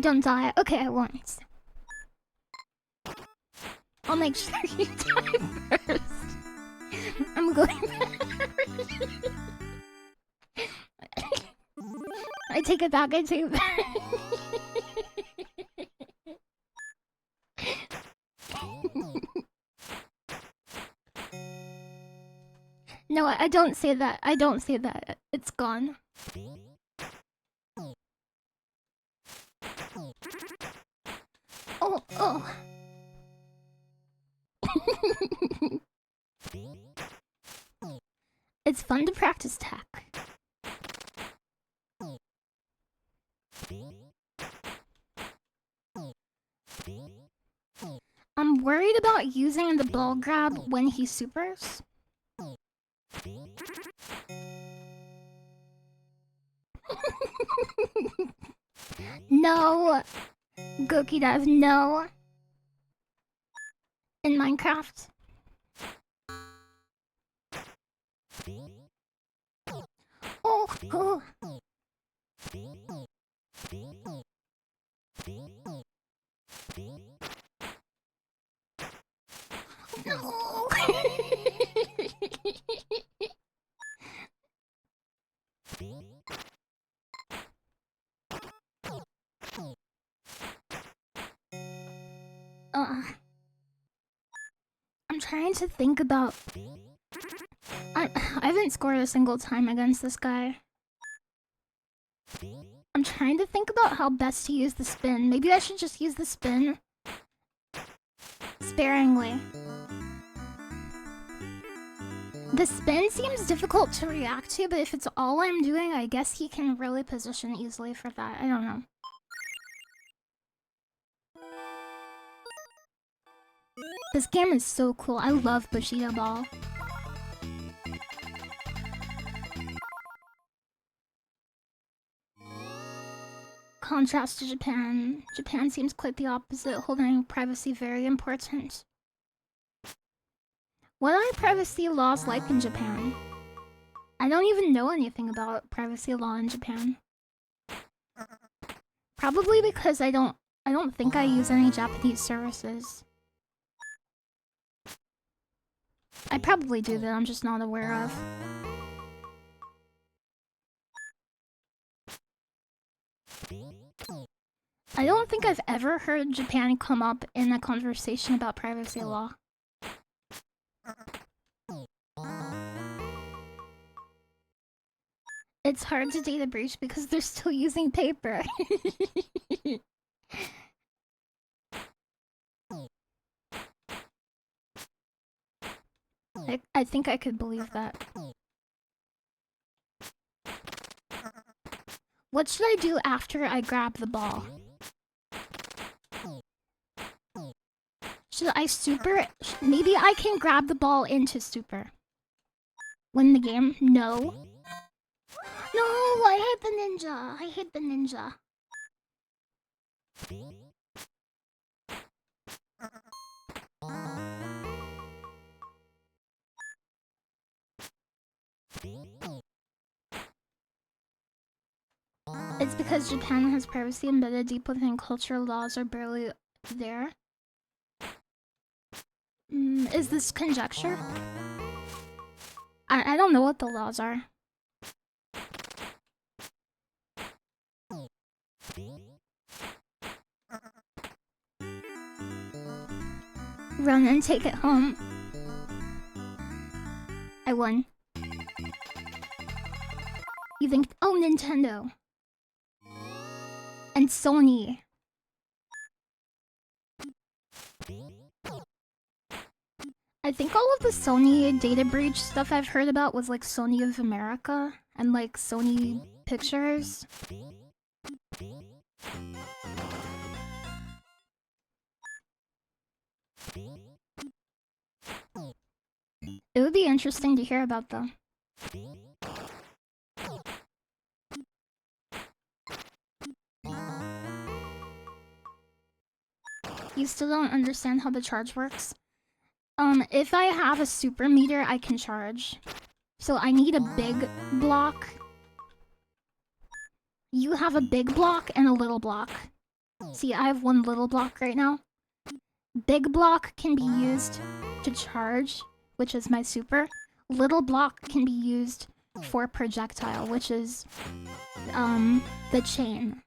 Don't die. Okay, I won't. I'll make sure you die first. I'm going I take it back, I take it back. No, I don't say that. I don't say that. It's gone. Oh, oh. It's fun to practice tech. I'm worried about using the ball grab when he supers. No! Goki Dev, no! In Minecraft. Oh, oh. No! I'm trying to think about... I haven't scored a single time against this guy. I'm trying to think about how best to use the spin. Maybe I should just use the spin sparingly. The spin seems difficult to react to, but if it's all I'm doing, I guess he can really position easily for that. I don't know. This game is so cool. I love Bushido Ball. Contrast to Japan. Japan seems quite the opposite, holding privacy very important. What are privacy laws like in Japan? I don't even know anything about privacy law in Japan. Probably because I don't think I use any Japanese services. I probably do that I'm just not aware of. I don't think I've ever heard Japan come up in a conversation about privacy law. It's hard to data breach because they're still using paper. I think I could believe that. What should I do after I grab the ball? Should I super? Maybe I can grab the ball into super. Win the game? No. No, I hate the ninja. I hate the ninja. It's because Japan has privacy embedded deep within culture. Laws are barely there. Is this conjecture? I don't know what the laws are. Run and take it home. I won. You think... Oh, Nintendo. And Sony. I think all of the Sony data breach stuff I've heard about was like Sony of America and like Sony Pictures. It would be interesting to hear about them. You still don't understand how the charge works? If I have a super meter, I can charge. So I need a big block. You have a big block and a little block. See, I have one little block right now. Big block can be used to charge, which is my super. Little block can be used for projectile, which is the chain.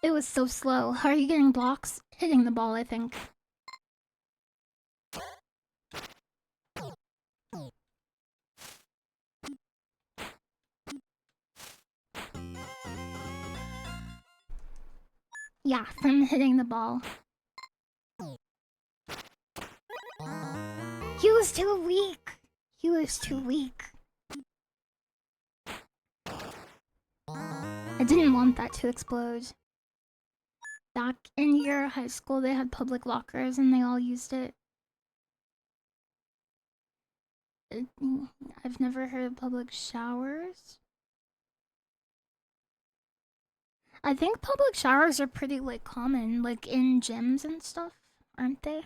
It was so slow. How are you getting blocks? Hitting the ball, I think. Yeah, from hitting the ball. He was too weak. He was too weak. I didn't want that to explode. Back in your high school, they had public lockers and they all used it. I've never heard of public showers. I think public showers are pretty, like, common, like, in gyms and stuff, aren't they?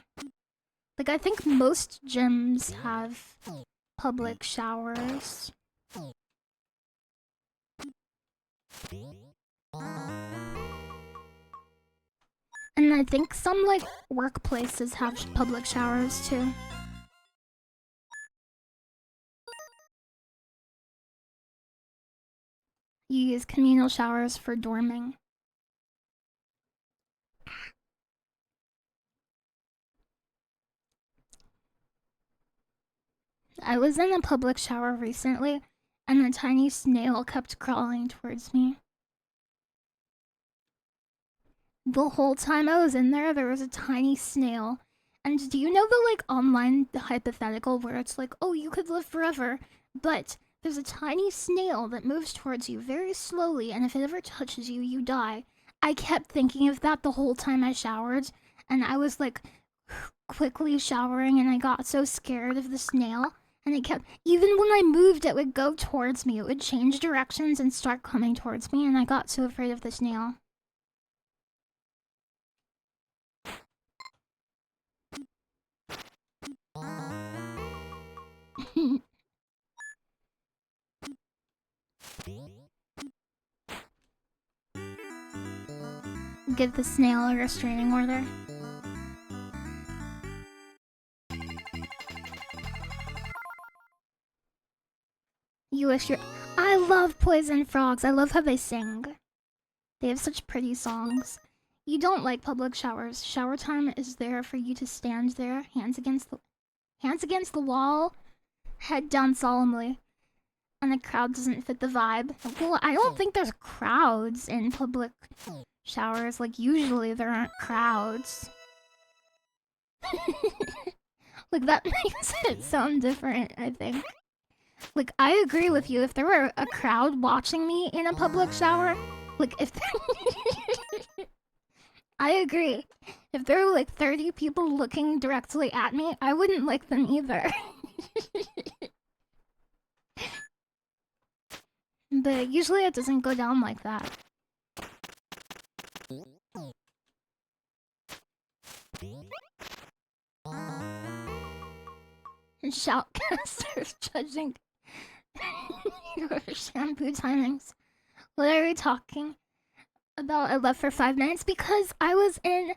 Like, I think most gyms have public showers. And And I think some, like, workplaces have public showers, too. You use communal showers for dorming. I was in a public shower recently, and a tiny snail kept crawling towards me. The whole time I was in there was a tiny snail. And do you know the, like, online hypothetical where it's like, oh, you could live forever, but there's a tiny snail that moves towards you very slowly, and if it ever touches you, you die. I kept thinking of that the whole time I showered, and I was, like, quickly showering, and I got so scared of the snail. And it kept, even when I moved, it would go towards me. It would change directions and start coming towards me, and I got so afraid of the snail. Give the snail a restraining order. You wish your... I love poison frogs. I love how they sing. They have such pretty songs. You don't like public showers. Shower time is there for you to stand there, hands against the wall, head down solemnly. And the crowd doesn't fit the vibe. Well, I don't think there's crowds in public showers. Like, usually there aren't crowds. Like, that makes it sound different, I think. Like, I agree with you. If there were a crowd watching me in a public shower, like, if... I agree. If there were, like, 30 people looking directly at me, I wouldn't like them either. But usually it doesn't go down like that. And shoutcasters judging your shampoo timings. What are we talking about? I left for 5 minutes because I was in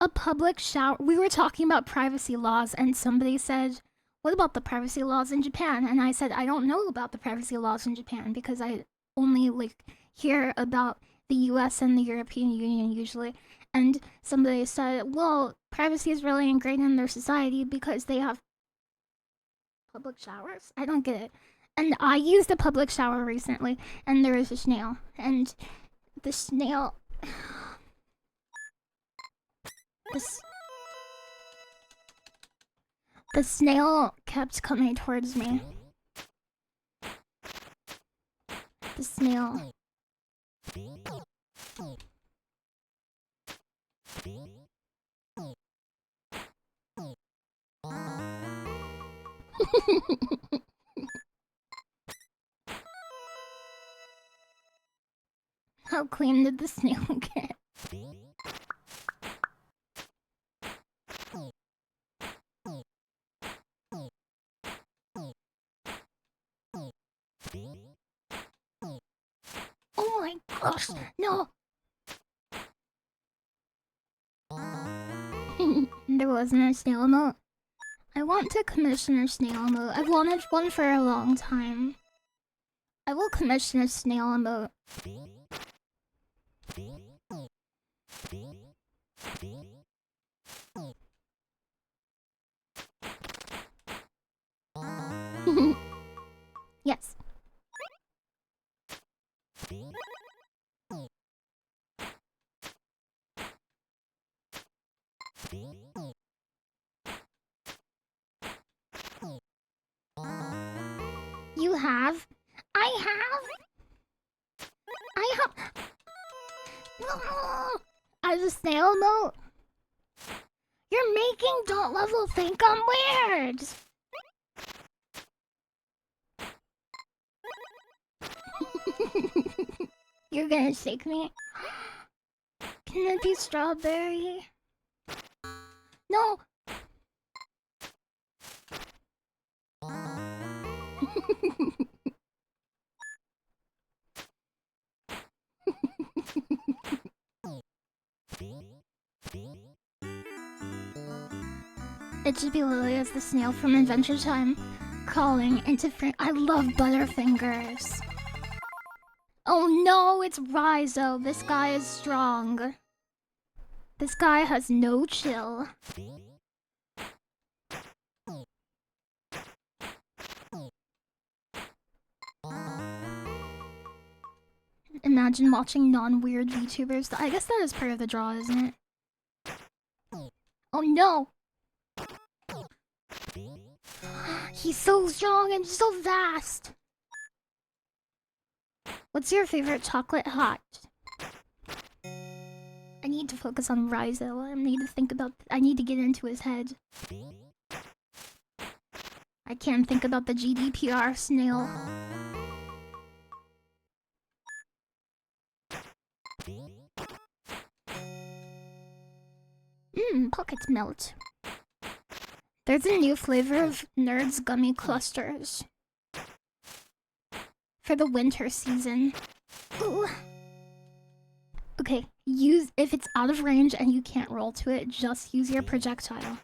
a public shower. We were talking about privacy laws, and somebody said, what about the privacy laws in Japan? And I said, I don't know about the privacy laws in Japan because I only, like, hear about the US and the European Union usually. And somebody said, well, privacy is really ingrained in their society because they have public showers? I don't get it. And I used a public shower recently, and there was a snail. And the snail... The snail kept coming towards me. The snail. How clean did the snail get? Oh my gosh, no! There wasn't a snail emote. I want to commission a snail emote. I've wanted one for a long time. I will commission a snail emote. Yes. You have? I have? I have... As a snail emote? You're making Don't Level think I'm weird! You're gonna shake me? Can it be strawberry? No! It should be Lily as the snail from Adventure Time, crawling into I love Butterfingers. Oh no, it's Raizo. This guy is strong. This guy has no chill. Imagine watching non-weird VTubers. I guess that is part of the draw, isn't it? Oh no! He's so strong and so fast! What's your favorite chocolate hot? I need to focus on Raizo. I need to get into his head. I can't think about the GDPR snail. Pockets melt. There's a new flavor of Nerds gummy clusters for the winter season. Ooh. Okay, if it's out of range and you can't roll to it, just use your projectile.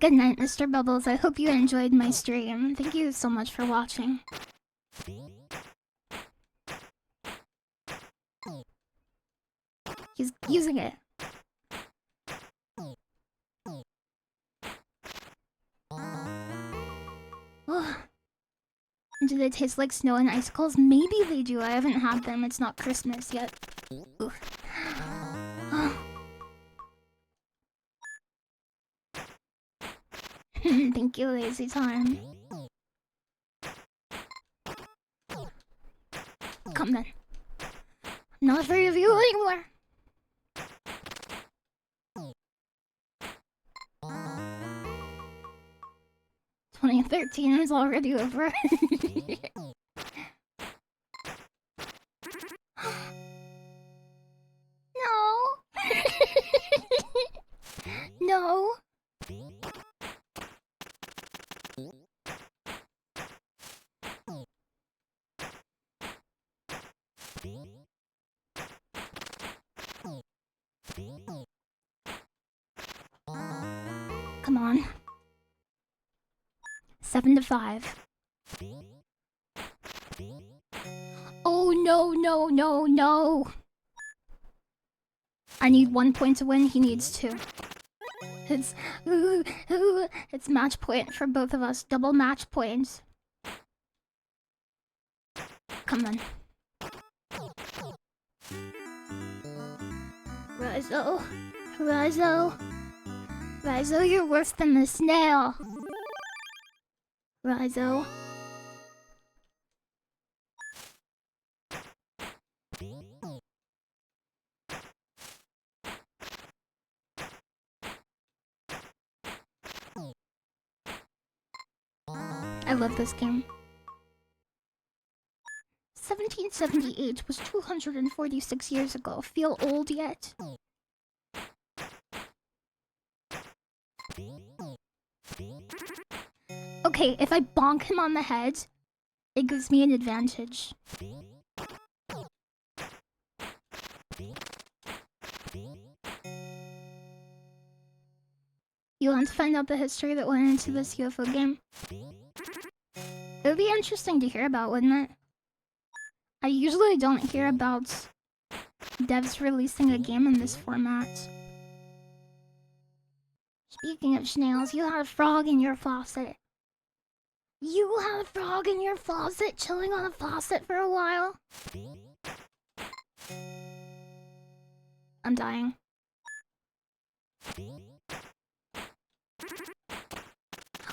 Good night, Mr. Bubbles. I hope you enjoyed my stream. Thank you so much for watching. He's using it. Oh. Do they taste like snow and icicles? Maybe they do. I haven't had them. It's not Christmas yet. Oh. Thank you, Lazy Time. Come then. I'm not afraid of you anymore. "2013 is already over." No. No. Come on. 7-5. Oh no, no, no, no. I need 1 point to win, he needs 2. It's match point for both of us. Double match points. Come on. Raizo. Raizo. Raizo, you're worse than the snail. Raizo. I love this game. 1778 was 246 years ago. Feel old yet? Okay, if I bonk him on the head, it gives me an advantage. You want to find out the history that went into this UFO game? It would be interesting to hear about, wouldn't it? I usually don't hear about devs releasing a game in this format. Speaking of snails, you had a frog in your faucet. You had a frog in your faucet, chilling on a faucet for a while? I'm dying.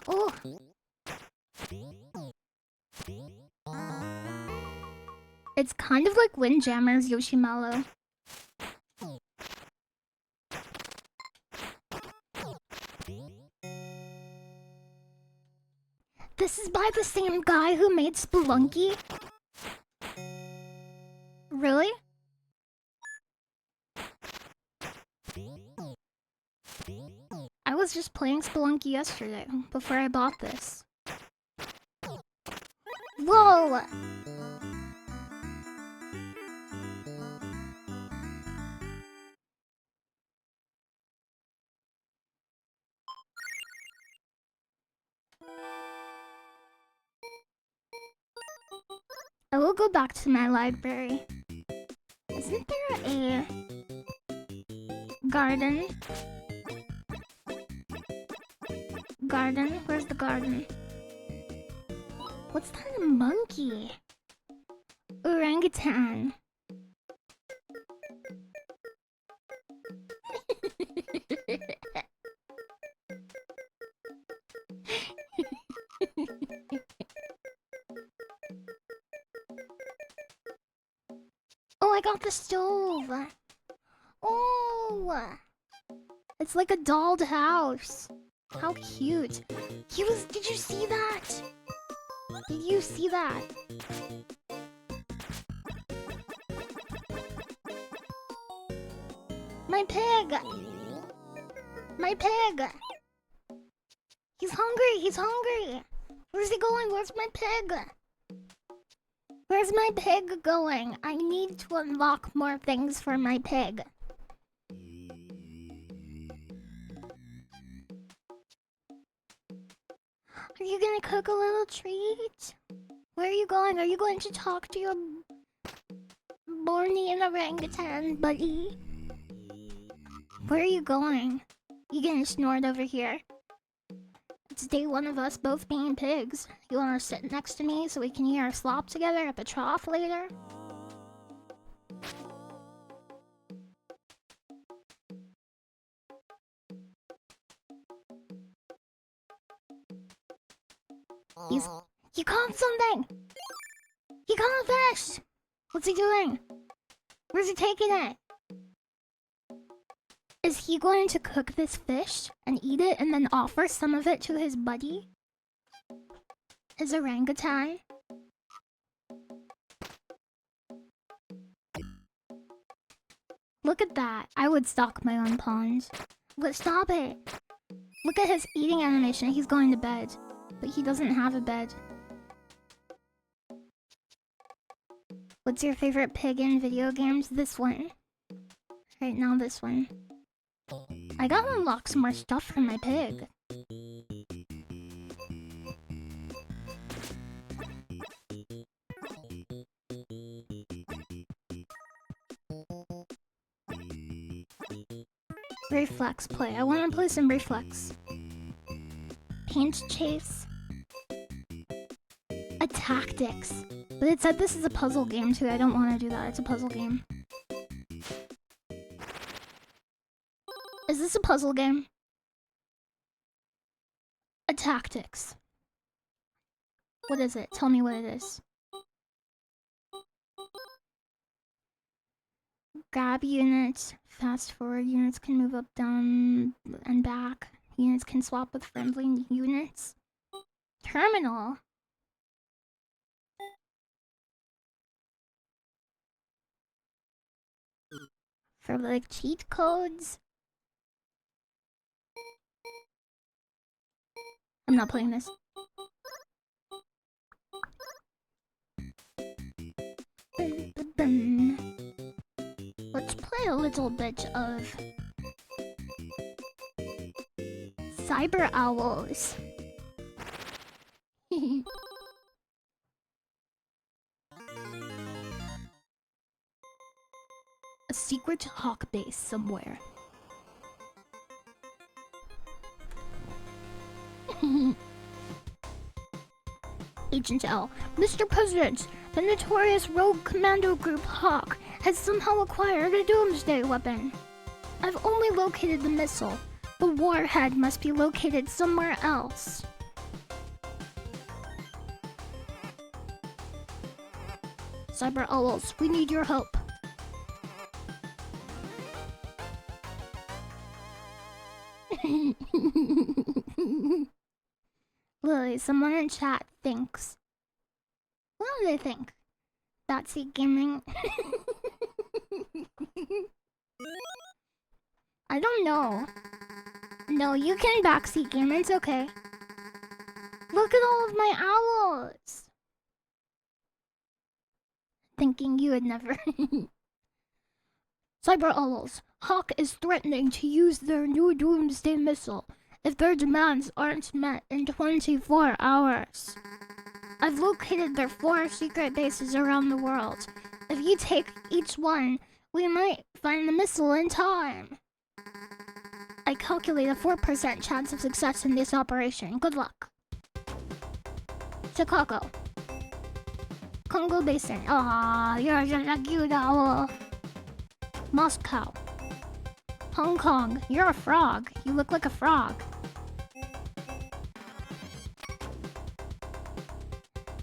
Oh! It's kind of like Windjammer's Yoshimallow. This is by the same guy who made Spelunky? Really? I was just playing Spelunky yesterday, before I bought this. Whoa! I will go back to my library. Isn't there a garden? Garden? Where's the garden? What's that? A monkey? Orangutan. Oh, I got the stove. Oh, it's like a dolled house. How cute. Did you see that? Did you see that? My pig! My pig! He's hungry, he's hungry! Where's he going? Where's my pig? Where's my pig going? I need to unlock more things for my pig. Are you gonna cook a little treat? Where are you going? Are you going to talk to your Bornean orangutan buddy? Where are you going? You getting snored over here? It's day one of us both being pigs. You wanna sit next to me so we can eat our slop together at the trough later? He caught something! He caught a fish! What's he doing? Where's he taking it? Is he going to cook this fish and eat it and then offer some of it to his buddy? His orangutan? Look at that. I would stock my own ponds. But stop it! Look at his eating animation. He's going to bed. But he doesn't have a bed. What's your favorite pig in video games? This one. Right now, this one. I gotta unlock some more stuff for my pig. Reflex play. I wanna play some Reflex. Paint chase. A tactics. But it said this is a puzzle game too. I don't want to do that. It's a puzzle game. Is this a puzzle game? A tactics. What is it? Tell me what it is. Grab units. Fast forward. Units can move up, down, and back. Units can swap with friendly units. Terminal. For like cheat codes. I'm not playing this. Let's play a little bit of Cyber Owls. A secret hawk base somewhere. Agent L. Mr. President, the notorious rogue commando group Hawk has somehow acquired a doomsday weapon. I've only located the missile. The warhead must be located somewhere else. Cyber Owls, we need your help. Lily, someone in chat thinks. What do they think? Backseat gaming? I don't know. No, you can backseat game, it's okay. Look at all of my owls! thinking you would never. Cyber owls. Hawk is threatening to use their new doomsday missile if their demands aren't met in 24 hours. I've located their 4 secret bases around the world. If you take each one, we might find the missile in time. I calculate a 4% chance of success in this operation. Good luck. Chicago. Congo Basin. Ah, you're just a cute owl. Moscow. Hong Kong. You're a frog. You look like a frog.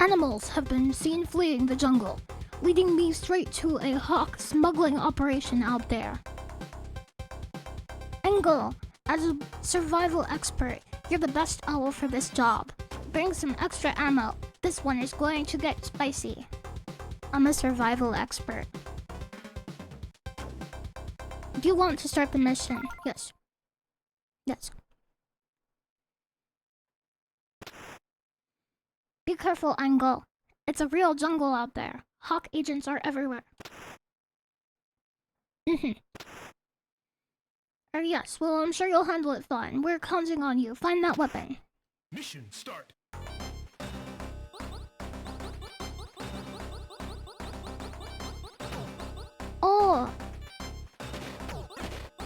Animals have been seen fleeing the jungle, leading me straight to a hawk smuggling operation out there. Engel, as a survival expert, you're the best owl for this job. Bring some extra ammo. This one is going to get spicy. I'm a survival expert. Do you want to start the mission? Yes. Yes. Be careful, Engel. It's a real jungle out there. Hawk agents are everywhere. Yes, well, I'm sure you'll handle it fine. We're counting on you. Find that weapon. Mission start. Oh!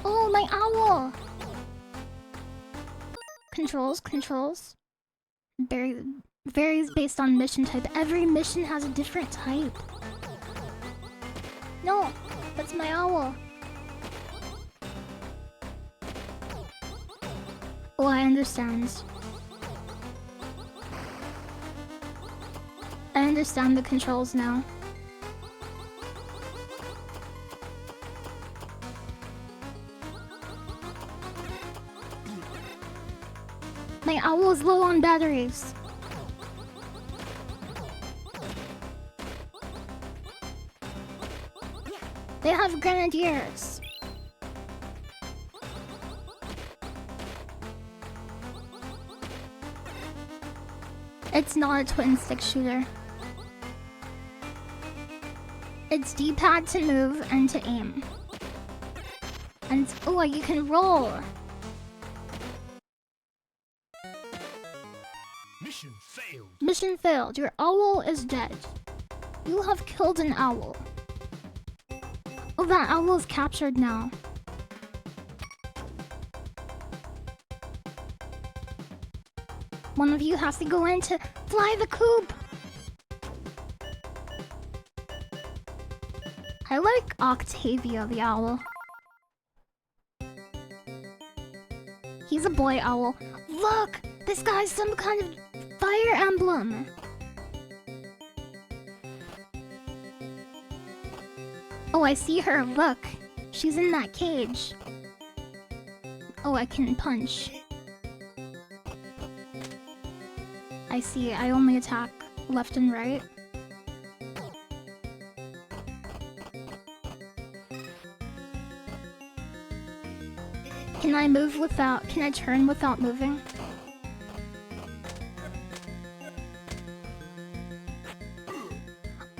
Oh, my owl! Controls. Varies based on mission type. Every mission has a different type. No, that's my owl. Oh, I understand. I understand the controls now. My owl is low on batteries. They have grenadiers. It's not a twin stick shooter. It's D-pad to move and to aim. And oh, you can roll. Mission failed. Mission failed. Your owl is dead. You have killed an owl. Oh, that owl is captured now. One of you has to go in to fly the coop. I like Octavia the owl. He's a boy owl. Look! This guy's some kind of fire emblem. Oh, I see her. Look. She's in that cage. Oh, I can punch. I see. I only attack left and right. Can I move without... Can I turn without moving?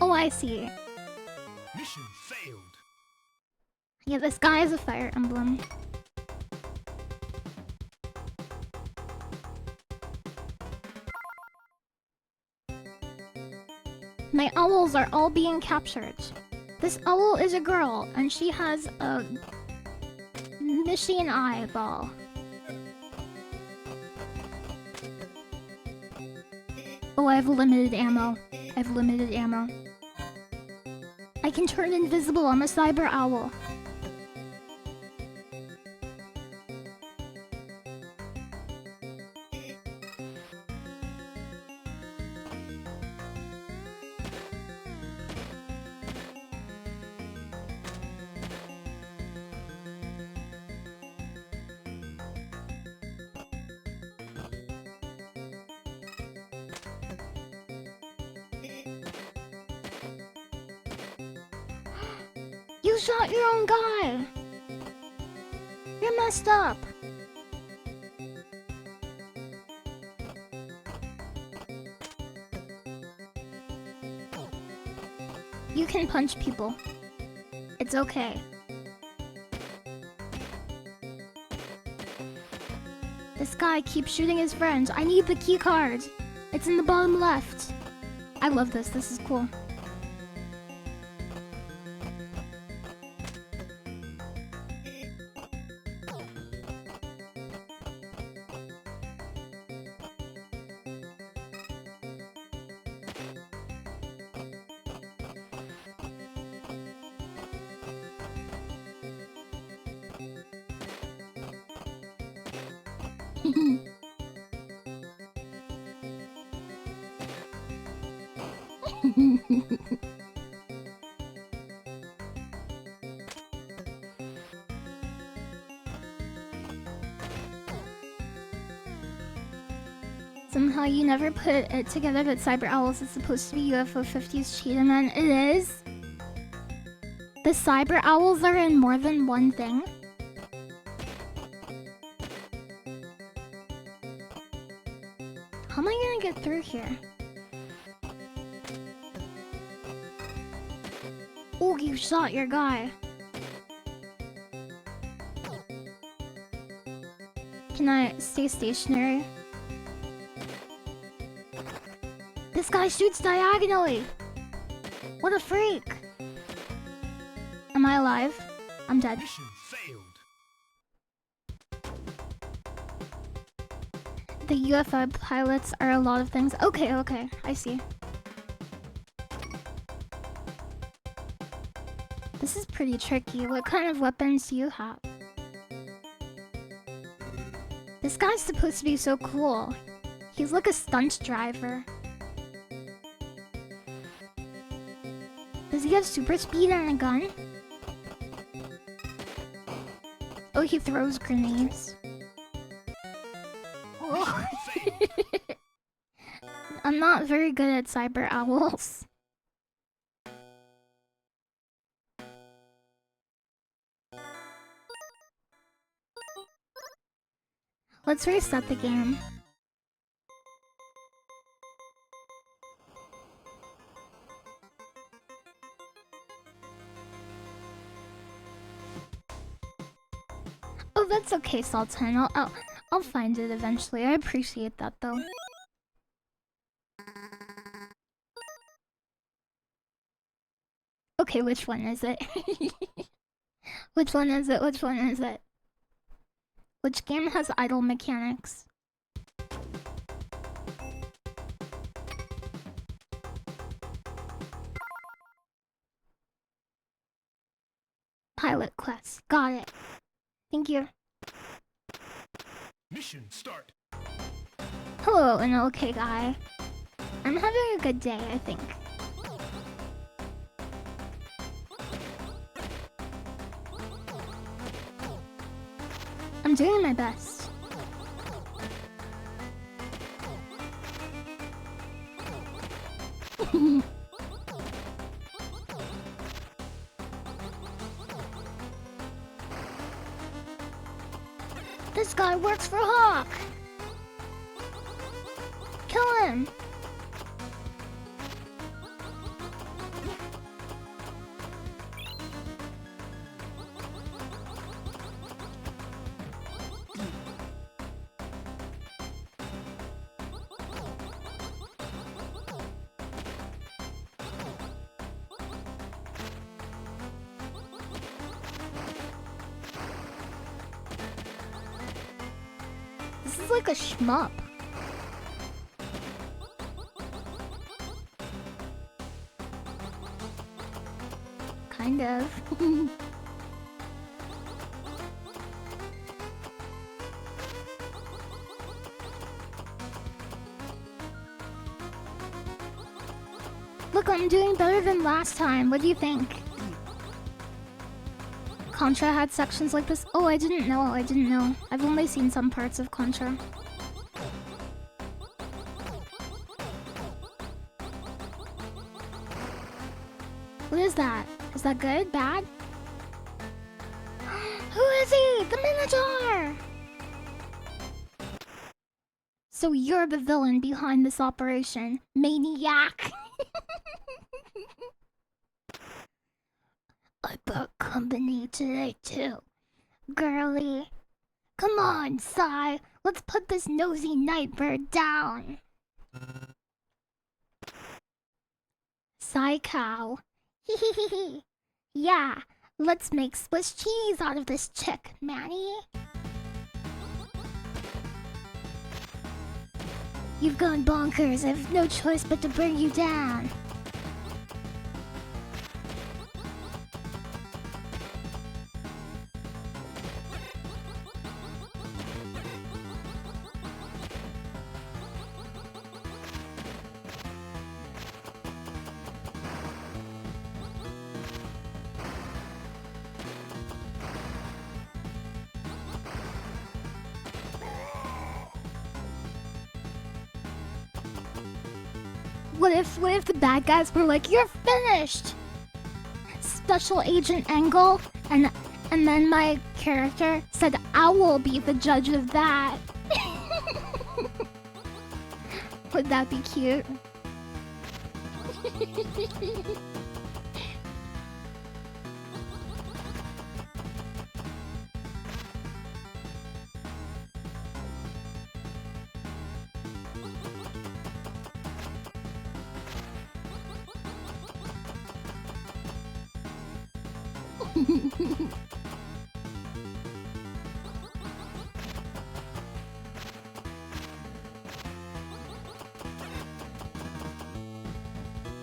Oh, I see. Mission failed. Yeah, this guy is a fire emblem. My owls are all being captured. This owl is a girl, and she has a machine eyeball. Oh, I have limited ammo. I can turn invisible. I'm a cyber owl. You shot your own guy! You're messed up! You can punch people. It's okay. This guy keeps shooting his friends. I need the key card. It's in the bottom left. I love this. This is cool. Somehow you never put it together that Cyber Owls is supposed to be UFO 50s Cheetah Man. It is. The Cyber Owls are in more than one thing. How am I gonna get through here? Oh, you shot your guy. Can I stay stationary? This guy shoots diagonally! What a freak! Am I alive? I'm dead. Mission failed. The UFO pilots are a lot of things. Okay, okay, I see. This is pretty tricky. What kind of weapons do you have? This guy's supposed to be so cool. He's like a stunt driver. Does he have super speed and a gun? Oh, he throws grenades. Oh. I'm not very good at Cyber Owls. Let's reset the game. Oh, that's okay, Sultan. I'll find it eventually. I appreciate that, though. Okay, which one is it? Which one is it? Which one is it? Which game has idle mechanics? Pilot quest. Got it. Thank you. Mission start. Hello, an okay guy. I'm having a good day, I think. I'm doing my best. This guy works for Hawk! Kill him! This is like a shmup. Kind of. Look, I'm doing better than last time. What do you think? Contra had sections like this? Oh, I didn't know. I didn't know. I've only seen some parts of Contra. What is that? Is that good? Bad? Who is he? The Minotaur! So you're the villain behind this operation, maniac! I brought company today too. Girly. Come on, Sai. Let's put this nosy nightbird down. Sai cow. Hehehe. Yeah, let's make Swiss cheese out of this chick, Manny. You've gone bonkers. I have no choice but to bring you down. What if the bad guys were like, you're finished? Special Agent Angle, and then my character said, I will be the judge of that. Would that be cute?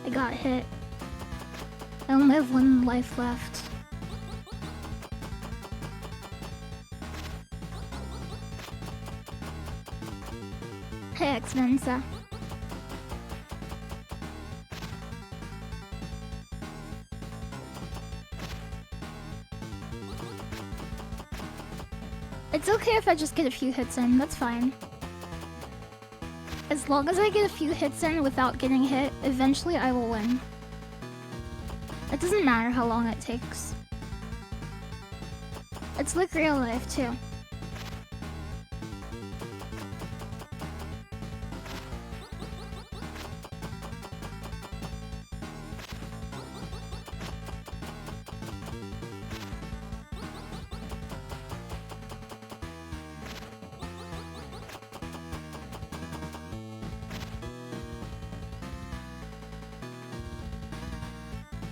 I got hit. I only have 1 life left. Hey, Exvenza. It's okay if I just get a few hits in, that's fine. As long as I get a few hits in without getting hit, eventually I will win. It doesn't matter how long it takes. It's like real life too.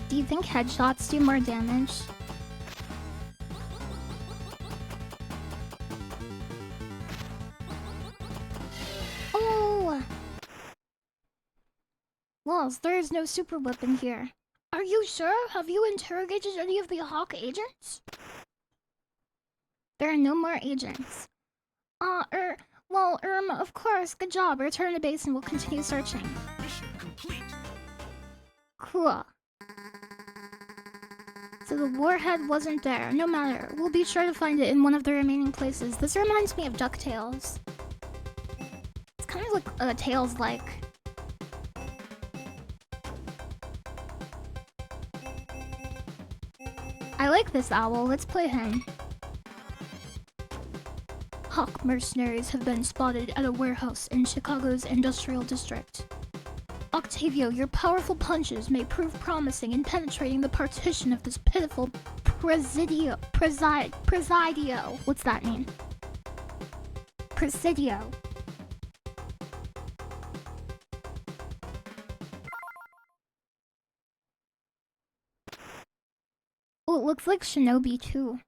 Do you think headshots do more damage? Oh! Walls, there is no super weapon here. Are you sure? Have you interrogated any of the Hawk agents? There are no more agents. Well, of course, good job. Return to base and we'll continue searching. Mission complete. Cool. So the warhead wasn't there. No matter. We'll be sure to find it in one of the remaining places. This reminds me of DuckTales. It's kind of like Tails-like. I like this owl. Let's play him. Hawk mercenaries have been spotted at a warehouse in Chicago's industrial district. Octavio, your powerful punches may prove promising in penetrating the partition of this pitiful presidio. What's that mean? Presidio. Oh, it looks like Shinobi too.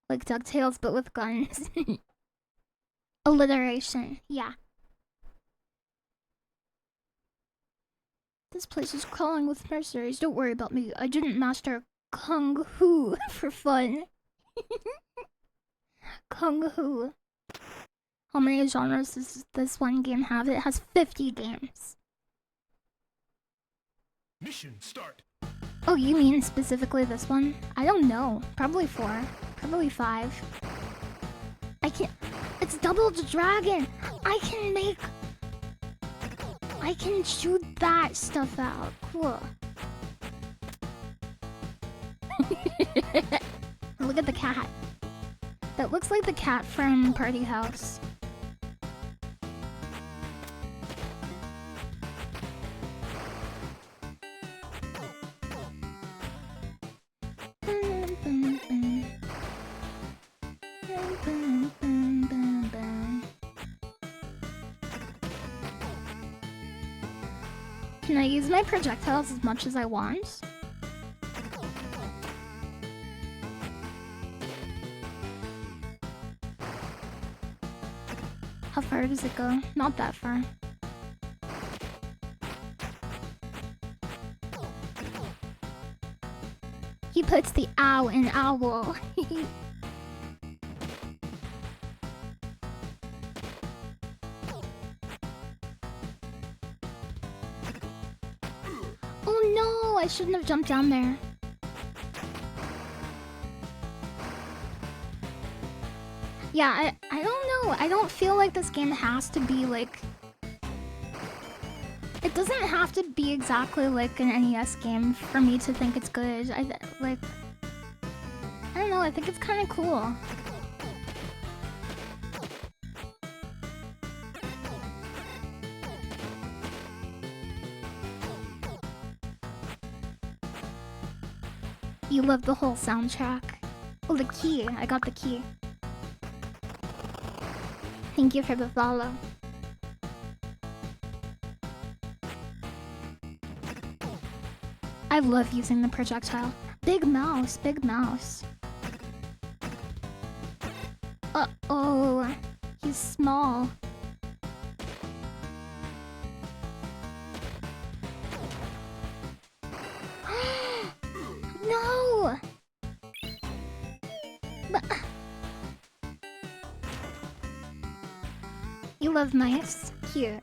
Like DuckTales, but with guns. Alliteration, yeah. This place is crawling with mercenaries. Don't worry about me. I didn't master Kung Fu for fun. Kung Fu. How many genres does this one game have? It has 50 games. Mission start. Oh, you mean specifically this one? I don't know. Probably 4. Probably 5. I can't... It's Double the Dragon! I can shoot that stuff out. Cool. Look at the cat. That looks like the cat from Party House. Can I use my projectiles as much as I want? How far does it go? Not that far. He puts the ow in owl. Oh no, I shouldn't have jumped down there. Yeah, I don't know. I don't feel like this game has to be like... It doesn't have to be exactly like an NES game for me to think it's good. I don't know, I think it's kind of cool. You love the whole soundtrack. Oh, the key. I got the key. Thank you for the follow. I love using the projectile. Big mouse, big mouse. Uh-oh. He's small. No! But... You love mice? Cute.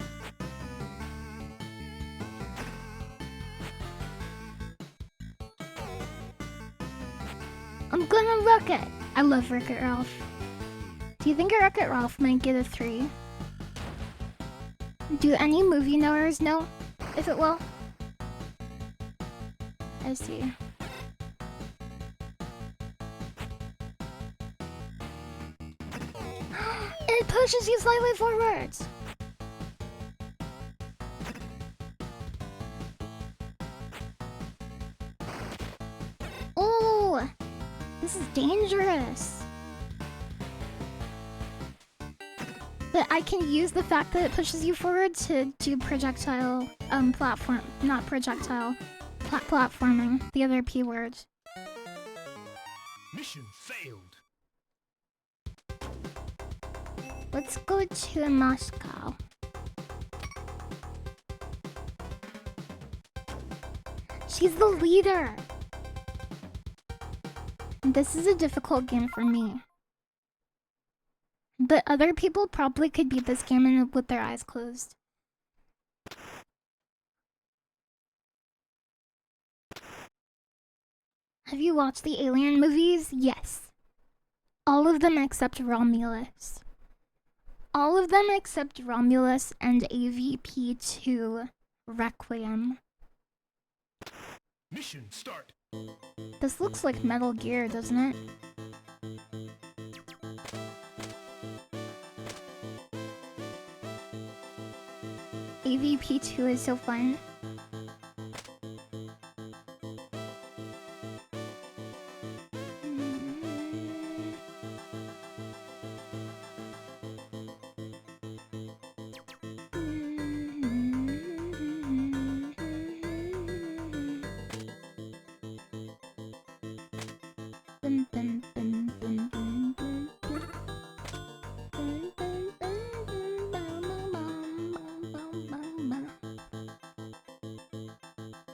I'm gonna Wreck-It! I love Wreck-It Ralph. Do you think Wreck-It Ralph might get a 3? Do any movie knowers know if it will? I see. It pushes you slightly forwards! Oh! This is dangerous! But I can use the fact that it pushes you forward to do projectile, platform, not projectile, platforming, the other P word. Mission failed. Let's go to Moscow. She's the leader! This is a difficult game for me. But other people probably could beat this game with their eyes closed. Have you watched the Alien movies? Yes. All of them except Romulus. All of them except Romulus and AVP2 Requiem. Mission start. This looks like Metal Gear, doesn't it? AVP2 is so fun.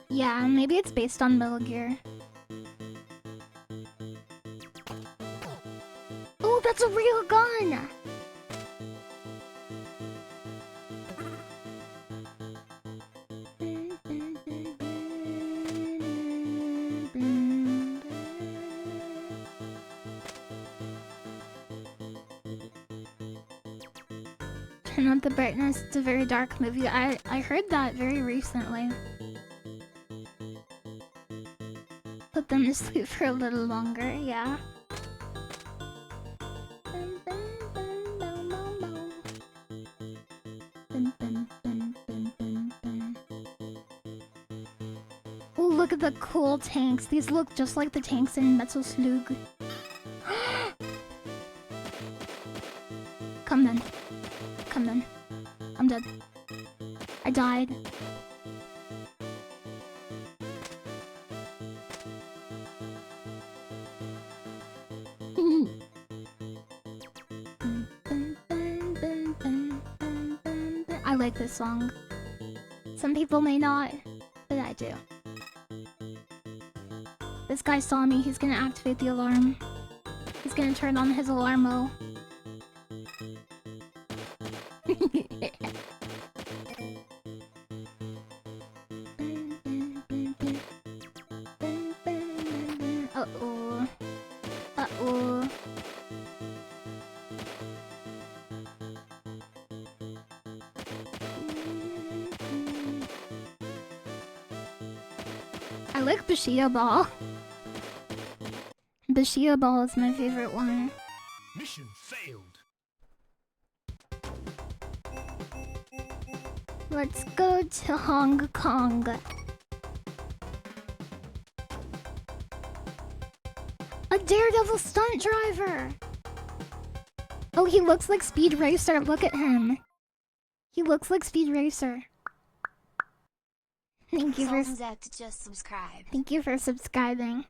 Yeah, maybe it's based on Metal Gear. Oh, that's a real gun! Turn up the brightness, it's a very dark movie. I heard that very recently. Put them to sleep for a little longer, yeah. Oh, look at the cool tanks. These look just like the tanks in Metal Slug. Come then. Come then. I'm dead. I died. like this song. Some people may not, but I do. This guy saw me, he's gonna activate the alarm. He's gonna turn on his alarmo. Uh-oh. Uh-oh. I like Bushido Ball. Bushido Ball is my favorite one. Mission failed. Let's go to Hong Kong. A Daredevil stunt driver! Oh, he looks like Speed Racer. Look at him. He looks like Speed Racer. Thank you for just subscribed. Thank you for subscribing.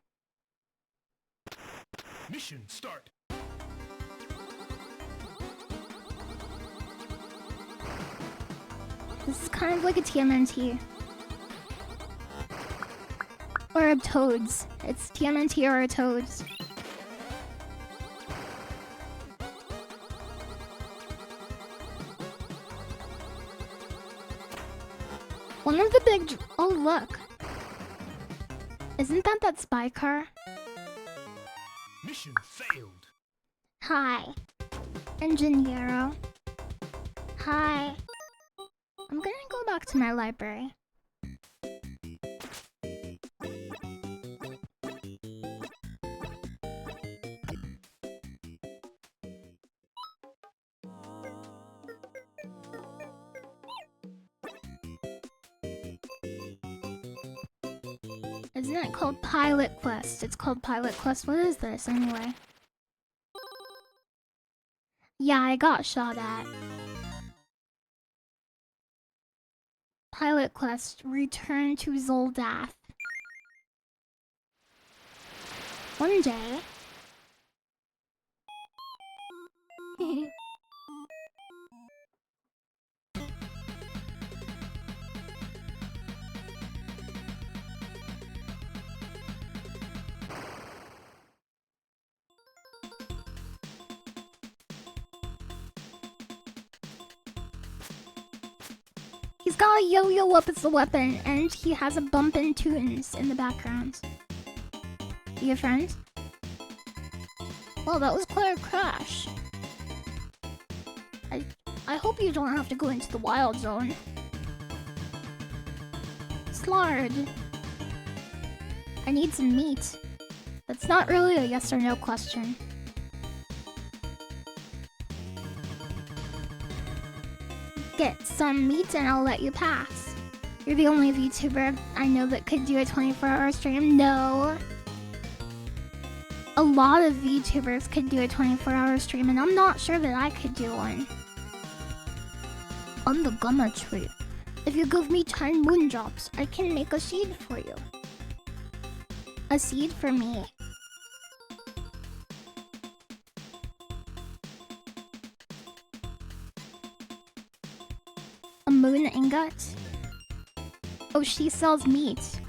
Mission start. This is kind of like a TMNT. Or a Toads. It's TMNT or a Toads. One of the big... Oh, look. Isn't that spy car? Mission failed. Hi. Ingeniero. Hi. I'm gonna go back to my library. Isn't it called Pilot Quest? It's called Pilot Quest. What is this anyway? Yeah, I got shot at. Pilot Quest, return to Zoldath. One day. He's got a yo-yo up as a weapon, and he has a bumpin' tunes in the background. You friends? Well, that was quite a crash. I hope you don't have to go into the wild zone. Slard. I need some meat. That's not really a yes or no question. Get some meat and I'll let you pass. You're the only VTuber I know that could do a 24-hour stream. No. A lot of VTubers could do a 24-hour stream, and I'm not sure that I could do one. On the Gumma tree. If you give me 10 moon drops, I can make a seed for you. A seed for me. A moon ingot? Oh, she sells meat.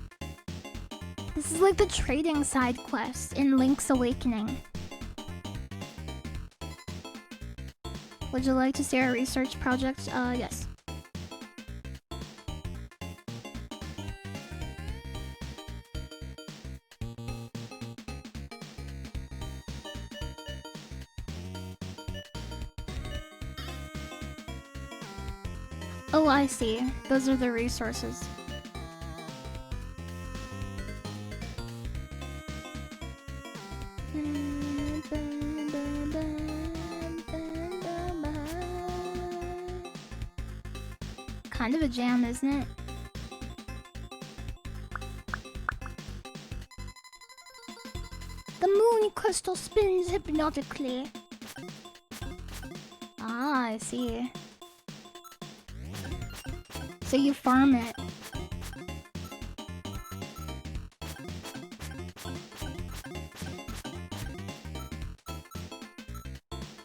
This is like the trading side quest in Link's Awakening. Would you like to see our research project? Yes. Oh, I see. Those are the resources. Kind of a jam, isn't it? The moon crystal spins hypnotically. Ah, I see. So you farm it.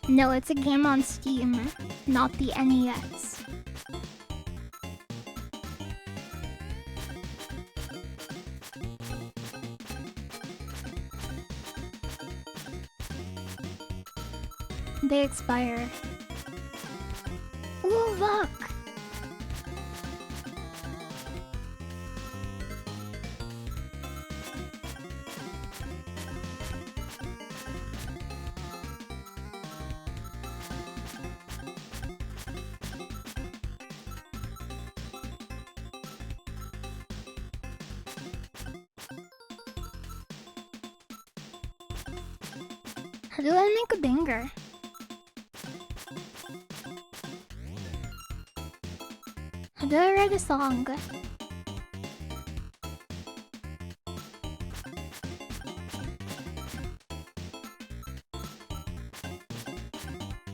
No, it's a game on Steam, not the NES. they expire? Ooh, look! How do I make a banger? How do I write a song?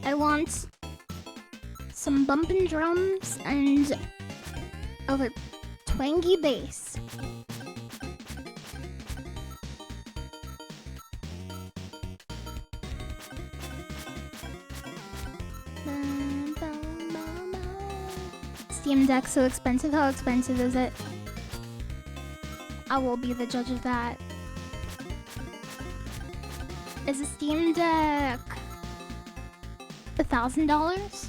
I want some bumping drums and a twangy bass. Steam Deck so expensive? How expensive is it? I will be the judge of that. Is a Steam Deck $1,000?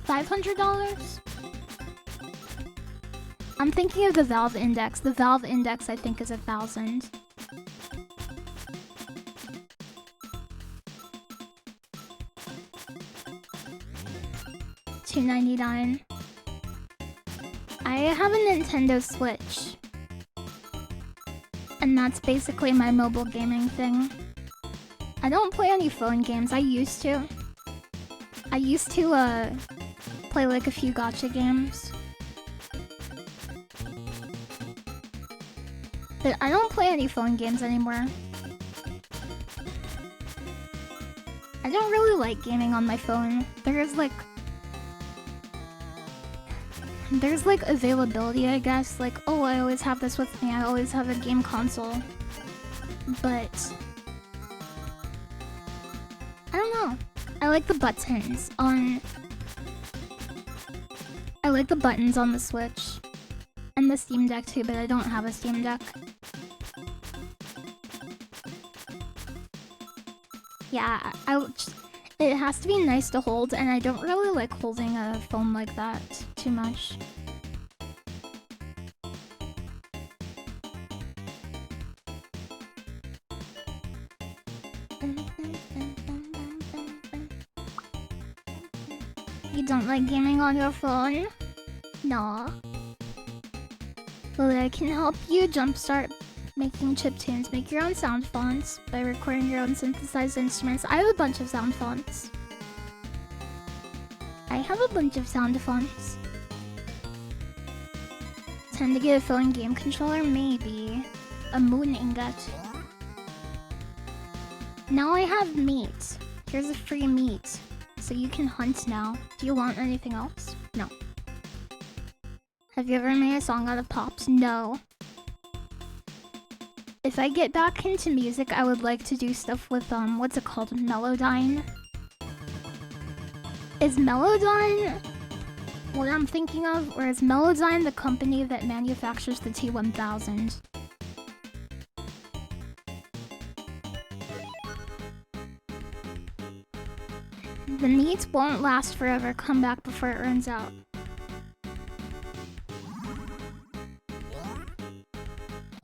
$500? I'm thinking of the Valve Index. The Valve Index I think is 1,000. $299. I have a Nintendo Switch. And that's basically my mobile gaming thing. I don't play any phone games. I used to play like a few gacha games. But I don't play any phone games anymore. I don't really like gaming on my phone. There's like availability, I guess. Like, oh, I always have this with me. I always have a game console. But I don't know. I like the buttons on the Switch and the Steam Deck too, but I don't have a Steam Deck. Yeah, it has to be nice to hold, and I don't really like holding a phone like that too much. You don't like gaming on your phone? No. Well, I can help you jumpstart making chiptunes. Make your own sound fonts by recording your own synthesized instruments. I have a bunch of sound fonts. Time to get a phone game controller? Maybe. A moon ingot. Now I have meat. Here's a free meat. So you can hunt now. Do you want anything else? No. Have you ever made a song out of pops? No. If I get back into music, I would like to do stuff with, what's it called? Melodyne? Is Melodyne what I'm thinking of? Or is Melodyne the company that manufactures the T1000? The meat won't last forever. Come back before it runs out.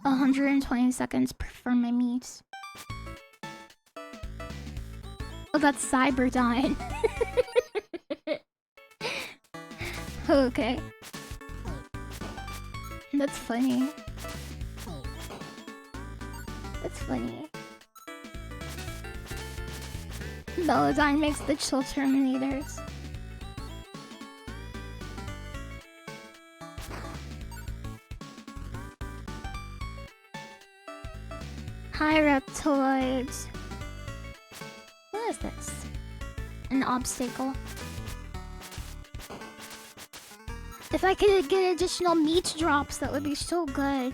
$120 for my meat. Oh, that's Cyberdyne. Okay. That's funny. That's funny. Melodyne makes the chill Terminators. Hi, Reptoids. What is this? An obstacle. If I could get additional meat drops, that would be so good.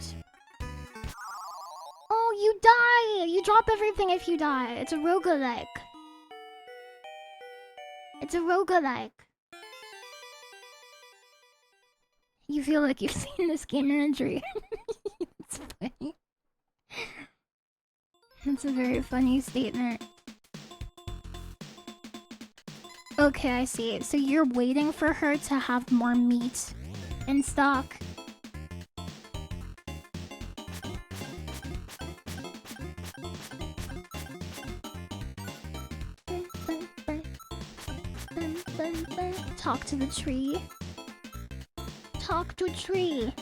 Oh, you die! You drop everything if you die. It's a roguelike. It's a roguelike. You feel like you've seen this game in a dream. It's funny. That's a very funny statement. Okay, I see. So you're waiting for her to have more meat in stock. Talk to the tree. Talk to tree.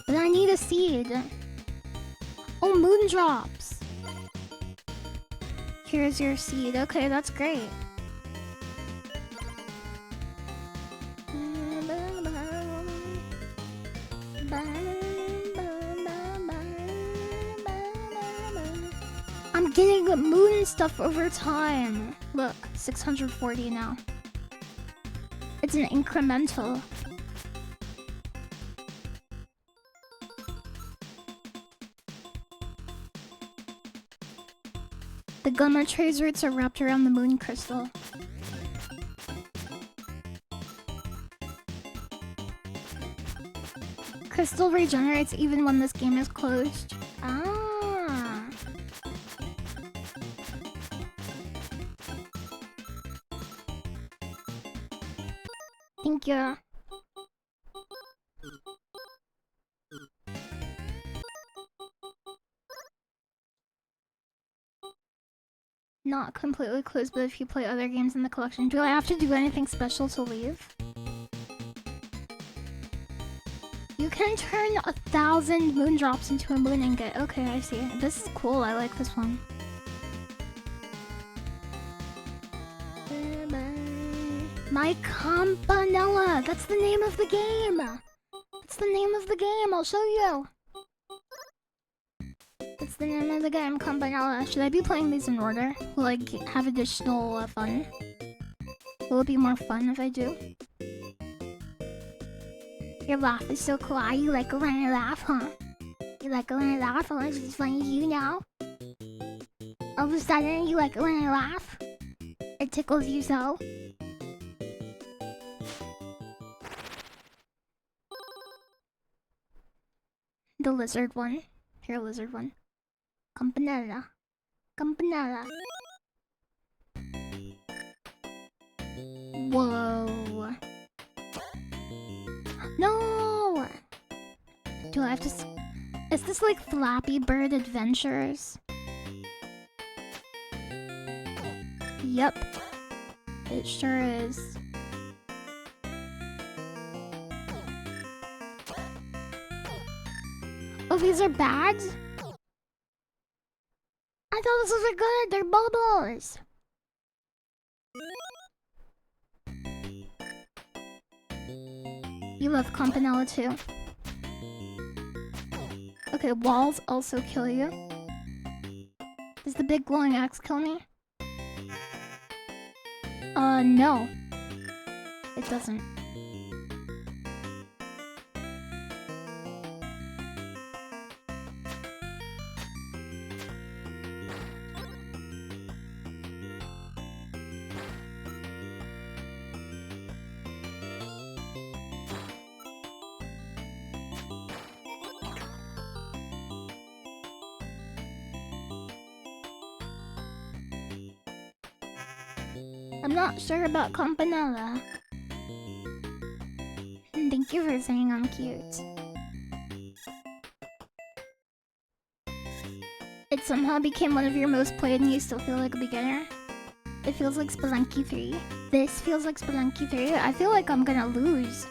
But I need a seed. Oh, moon drops. Here's your seed. Okay, that's great. I'm getting moon stuff over time. Look, 640 now. It's an incremental. The gamma trays roots are wrapped around the moon crystal. Crystal regenerates even when this game is closed. Ah. Thank you. Not completely closed, but if you play other games in the collection, do I have to do anything special to leave? You can turn 1,000 moondrops into a moon ingot. Okay, I see. This is cool. I like this one. My Campanella! That's the name of the game! That's the name of the game! I'll show you! That's the name of the game, Campanella. Should I be playing these in order? Will I have additional fun? Will it be more fun if I do? Your laugh is so kawaii. You like it when I laugh, huh? You like it when I laugh? Oh, it's as funny as you now. All of a sudden, you like it when I laugh? It tickles you so? The lizard one. Here, lizard one. Campanella. Campanella. Whoa. No! Do I have to... Is this like Flappy Bird Adventures? Yep. It sure is. Oh, these are bad? I thought this was good. They're bubbles. You love Campanella too. Okay, walls also kill you. Does the big glowing axe kill me? No. It doesn't. I'm not sure about Campanella. Thank you for saying I'm cute. It somehow became one of your most played and you still feel like a beginner. It feels like Spelunky 3. This feels like Spelunky 3. I feel like I'm gonna lose.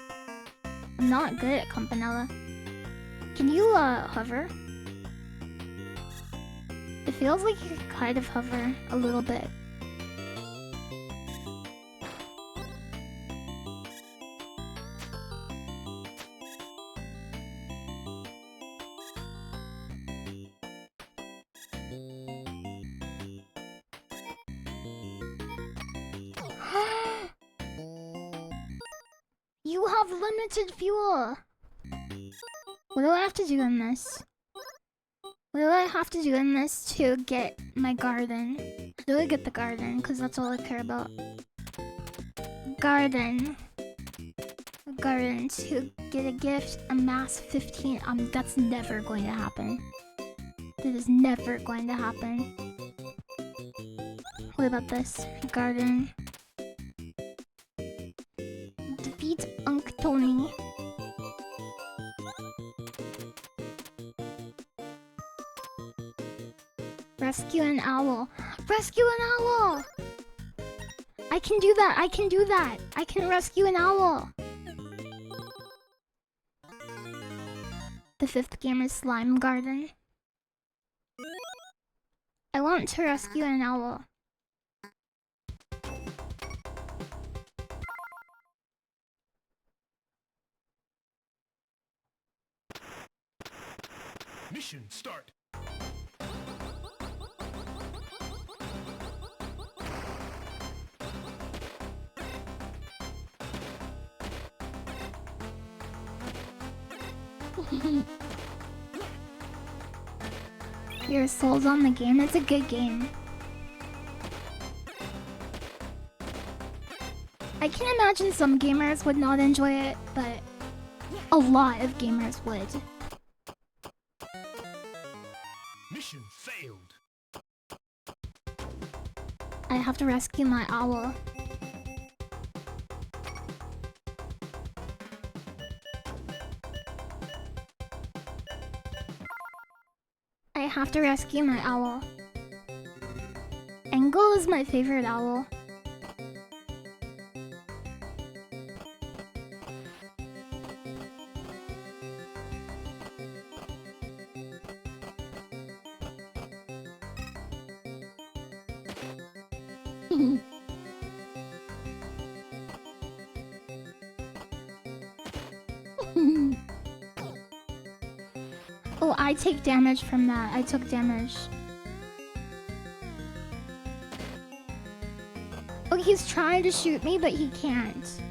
I'm not good at Campanella. Can you, hover? It feels like you can kind of hover a little bit. You have limited fuel! What do I have to do in this? What do I have to do in this to get my garden? How do I get the garden? Because that's all I care about. Garden. Garden to get a gift, amass 15. That's never going to happen. That is never going to happen. What about this? Garden. Defeat Unc Tony. Rescue an owl. Rescue an owl! I can do that. I can do that. I can rescue an owl. The 5th game is Slime Garden. I want to rescue an owl. Mission start. Your soul's on the game. It's a good game. I can imagine some gamers would not enjoy it, but a lot of gamers would. Mission failed. I have to rescue my owl. I have to rescue my owl. Angle is my favorite owl. Oh, I take damage from that. I took damage. Oh, he's trying to shoot me, but he can't.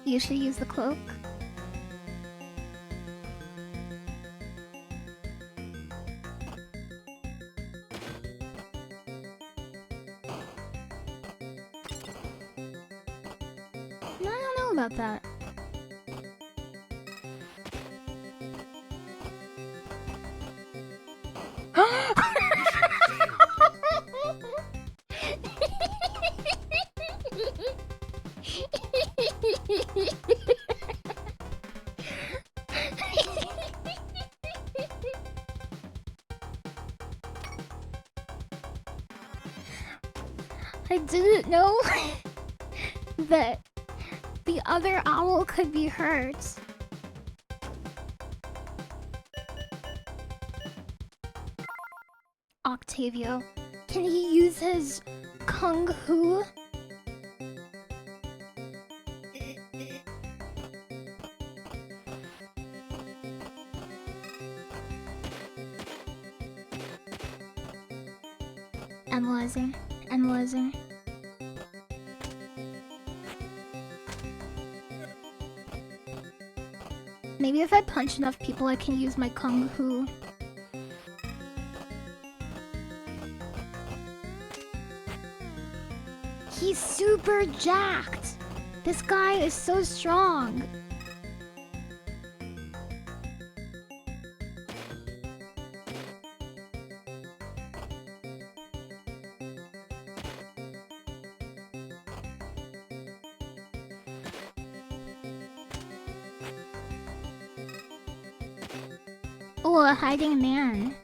You should use the cloak. I don't know about that. I didn't know that the other owl could be hurt. Octavio, can he use his Kung Fu? Analyzing. Maybe if I punch enough people, I can use my Kung Fu. He's super jacked. This guy is so strong. Oh, a hiding man.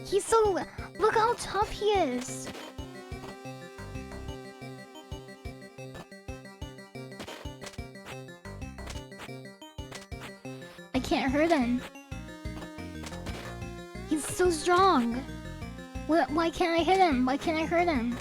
He's so... Look how tough he is. I can't hurt him. He's so strong. Why can't I hit him? Why can't I hurt him?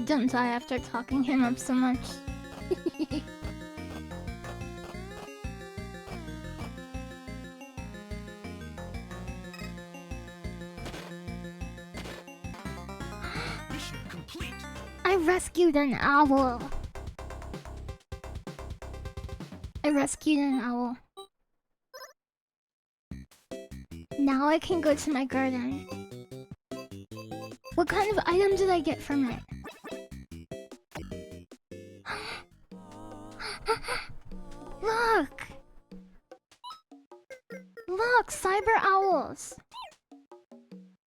Don't die after talking him up so much. Mission complete. I rescued an owl. I rescued an owl. Now I can go to my garden. What kind of item did I get from it? Look! Look, cyber owls!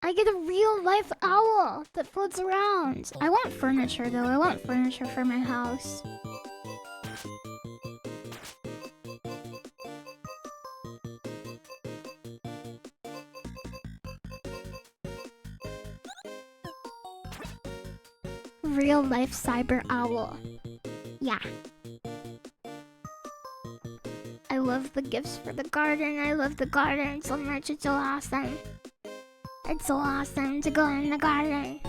I get a real life owl that floats around. I want furniture though, I want furniture for my house. Real life cyber owl. Yeah. I love the gifts for the garden. I love the garden so much. It's so awesome. It's so awesome to go in the garden.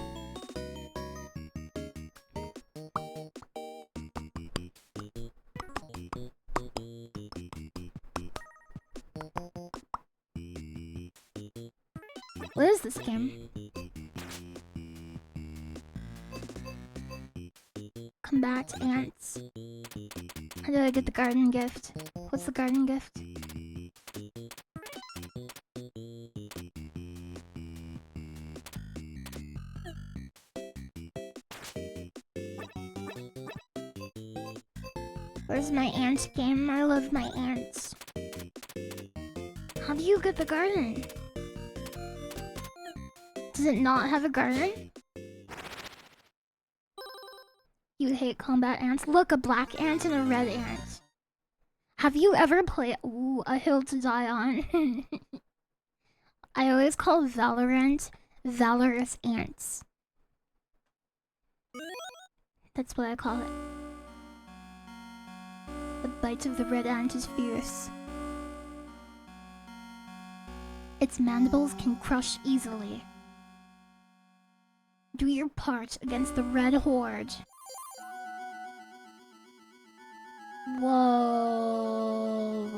What is this game? Combat ants. How do I get the garden gift? What's the garden gift? Where's my ant game? I love my ants. How do you get the garden? Does it not have a garden? You hate combat ants? Look, a black ant and a red ant. Have you ever played... Ooh, a hill to die on. I always call Valorant valorous ants. That's what I call it. The bite of the red ant is fierce. Its mandibles can crush easily. Do your part against the red horde. Whoa.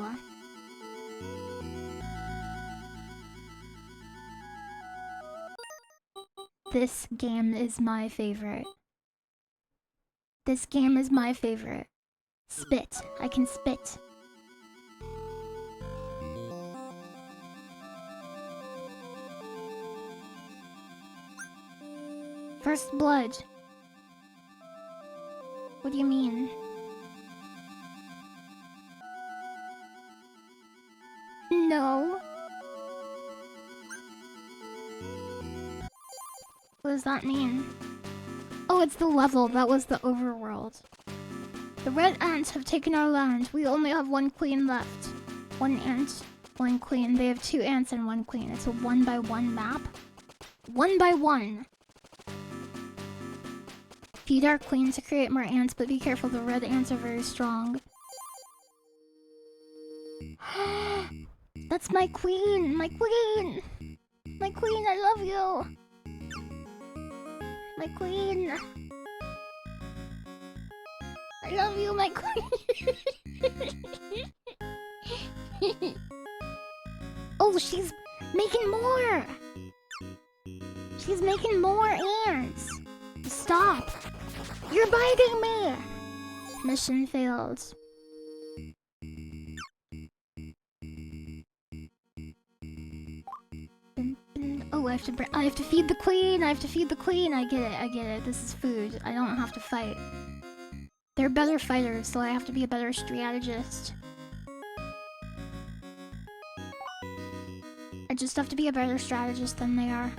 This game is my favorite. This game is my favorite. Spit. I can spit. First blood. What do you mean? No. What does that mean? Oh, it's the level. That was the overworld. The red ants have taken our land. We only have one queen left. One ant, one queen. They have 2 ants and 1 queen. It's a 1x1 map. 1x1. Feed our queen to create more ants, but be careful, the red ants are very strong. That's my queen! My queen! My queen, I love you! My queen! I love you, my queen! Oh, she's making more! She's making more ants! Stop! You're biting me! Mission failed. Oh, I have to feed the queen! I have to feed the queen! I get it. This is food. I don't have to fight. They're better fighters, so I have to be a better strategist. I just have to be a better strategist than they are.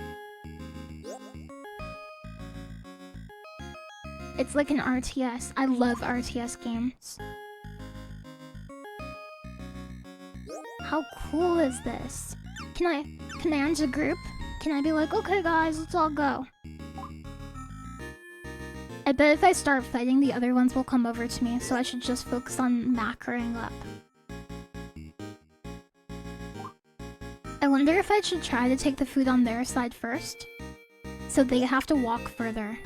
It's like an RTS. I love RTS games. How cool is this? Can I command a group? Can I be like, okay guys, let's all go? I bet if I start fighting, the other ones will come over to me, so I should just focus on macroing up. I wonder if I should try to take the food on their side first, so they have to walk further.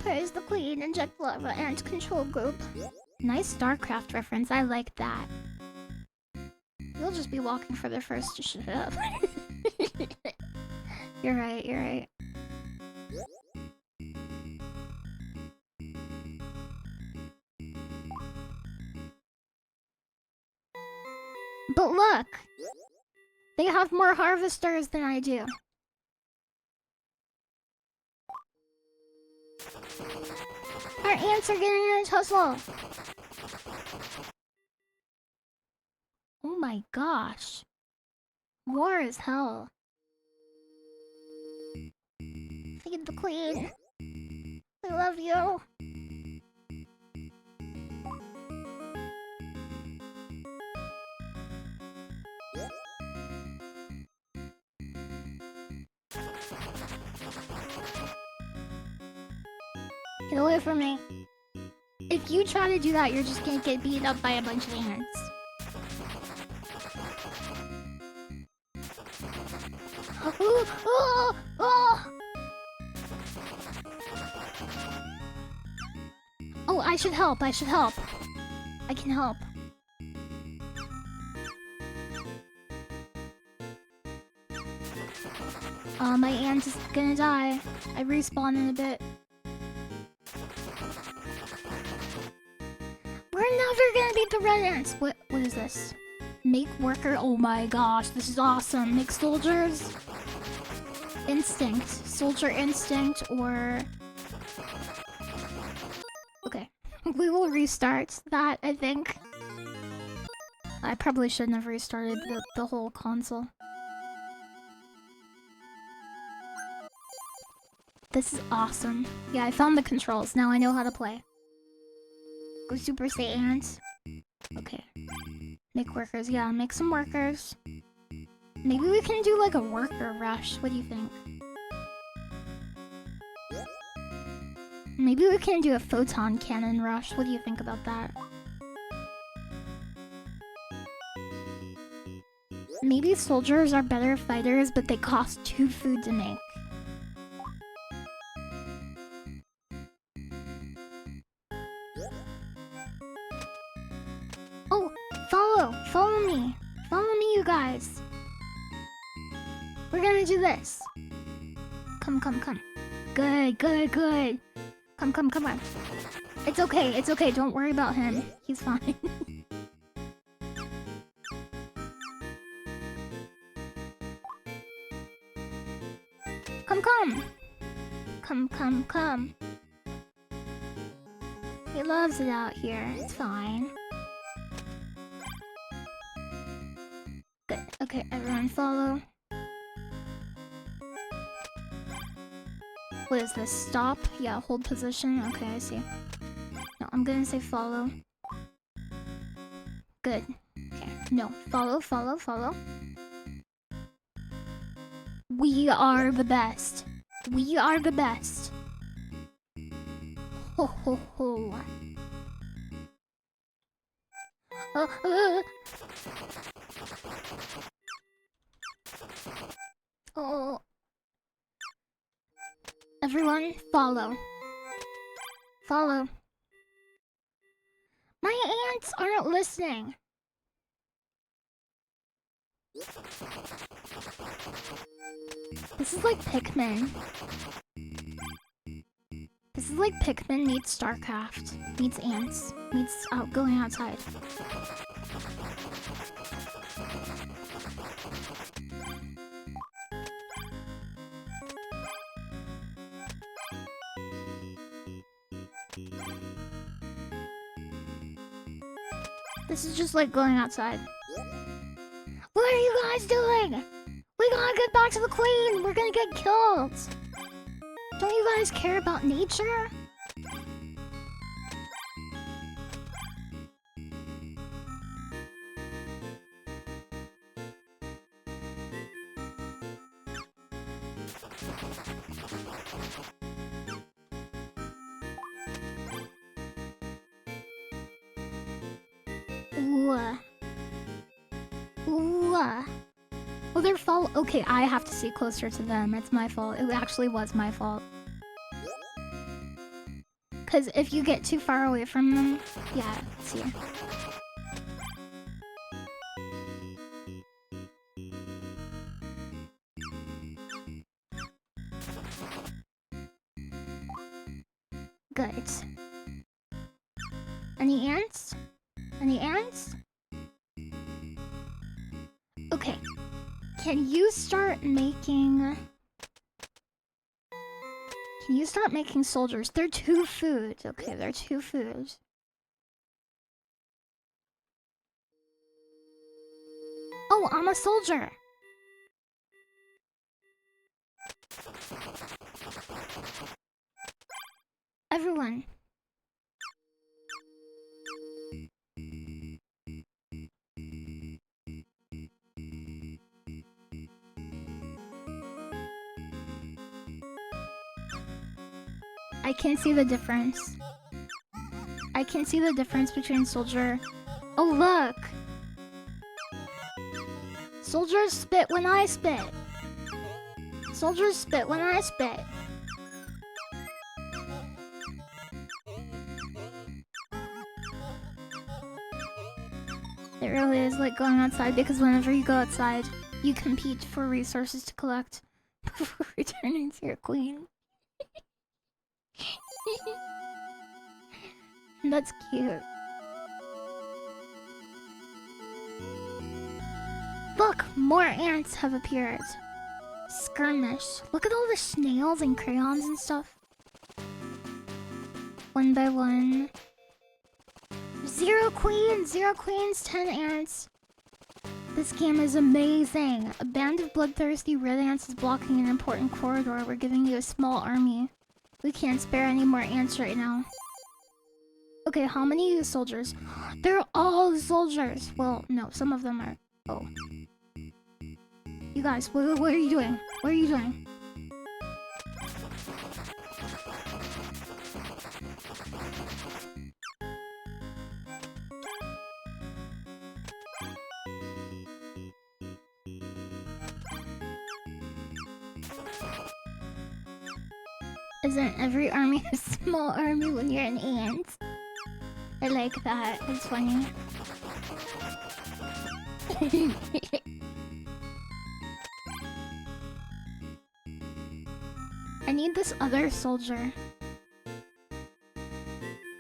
praise the queen, inject lava, and control group. Nice StarCraft reference, I like that. You'll just be walking further first to shut up. You're right, you're right. But look! They have more harvesters than I do. Our ants are getting in a tussle! Oh my gosh. War is hell. Feed the queen. We love you. Get away from me. If you try to do that, you're just gonna get beat up by a bunch of ants. Oh, I should help, I should help. I can help. My ant is gonna die. I respawn in a bit. We're never gonna beat the red ants! What is this? Make worker? Oh my gosh, this is awesome. Make soldiers? Instinct. Soldier instinct or... Okay. We will restart that, I think. I probably shouldn't have restarted the whole console. This is awesome. Yeah, I found the controls. Now I know how to play. Go Super Saiyans. Okay. Make workers. Yeah, make some workers. Maybe we can do like a worker rush. What do you think? Maybe we can do a photon cannon rush. What do you think about that? Maybe soldiers are better fighters, but they cost 2 food to make. Oh, follow me. Follow me, you guys. We're gonna do this. Come. Good. Come on. It's okay. Don't worry about him. He's fine. Come. He loves it out here. It's fine. Good. Okay, everyone follow. What is this? Stop? Yeah, hold position. Okay, I see. No, I'm gonna say follow. Good. Okay. No. Follow. We are the best. We are the best. Ho ho ho. Oh. Everyone, follow. Follow. My ants aren't listening. This is like Pikmin. This is like Pikmin meets StarCraft, meets ants, meets going outside. This is just like going outside. What are you guys doing? We gotta get back to the queen! We're gonna get killed! Don't you guys care about nature? Oh, they're okay, I have to see closer to them. It's my fault. It actually was my fault. Because if you get too far away from them, yeah, it's here. Good. Any ants? Any ants? Okay. Can you start making... Can you start making soldiers? They're 2 food. Okay, they're 2 food. Oh, I'm a soldier! Everyone. I can see the difference. I can see the difference between soldier... Oh, look! Soldiers spit when I spit. Soldiers spit when I spit. It really is like going outside, because whenever you go outside, you compete for resources to collect before returning to your queen. That's cute. Look, more ants have appeared. Skirmish. Look at all the snails and crayons and stuff. 1 by 1. 0 queens! 0 queens, 10 ants. This game is amazing. A band of bloodthirsty red ants is blocking an important corridor. We're giving you a small army. We can't spare any more ants right now. Okay, how many soldiers? They're all soldiers. Well, no, some of them are... Oh. You guys, what are you doing? What are you doing? Isn't every army a small army when you're an ant? I like that. It's funny. I need this other soldier.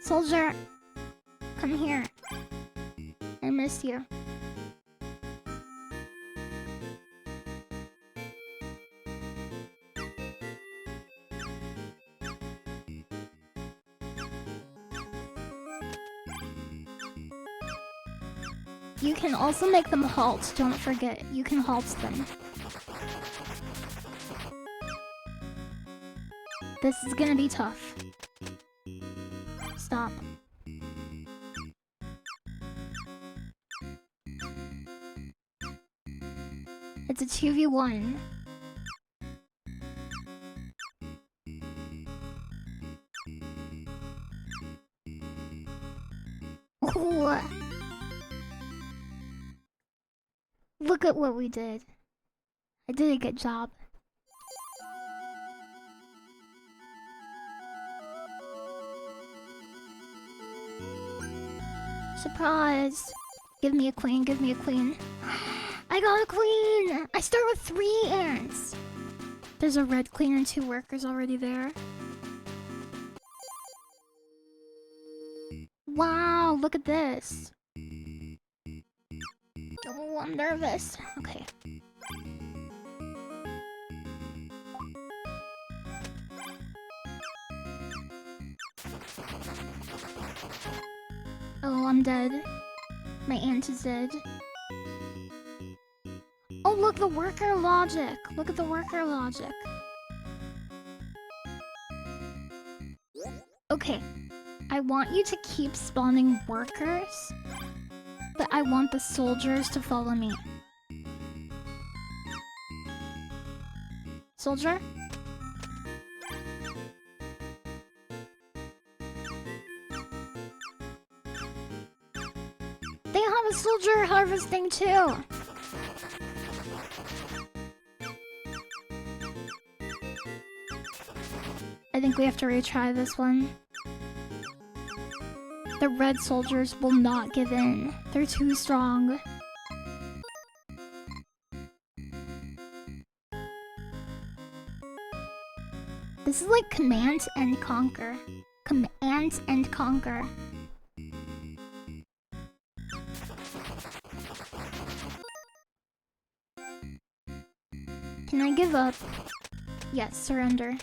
Soldier! Come here. I miss you. You can also make them halt, don't forget. You can halt them. This is gonna be tough. Stop. It's a 2v1. Ooh. Look at what we did. I did a good job. Surprise! Give me a queen, give me a queen. I got a queen! I start with 3 ants! There's a red queen and 2 workers already there. Wow, look at this. Oh, I'm nervous. Okay. Oh, I'm dead. My aunt is dead. Oh, look, the worker logic. Look at the worker logic. Okay. I want you to keep spawning workers, but I want the soldiers to follow me. Soldier? They have a soldier harvesting too! I think we have to retry this one. The red soldiers will not give in. They're too strong. This is like command and conquer. Command and conquer. Can I give up? Yes, surrender.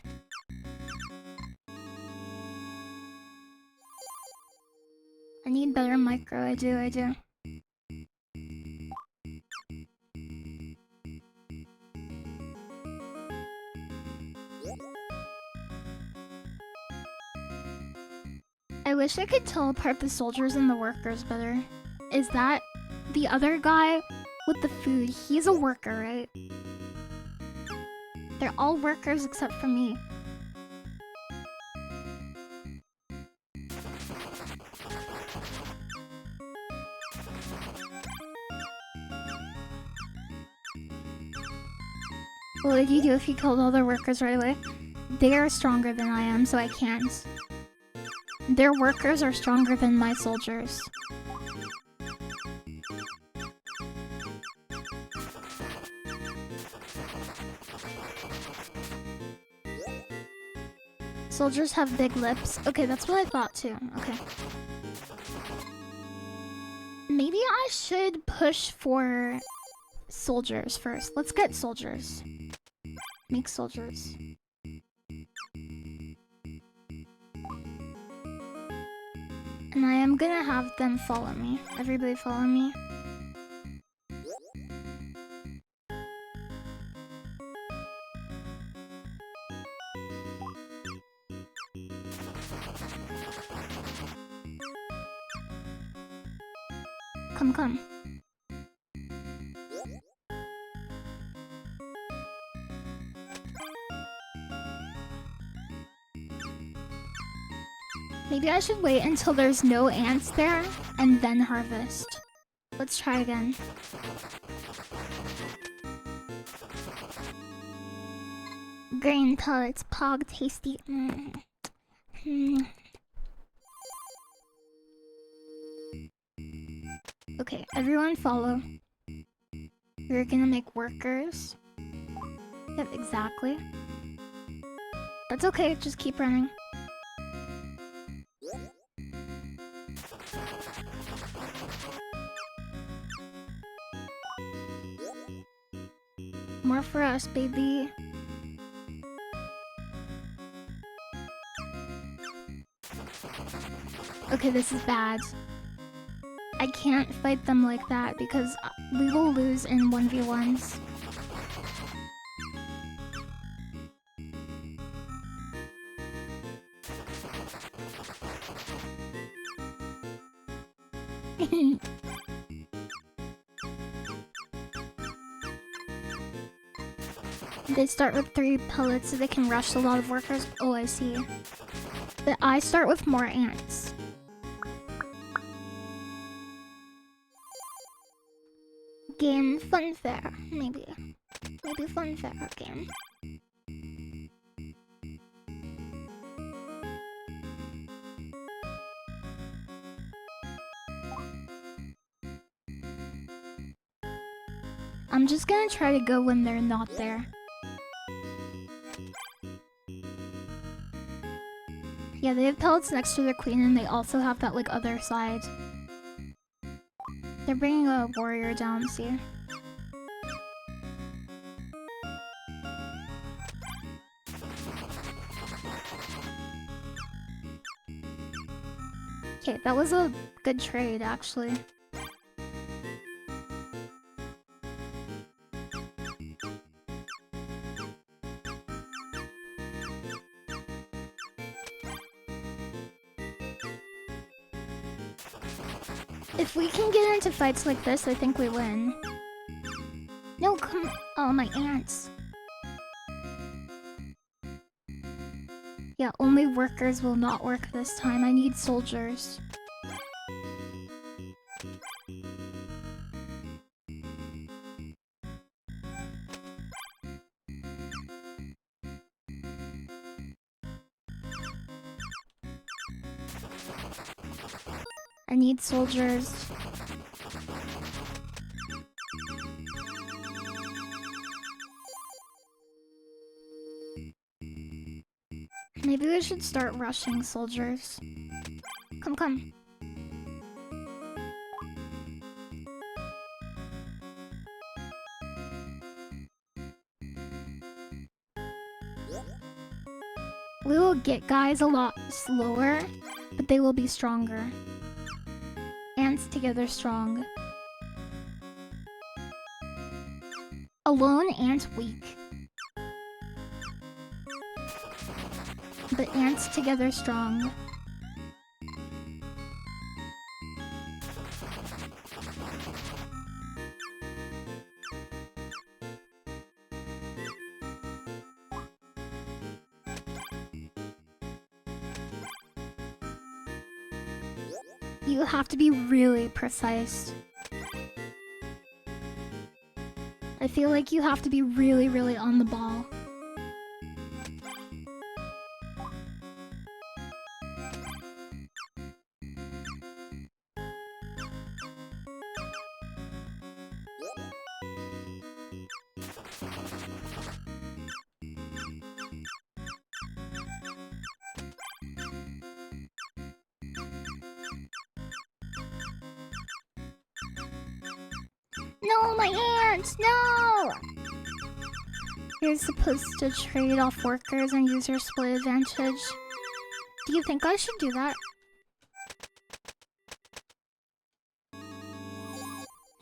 I need better micro, I do. I wish I could teleport the soldiers and the workers better. Is that the other guy with the food? He's a worker, right? They're all workers except for me. What would you do if you killed all the workers right away? They are stronger than I am, so I can't. Their workers are stronger than my soldiers. Soldiers have big lips. Okay, that's what I thought too. Okay. Maybe I should push for soldiers first. Let's get soldiers. Make soldiers. And I am gonna have them follow me. Everybody follow me. Come. Maybe I should wait until there's no ants there and then harvest. Let's try again. Grain pellets, pog tasty. Okay, everyone follow. We're gonna make workers. Yep, exactly. That's okay, just keep running. More for us, baby. Okay, this is bad. I can't fight them like that because we will lose in 1v1s. They start with 3 pellets so they can rush a lot of workers. Oh, I see. But I start with more ants. Game funfair, maybe. Maybe funfair game. I'm just gonna try to go when they're not there. Yeah, they have pellets next to their queen and they also have that like other side. They're bringing a warrior down, see? Okay, that was a good trade actually. If we can get into fights like this, I think we win. No, come... Oh, my ants. Yeah, only workers will not work this time. I need soldiers. I need soldiers. Maybe we should start rushing soldiers. Come, come. We will get guys a lot slower, but they will be stronger. Ants together strong. Alone, ant weak. But ants together strong. You have to be really precise. I feel like you have to be really, really on the ball. No, my hands! No! You're supposed to trade off workers and use your split advantage. Do you think I should do that?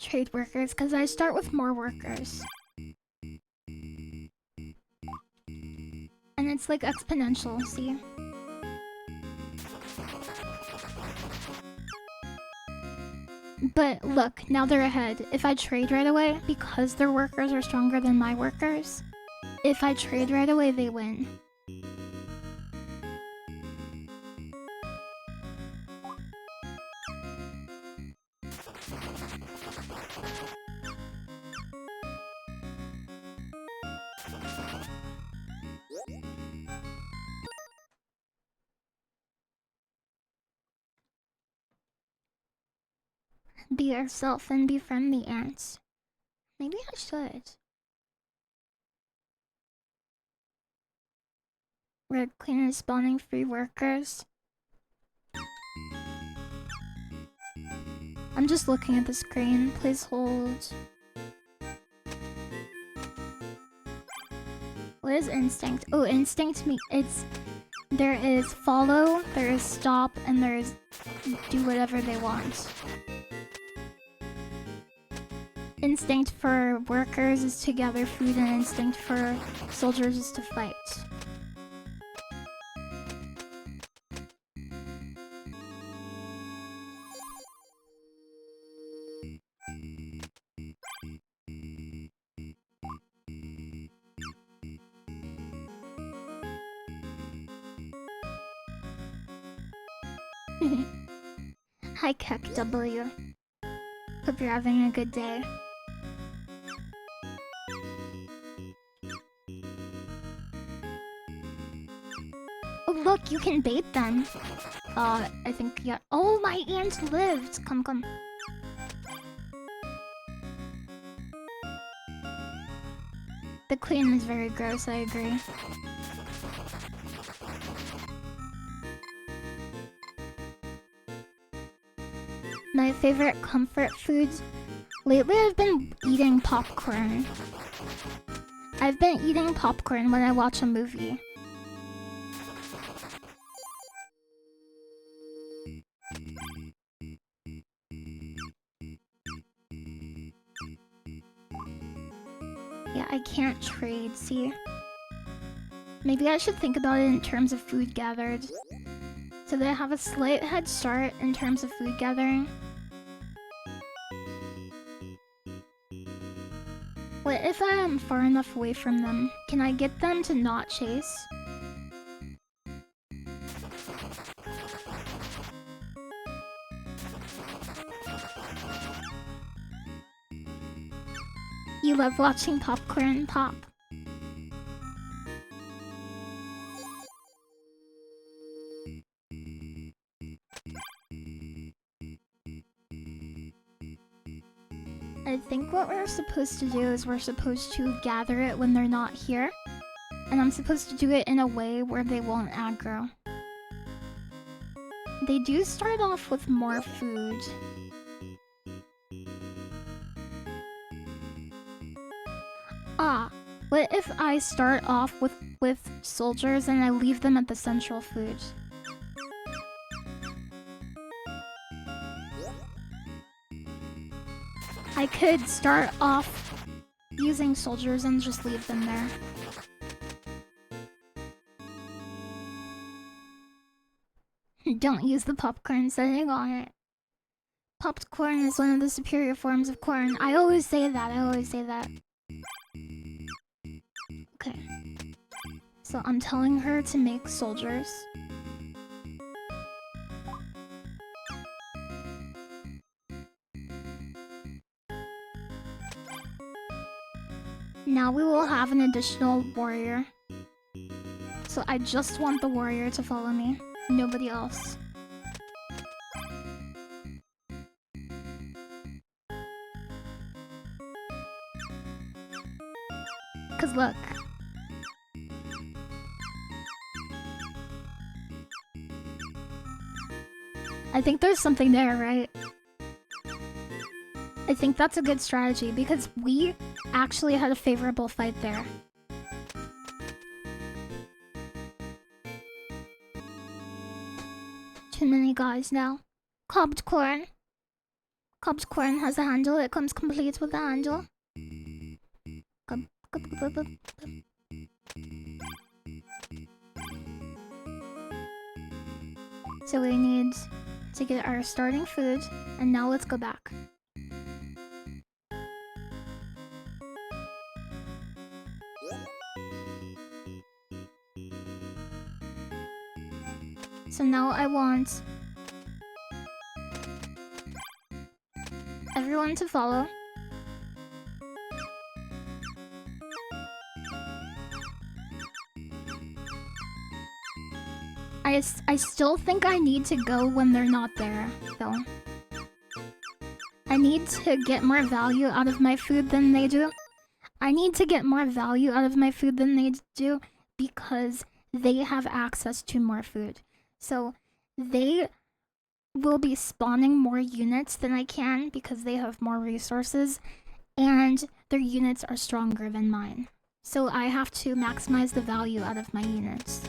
Trade workers, because I start with more workers. And it's like exponential, see? But look, now they're ahead. If I trade right away, because their workers are stronger than my workers, if I trade right away, they win. Be yourself and befriend the ants. Maybe I should. Red Queen is spawning free workers. I'm just looking at the screen. Please hold. What is instinct? Oh, instinct there is follow, there is stop, and there is do whatever they want. Instinct for workers is to gather food, and instinct for soldiers is to fight. Hi, Keck W. Hope you're having a good day. Oh, look, you can bait them. I think, yeah. Oh, my aunt lived. Come, come. The queen is very gross, I agree. My favorite comfort foods. Lately, I've been eating popcorn. I've been eating popcorn when I watch a movie. Yeah, I can't trade, see? Maybe I should think about it in terms of food gathered. So that I have a slight head start in terms of food gathering. What if I am far enough away from them? Can I get them to not chase? You love watching popcorn pop. think what we're supposed to do is we're supposed to gather it when they're not here. And I'm supposed to do it in a way where they won't aggro. They do start off with more food. Ah, what if I start off with soldiers and I leave them at the central food? I could start off using soldiers and just leave them there. Don't use the popcorn setting on it. Popped corn is one of the superior forms of corn. I always say that, Okay. So I'm telling her to make soldiers. Now we will have an additional warrior. So I just want the warrior to follow me. Nobody else. Cause look. I think there's something there, right? I think that's a good strategy because we actually had a favorable fight there. Too many guys now. Cobbed corn. Cobbed corn has a handle. It comes complete with a handle. So we need to get our starting food, and now let's go back. So now I want everyone to follow. I still think I need to go when they're not there, though. I need to get more value out of my food than they do. Because they have access to more food. So they will be spawning more units than I can because they have more resources and their units are stronger than mine. So I have to maximize the value out of my units.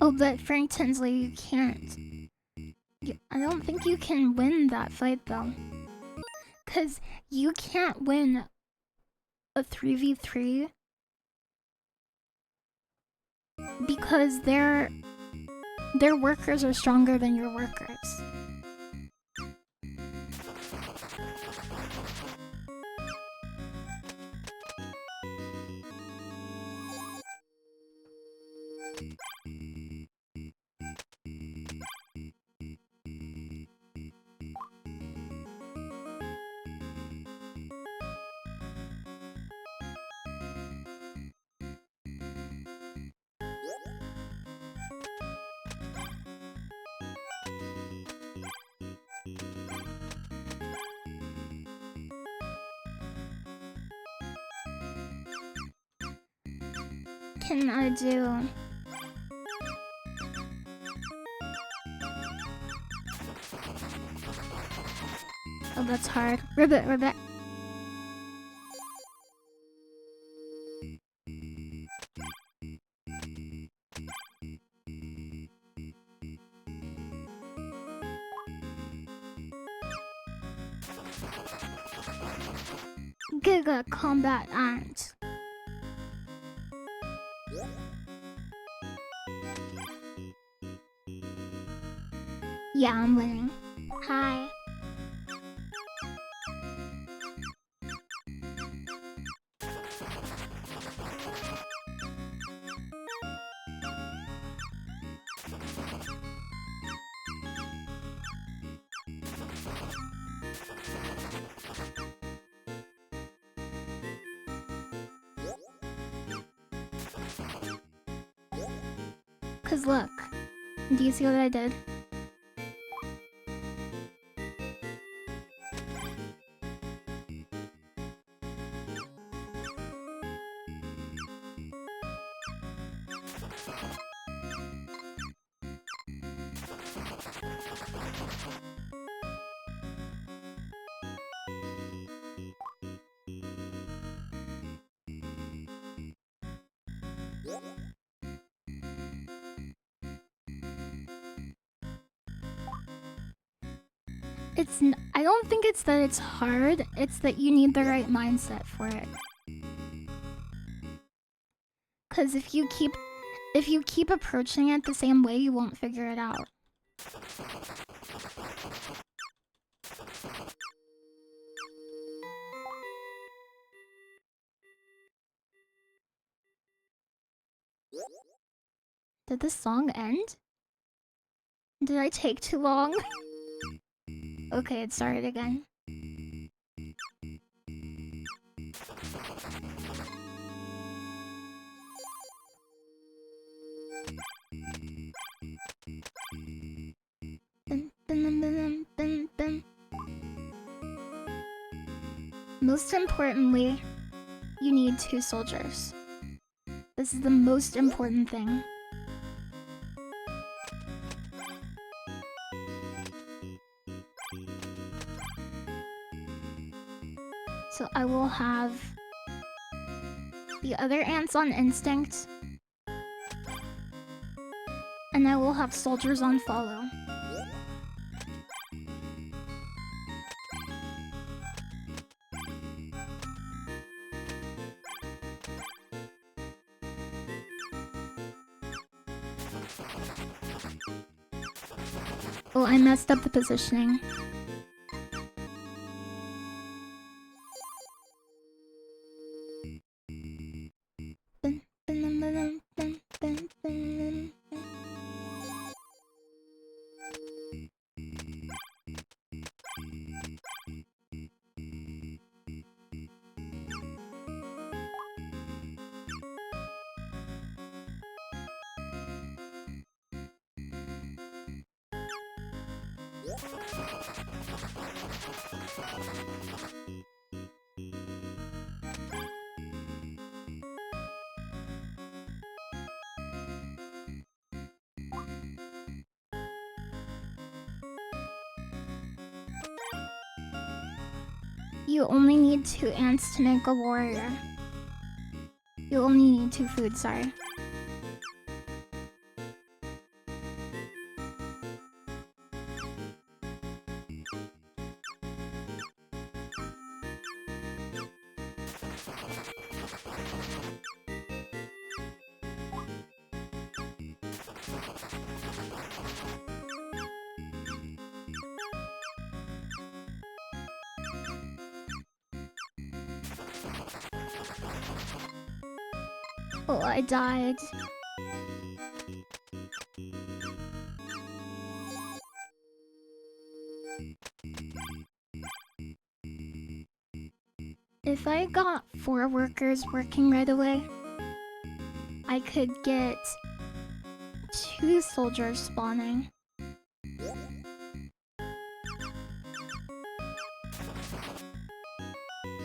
Oh, but Frank Tinsley, you can't. I don't think you can win that fight, though. Because you can't win a 3v3 because their workers are stronger than your workers. Can I do? Oh, that's hard. Ribbit, ribbit. Giga combat ant. Yeah, I'm winning. Hi. Cause look, do you see what I did? I don't think it's that it's hard, it's that you need the right mindset for it. Cause if you keep approaching it the same way, you won't figure it out. Did the song end? Did I take too long? Okay, it started again. Most importantly, you need 2 soldiers. This is the most important thing. So I will have the other ants on instinct, and I will have soldiers on follow. Oh, I messed up the positioning. You only need 2 ants to make a warrior. You only need 2 food, sorry. Oh, I died. If I got 4 workers working right away, I could get 2 soldiers spawning.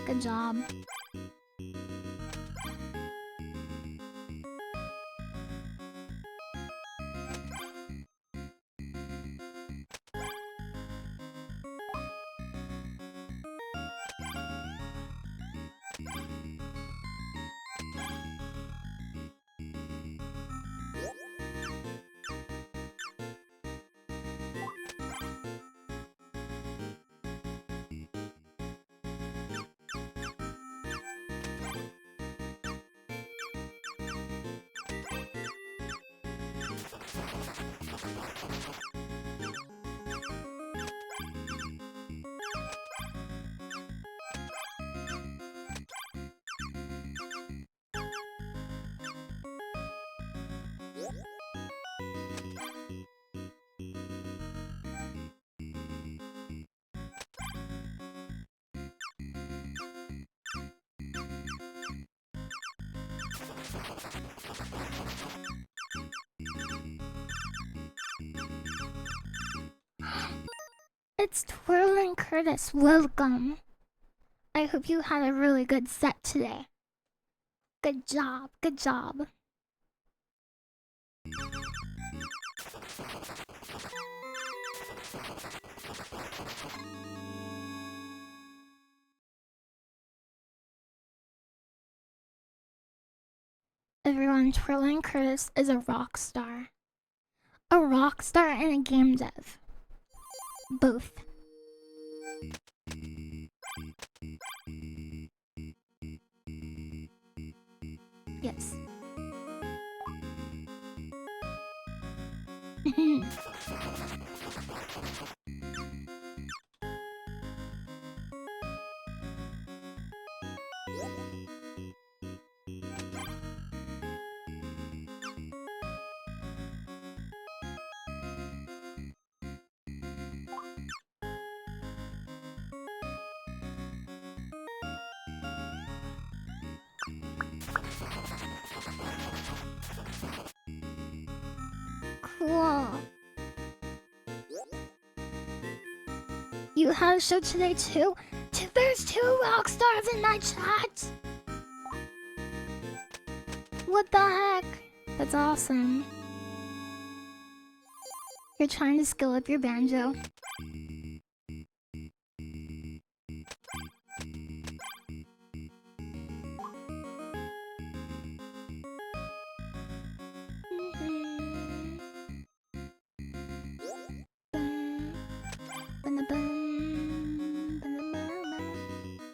Good job. It's Twirling Curtis. Welcome. I hope you had a really good set today. Good job. Good job. Everyone, Twirling Curtis is a rock star. A rock star and a game dev. Both. Yes. Cool. You had a show today too? There's 2 rock stars in my chat! What the heck? That's awesome. You're trying to skill up your banjo.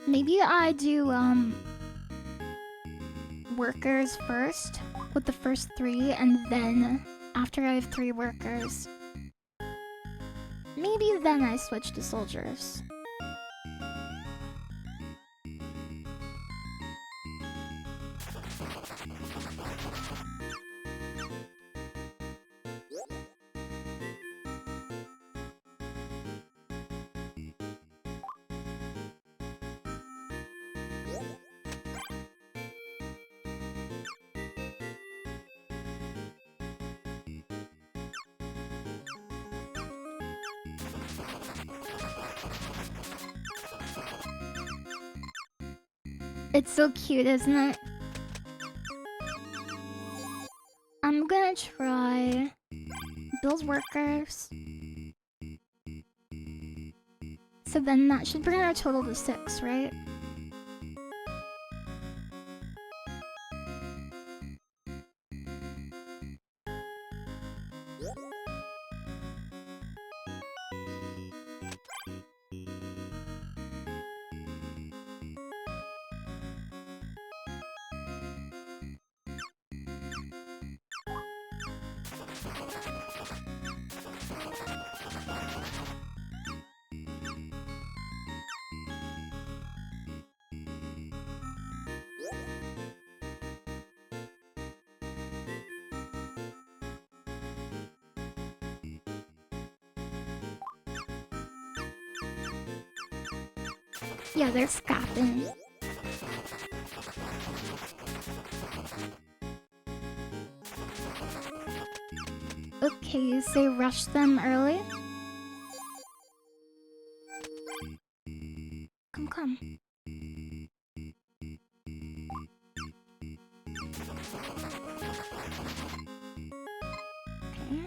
Maybe I do workers first with the first 3, and then after I have 3 workers, maybe then I switch to soldiers. It's so cute, isn't it? I'm gonna try Bill's workers. So then that should bring our total to 6, right? Yeah, they're scrapping. Okay, you say rush them early? Come. Okay.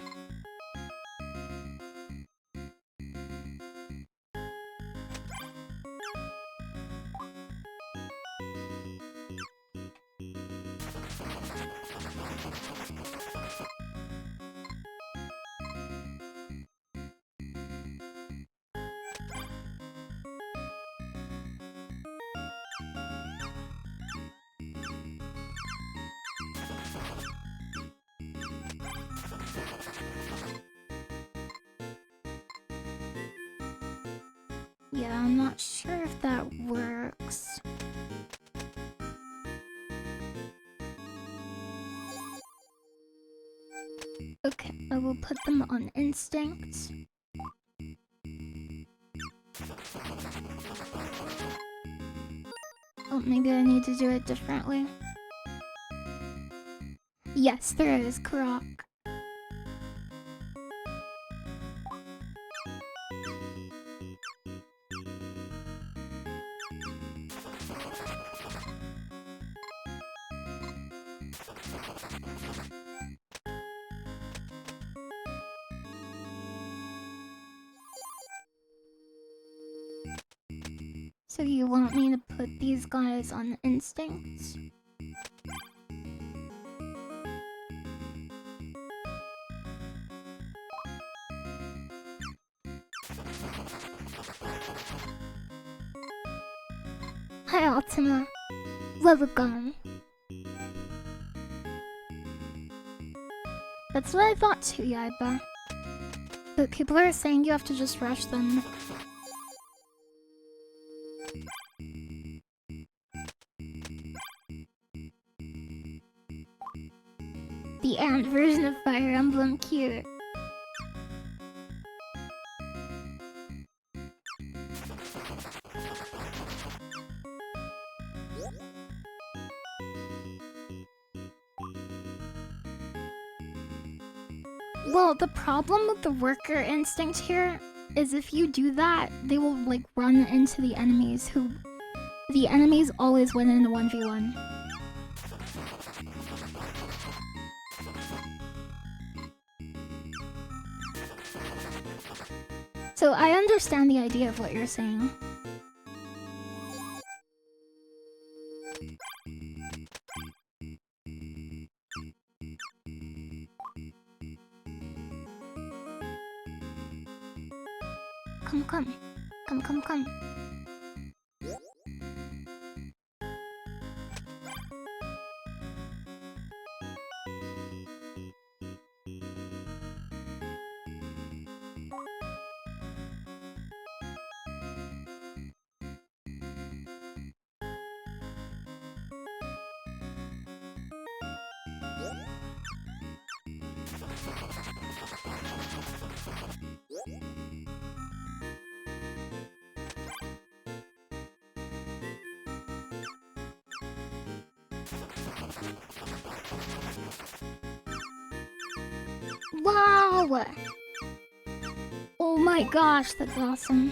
Yeah, I'm not sure if that works. Okay, I will put them on instinct. Oh, maybe I need to do it differently. Yes, there is, Karok. So you want me to put these guys on instincts? Hi Ultima. Love a gun. That's what I thought too, Yaiba. But people are saying you have to just rush them. The ant version of Fire Emblem, cute. Well, the problem with the worker instinct here is if you do that, they will like run into the enemies who... The enemies always win in a 1v1. So I understand the idea of what you're saying. Come. Come. Wow! Oh my gosh, that's awesome.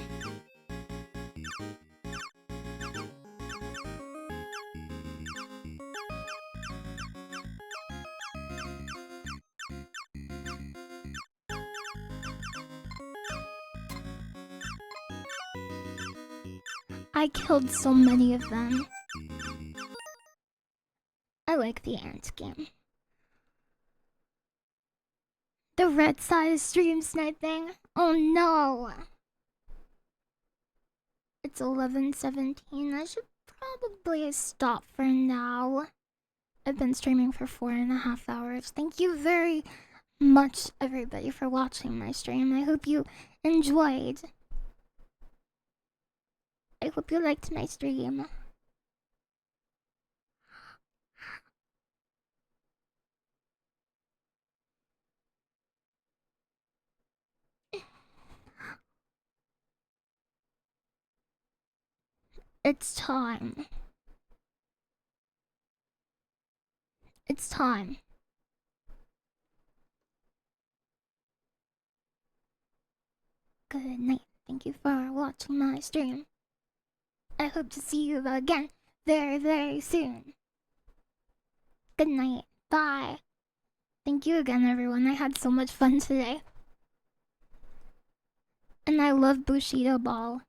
I killed so many of them. I like the ant game. The red size stream sniping? Oh no! It's 11:17. I should probably stop for now. I've been streaming for 4.5 hours. Thank you very much, everybody, for watching my stream. I hope you enjoyed. I hope you liked my stream. It's time. It's time. Good night. Thank you for watching my stream. I hope to see you again very, very soon. Good night. Bye. Thank you again, everyone. I had so much fun today. And I love Bushido Ball.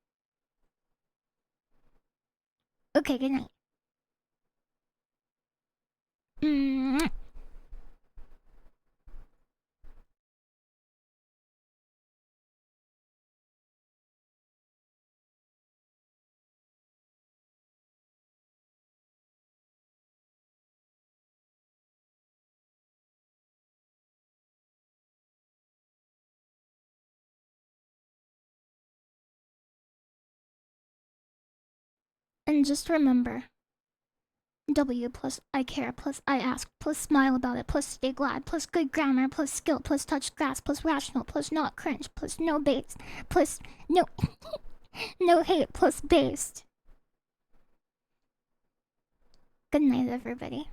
Okay, good night. Mwah. And just remember, W plus I care plus I ask plus smile about it plus stay glad plus good grammar plus skill plus touch grass plus rational plus not cringe plus no base plus no no hate plus based. Good night, everybody.